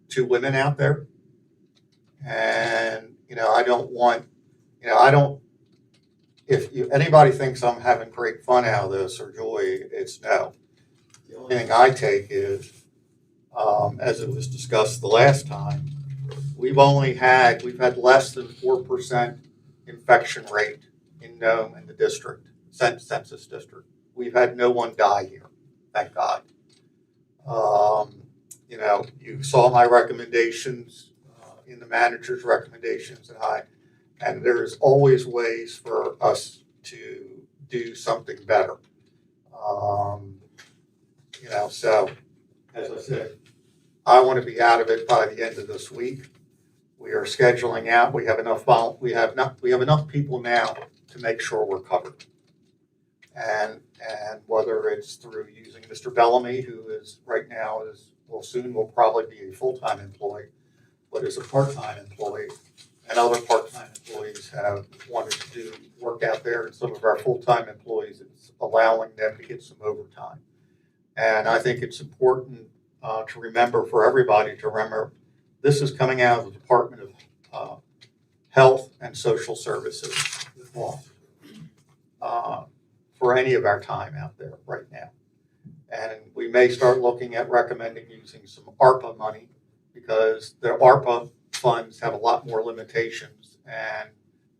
2 women out there. And, I don't want, if anybody thinks I'm having great fun out of this or joy, it's no. The only thing I take is, as it was discussed the last time, we've had less than 4% infection rate in Nome in the district, census district. We've had no one die here, thank God. You saw my recommendations in the manager's recommendations, and there's always ways for us to do something better. So as I said, I want to be out of it by the end of this week. We are scheduling out. We have enough people now to make sure we're covered. And whether it's through using Mr. Bellamy, who is right now soon will probably be a full-time employee, but is a part-time employee, and other part-time employees have wanted to do work out there, and some of our full-time employees, it's allowing them to get some overtime. And I think it's important to remember, for everybody to remember, this is coming out of the Department of Health and Social Services for any of our time out there right now. And we may start looking at recommending using some ARPA money, because the ARPA funds have a lot more limitations and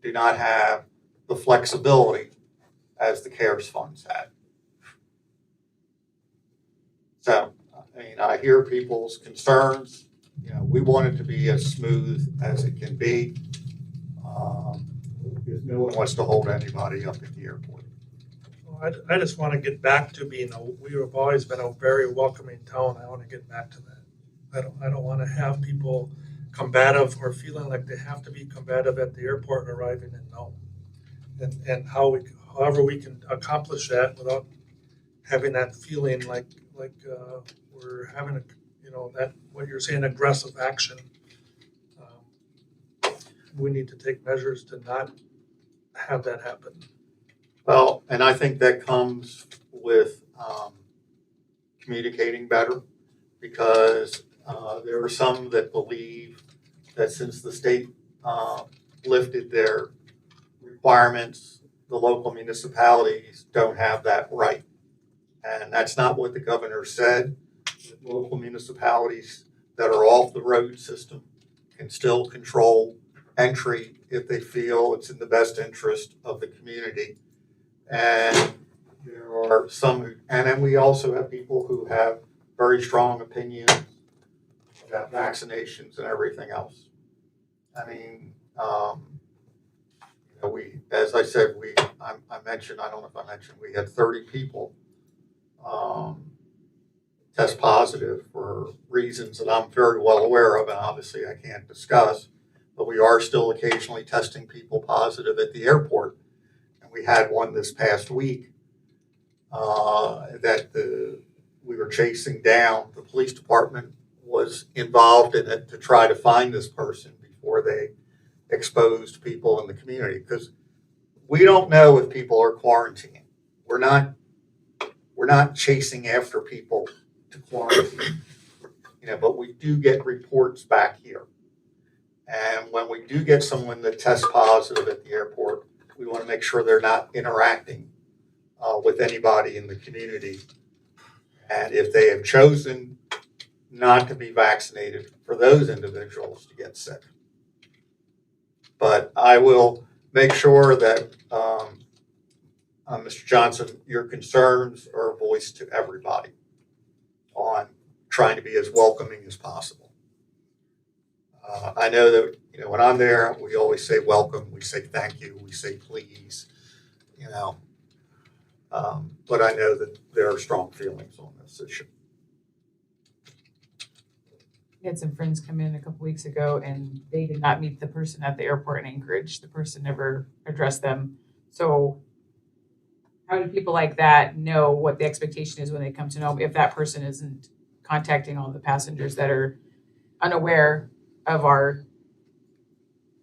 do not have the flexibility as the CARES funds had. So, I hear people's concerns. We want it to be as smooth as it can be, because no one wants to hold anybody up at the airport. Well, I just want to get back to we have always been a very welcoming town. I want to get back to that. I don't want to have people combative or feeling like they have to be combative at the airport and arriving in Nome. And however we can accomplish that without having that feeling like we're having that what you're saying, aggressive action. We need to take measures to not have that happen. Well, and I think that comes with communicating better, because there are some that believe that since the state lifted their requirements, the local municipalities don't have that right. And that's not what the governor said. Local municipalities that are off the road system can still control entry if they feel it's in the best interest of the community. And there are some, and then we also have people who have very strong opinions about vaccinations and everything else. As I said, I mentioned, I don't know if I mentioned, we had 30 people test positive for reasons that I'm very well aware of, and obviously I can't discuss, but we are still occasionally testing people positive at the airport. And we had one this past week that we were chasing down. The police department was involved in it to try to find this person before they exposed people in the community, because we don't know if people are quarantining. We're not chasing after people to quarantine, but we do get reports back here. And when we do get someone that tests positive at the airport, we want to make sure they're not interacting with anybody in the community. And if they have chosen not to be vaccinated, for those individuals to get sick. But I will make sure that, Mr. Johnson, your concerns are voiced to everybody on trying to be as welcoming as possible. I know that, when I'm there, we always say welcome, we say thank you, we say please, but I know that there are strong feelings on this issue. We had some friends come in a couple weeks ago and they did not meet the person at the airport in Anchorage. The person never addressed them. So how do people like that know what the expectation is when they come to Nome if that person isn't contacting all the passengers that are unaware of our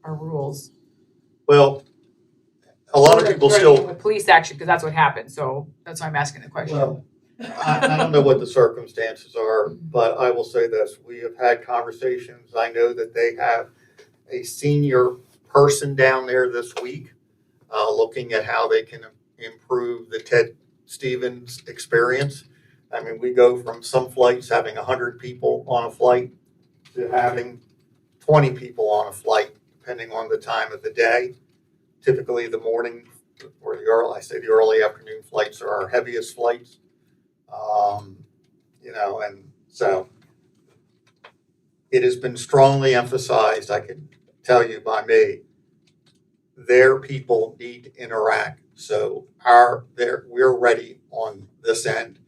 rules? Well, a lot of people still. With police action, because that's what happened. So that's why I'm asking the question. Well, I don't know what the circumstances are, but I will say this. We have had conversations. I know that they have a senior person down there this week looking at how they can improve the Ted Stevens experience. I mean, we go from some flights having 100 people on a flight to having 20 people on a flight, depending on the time of the day. Typically the morning or the early afternoon flights are our heaviest flights. And so it has been strongly emphasized, I can tell you by me, their people need to interact. So we're ready on this end.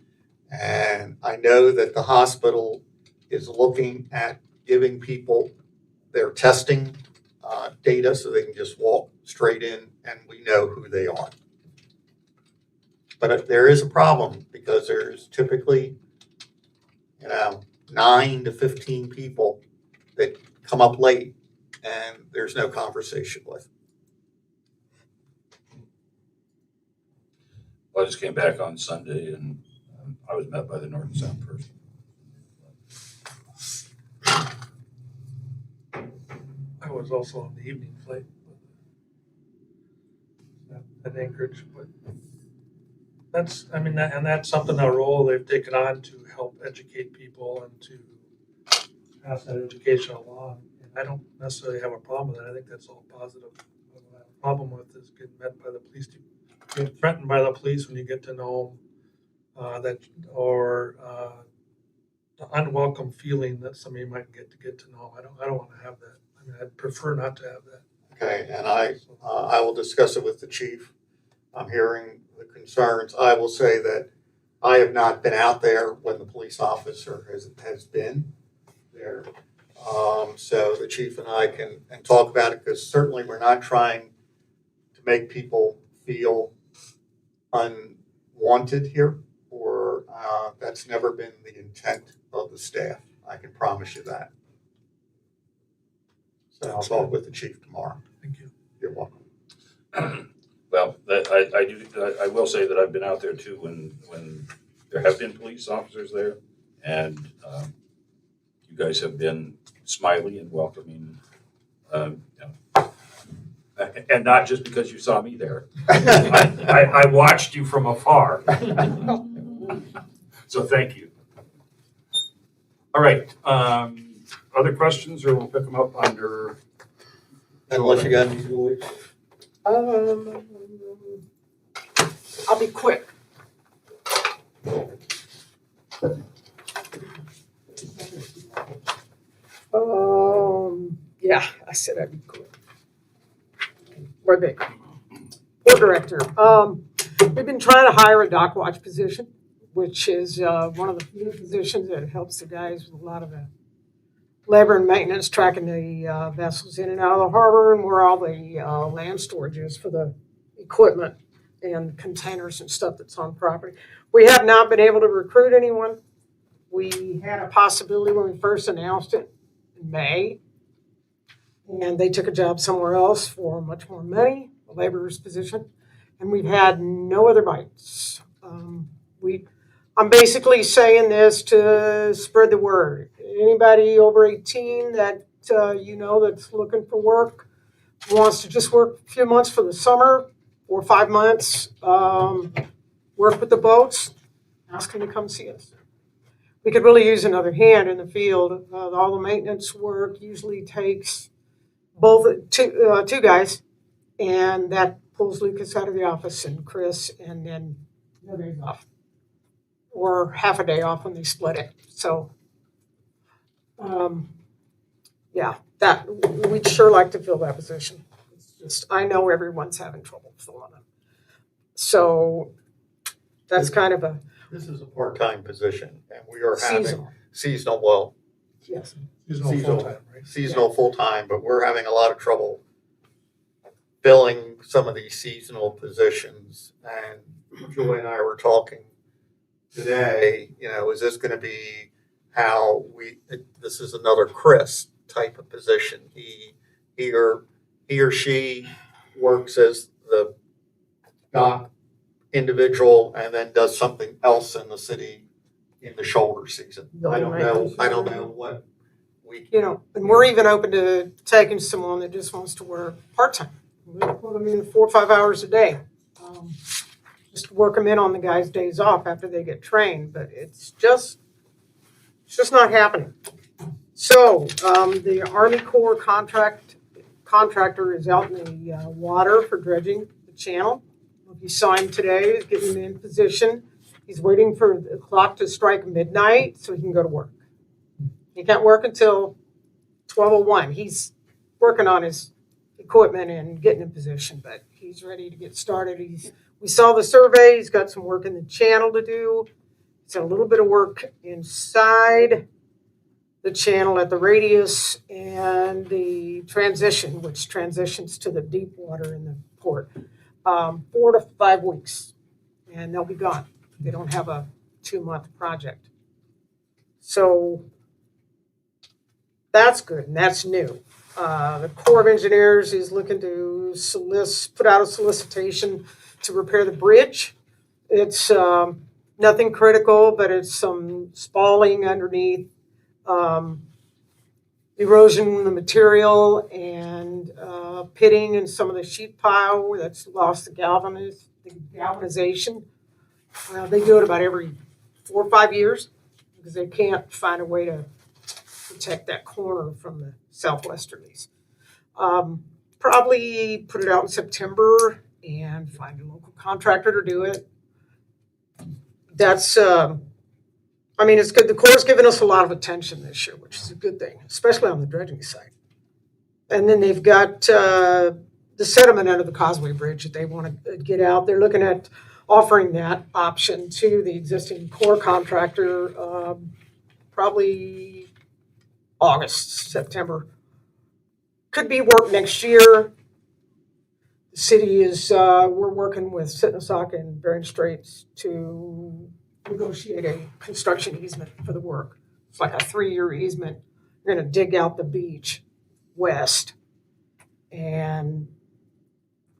And I know that the hospital is looking at giving people their testing data so they can just walk straight in and we know who they are. But there is a problem because there's typically, 9 to 15 people that come up late and there's no conversation with. I just came back on Sunday and I was met by the North and South person. I was also on the evening flight at Anchorage, but that's something, a role they've taken on to help educate people and to pass that education along. And I don't necessarily have a problem with that. I think that's all positive. What I have a problem with is getting met by the police, getting threatened by the police when you get to know the unwelcome feeling that somebody might get to know. I don't want to have that. I mean, I'd prefer not to have that. Okay, and I will discuss it with the chief. I'm hearing the concerns. I will say that I have not been out there when the police officer has been there. So the chief and I can talk about it, because certainly we're not trying to make people feel unwanted here, or that's never been the intent of the staff. I can promise you that. So I'll talk with the chief tomorrow. Thank you. You're welcome. Well, I will say that I've been out there too when there have been police officers there, and you guys have been smiley and welcoming, and not just because you saw me there. I watched you from afar. So thank you. All right. Other questions, or we'll pick them up under? Unless you got any. I'll be quick. Yeah, I said I'd be quick. Where they? Port director. We've been trying to hire a dock watch position, which is one of the few positions that helps the guys with a lot of the labor and maintenance, tracking the vessels in and out of the harbor and where all the land storage is for the equipment and containers and stuff that's on property. We have not been able to recruit anyone. We had a possibility when we first announced it in May, and they took a job somewhere else for much more money, a laborer's position, and we've had no other bites. I'm basically saying this to spread the word. Anybody over 18 that that's looking for work, wants to just work a few months for the summer, 4 or 5 months, work with the boats, ask them to come see us. We could really use another hand in the field. All the maintenance work usually takes two guys, and that pulls Lucas out of the office and Chris, and then no days off, or half a day off when they split it. So, that we'd sure like to fill that position. It's just I know everyone's having trouble filling it. So that's kind of a This is a part-time position, and we are having seasonal. seasonal, well, Yes. Seasonal full-time, right? seasonal full-time, but we're having a lot of trouble filling some of these seasonal positions. And Joy and I were talking today, is this going to be how this is another Chris type of position. He or she works as the dock individual and then does something else in the city in the shoulder season. I don't know what we. And we're even open to taking someone that just wants to work part-time. We'll put them in 4 or 5 hours a day. Just work them in on the guys' days off after they get trained, but it's just not happening. So the Army Corps contractor is out in the water for dredging the channel. You saw him today, he's getting in position. He's waiting for the clock to strike midnight so he can go to work. He can't work until 12:01. He's working on his equipment and getting in position, but he's ready to get started. We saw the survey, he's got some work in the channel to do. He's got a little bit of work inside the channel at the radius and the transition, which transitions to the deep water in the port. 4 to 5 weeks, and they'll be gone. They don't have a 2-month project. So that's good, and that's new. The Corps of Engineers is looking to put out a solicitation to repair the bridge. It's nothing critical, but it's some spalling underneath, erosion in the material, and pitting in some of the sheet pile that's lost the galvanization. They do it about every 4 or 5 years because they can't find a way to protect that corner from the southwesterlies. Probably put it out in September and find a local contractor to do it. That's it's good. The Corps has given us a lot of attention this year, which is a good thing, especially on the dredging side. And then they've got the sediment under the Causeway Bridge that they want to get out. They're looking at offering that option to the existing Corps contractor, probably August, September. Could be work next year. The city is, we're working with Sitnasock and Bering Straits to negotiate a construction easement for the work. It's like a 3-year easement. We're going to dig out the beach west and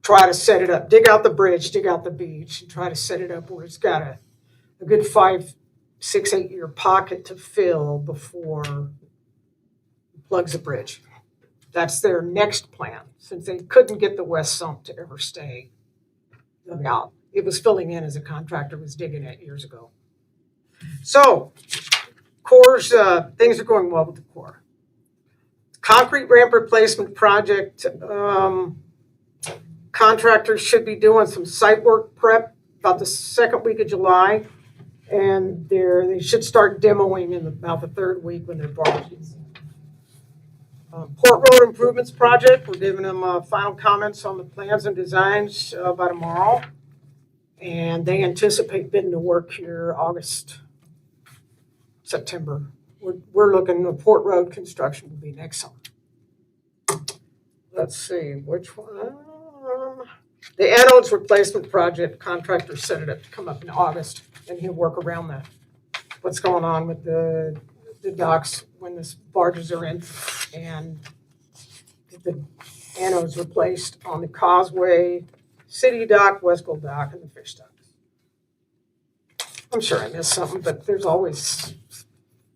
try to set it up. Dig out the bridge, dig out the beach, and try to set it up where it's got a good 5, 6, 8 year pocket to fill before it plugs the bridge. That's their next plan, since they couldn't get the west sump to ever stay dug out. It was filling in as a contractor was digging it years ago. So, Corps, things are going well with the Corps. Concrete ramp replacement project, contractors should be doing some site work prep about the 2nd week of July, and they should start demoing in about the 3rd week when they're barges. Port Road Improvements Project, we're giving them final comments on the plans and designs by tomorrow, and they anticipate bidding the work here August, September. We're looking at Port Road construction will be next summer. Let's see, which one? The anodes replacement project, contractor set it up to come up in August, and he'll work around that. what's going on with the docks when the barges are in, and the anodes replaced on the Causeway, City Dock, Westfield Dock, and the fish docks. I'm sure I missed something, but there's always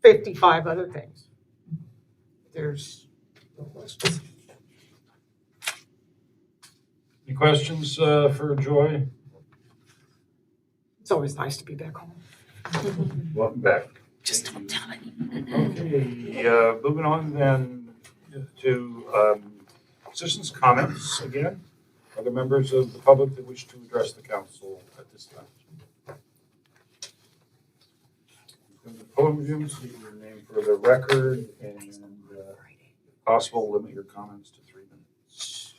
55 other things. There's no questions. Any questions for Joy? It's always nice to be back home. Welcome back. Just don't tell it. Okay, moving on then to citizens' comments again. Other members of the public that wish to address the council at this time. From the podium, state your name for the record, and if possible, limit your comments to 3 minutes.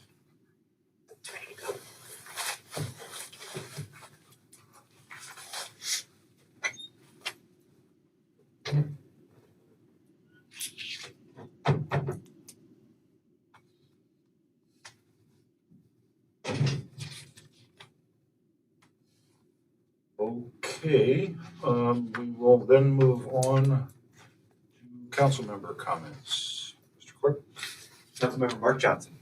Okay, we will then move on to council member comments. Mr. Clerk? Councilmember Mark Johnson.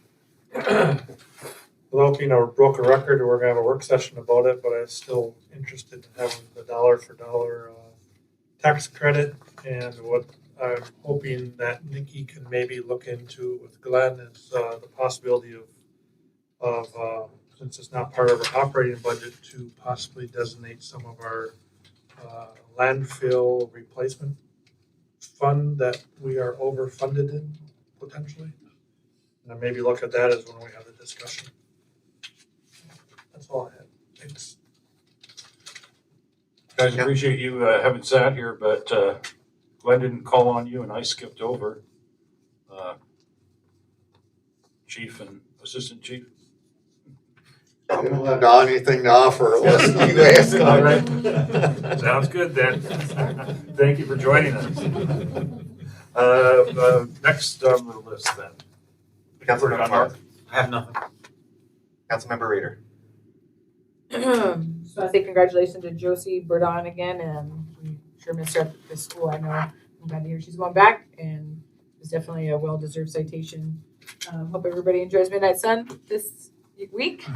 Without being a broken record, we're gonna have a work session about it, but I'm still interested in having the dollar for dollar tax credit. And what I'm hoping that Nikki can maybe look into with Glenn is the possibility of since it's not part of our operating budget, to possibly designate some of our landfill replacement fund that we are overfunded in potentially. And maybe look at that as when we have the discussion. That's all I had. Thanks. Guys, appreciate you having sat here, but Glenn didn't call on you and I skipped over. Chief and Assistant Chief. I don't have anything to offer unless you ask. All right. Sounds good then. Thank you for joining us. Next on the list then. Councilmember Mark. I have nothing. Councilmember Rader. Just want to say congratulations to Josie Burdon again, and we sure missed her at the school. I know. I'm glad to hear she's going back, and it's definitely a well-deserved citation. Hope everybody enjoys Midnight Sun this week.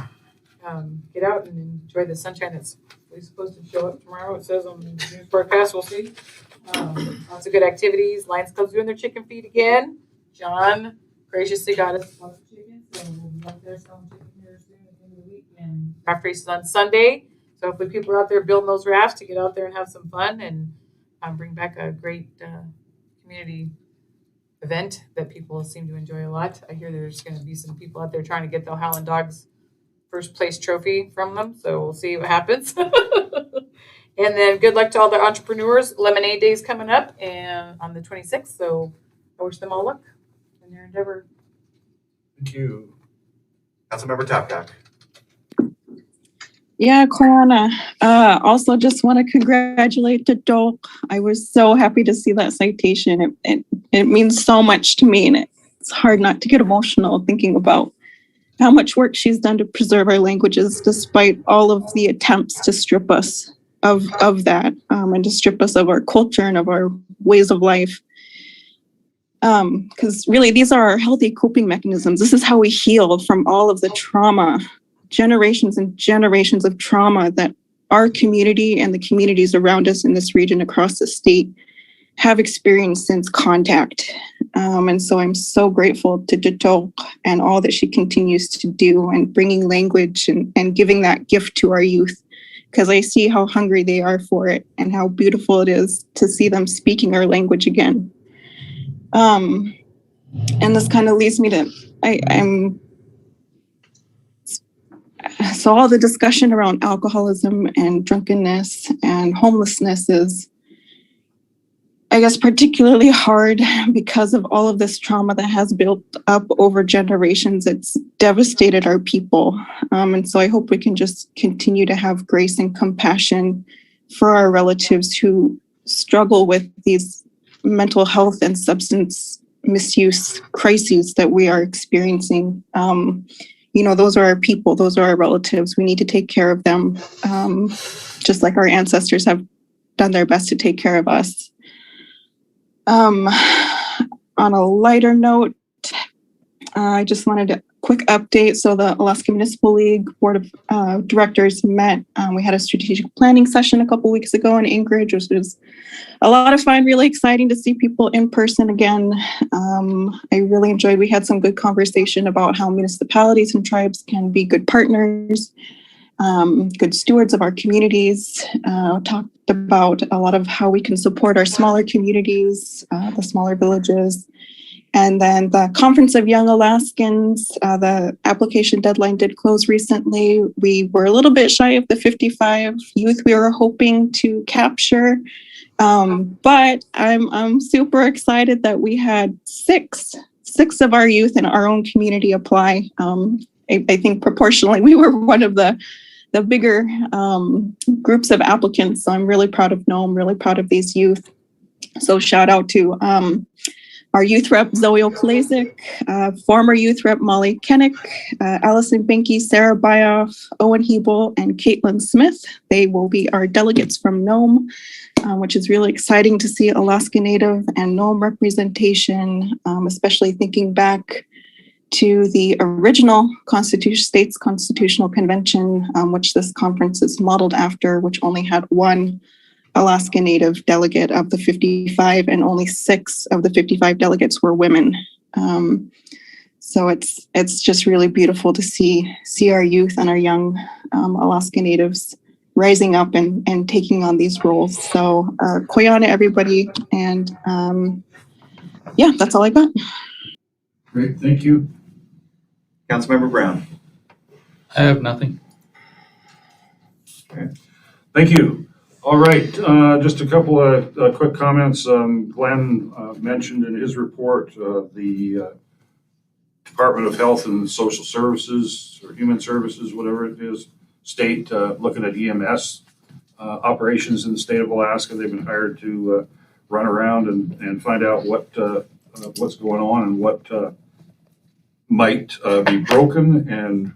Get out and enjoy the sunshine that's supposed to show up tomorrow. It says on the news forecast. We'll see. Lots of good activities. Lions Club's doing their chicken feed again. John graciously got us lots of chicken, so we'll be out there selling chicken here soon at the end of the week. And raft races on Sunday. So hopefully people are out there building those rafts to get out there and have some fun and bring back a great community event that people seem to enjoy a lot. I hear there's going to be some people out there trying to get the Howland Dogs first place trophy from them. So we'll see what happens. And then good luck to all the entrepreneurs. Lemonade Day is coming up and on the 26th. So I wish them all luck in their endeavor. Thank you. Councilmember Topcock. Yeah, Corona. Also, just want to congratulate the Doak. I was so happy to see that citation. It means so much to me, and it's hard not to get emotional thinking about how much work she's done to preserve our languages, despite all of the attempts to strip us of that, and to strip us of our culture and of our ways of life. Because really, these are our healthy coping mechanisms. This is how we heal from all of the trauma, generations and generations of trauma that our community and the communities around us in this region across the state have experienced since contact. And so I'm so grateful to Jatok and all that she continues to do and bringing language and giving that gift to our youth, because I see how hungry they are for it and how beautiful it is to see them speaking our language again. And this kind of leads me to, so all the discussion around alcoholism and drunkenness and homelessness is, I guess, particularly hard because of all of this trauma that has built up over generations. It's devastated our people. And so I hope we can just continue to have grace and compassion for our relatives who struggle with these mental health and substance misuse crises that we are experiencing. Those are our people. Those are our relatives. We need to take care of them, just like our ancestors have done their best to take care of us. On a lighter note, I just wanted a quick update. So the Alaska Municipal League Board of Directors met. We had a strategic planning session a couple weeks ago in Anchorage, which was a lot of fun, really exciting to see people in person again. I really enjoyed, we had some good conversation about how municipalities and tribes can be good partners, good stewards of our communities, talked about a lot of how we can support our smaller communities, the smaller villages. And then the Conference of Young Alaskans, the application deadline did close recently. We were a little bit shy of the 55 youth we were hoping to capture. But I'm super excited that we had six of our youth in our own community apply. I think proportionally we were one of the bigger groups of applicants. So I'm really proud of Nome, really proud of these youth. So shout out to our youth rep, Zoe Oklazik, former youth rep, Molly Kennick, Allison Binky, Sarah Byoff, Owen Hebel, and Caitlin Smith. They will be our delegates from Nome, which is really exciting to see Alaska Native and Nome representation, especially thinking back to the original state's constitutional convention, which this conference is modeled after, which only had one Alaska Native delegate of the 55, and only 6 of the 55 delegates were women. So it's just really beautiful to see our youth and our young Alaska Natives rising up and taking on these roles. So koyana everybody, and yeah, that's all I got. Great, thank you. Councilmember Brown. I have nothing. Okay. Thank you. All right, just a couple of quick comments. Glenn mentioned in his report the Department of Health and Social Services, or Human Services, whatever it is, state looking at EMS operations in the state of Alaska. They've been hired to run around and find out what's going on and what might be broken, and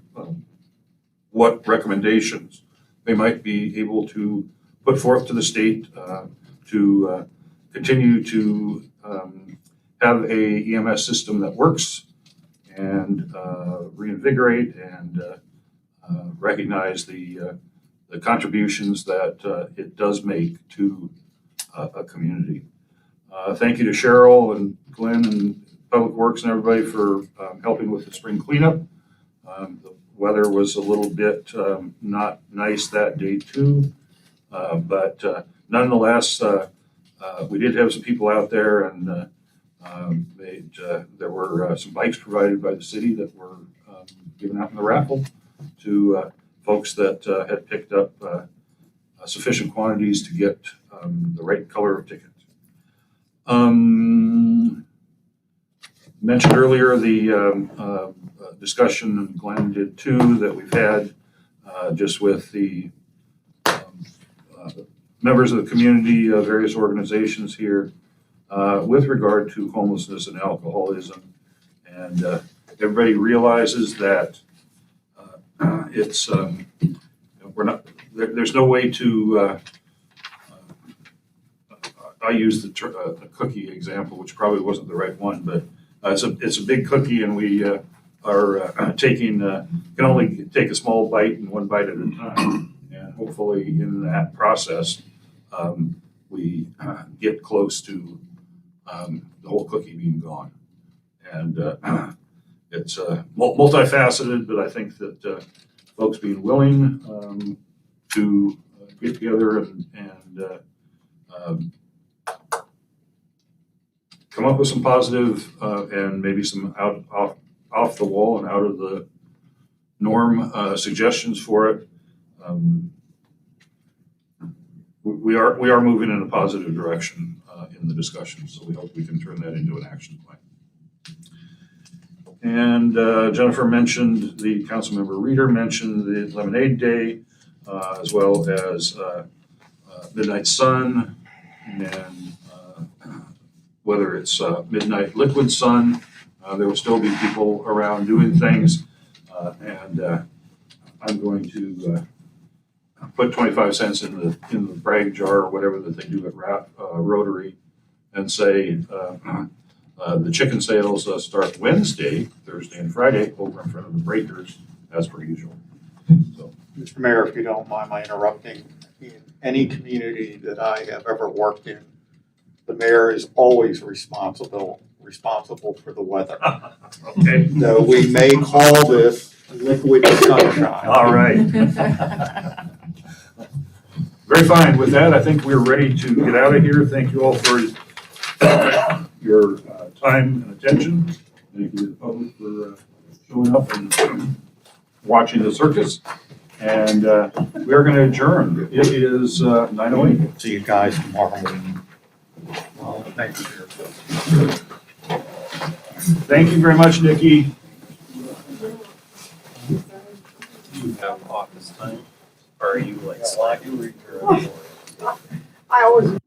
what recommendations they might be able to put forth to the state to continue to have a EMS system that works, and reinvigorate and recognize the contributions that it does make to a community. Thank you to Cheryl and Glenn and Public Works and everybody for helping with the spring cleanup. The weather was a little bit not nice that day too, but nonetheless, we did have some people out there, and there were some bikes provided by the city that were given out in the raffle to folks that had picked up sufficient quantities to get the right color of ticket. Mentioned earlier the discussion, and Glenn did too, that we've had just with the members of the community, various organizations here, with regard to homelessness and alcoholism. And everybody realizes that it's, we're not, there's no way to, I used the cookie example, which probably wasn't the right one, but it's a big cookie, and we are taking, can only take a small bite and one bite at a time. And hopefully in that process, we get close to the whole cookie being gone. And it's multifaceted, but I think that folks being willing to get together and come up with some positive and maybe some off the wall and out of the norm suggestions for it. We are moving in a positive direction in the discussion, so we hope we can turn that into an action plan. And Jennifer mentioned, the Councilmember Reeder mentioned the Lemonade Day, as well as Midnight Sun, and whether it's Midnight Liquid Sun, there will still be people around doing things, and I'm going to put 25 cents in the brag jar or whatever that they do at Rotary and say, the chicken sales start Wednesday, Thursday, and Friday over in front of the breakers, as per usual. So, Mr. Mayor, if you don't mind my interrupting, in any community that I have ever worked in, the mayor is always responsible for the weather. okay. So we may call this liquid sunshine. All right. Very fine. With that, I think we're ready to get out of here. Thank you all for your time and attention. Thank you to the public for showing up and watching the circus. And we are going to adjourn. It is 9:08. See you guys tomorrow morning. Thank you. Thank you very much, Nikki. Do you have office time? Or are you like slacking? I always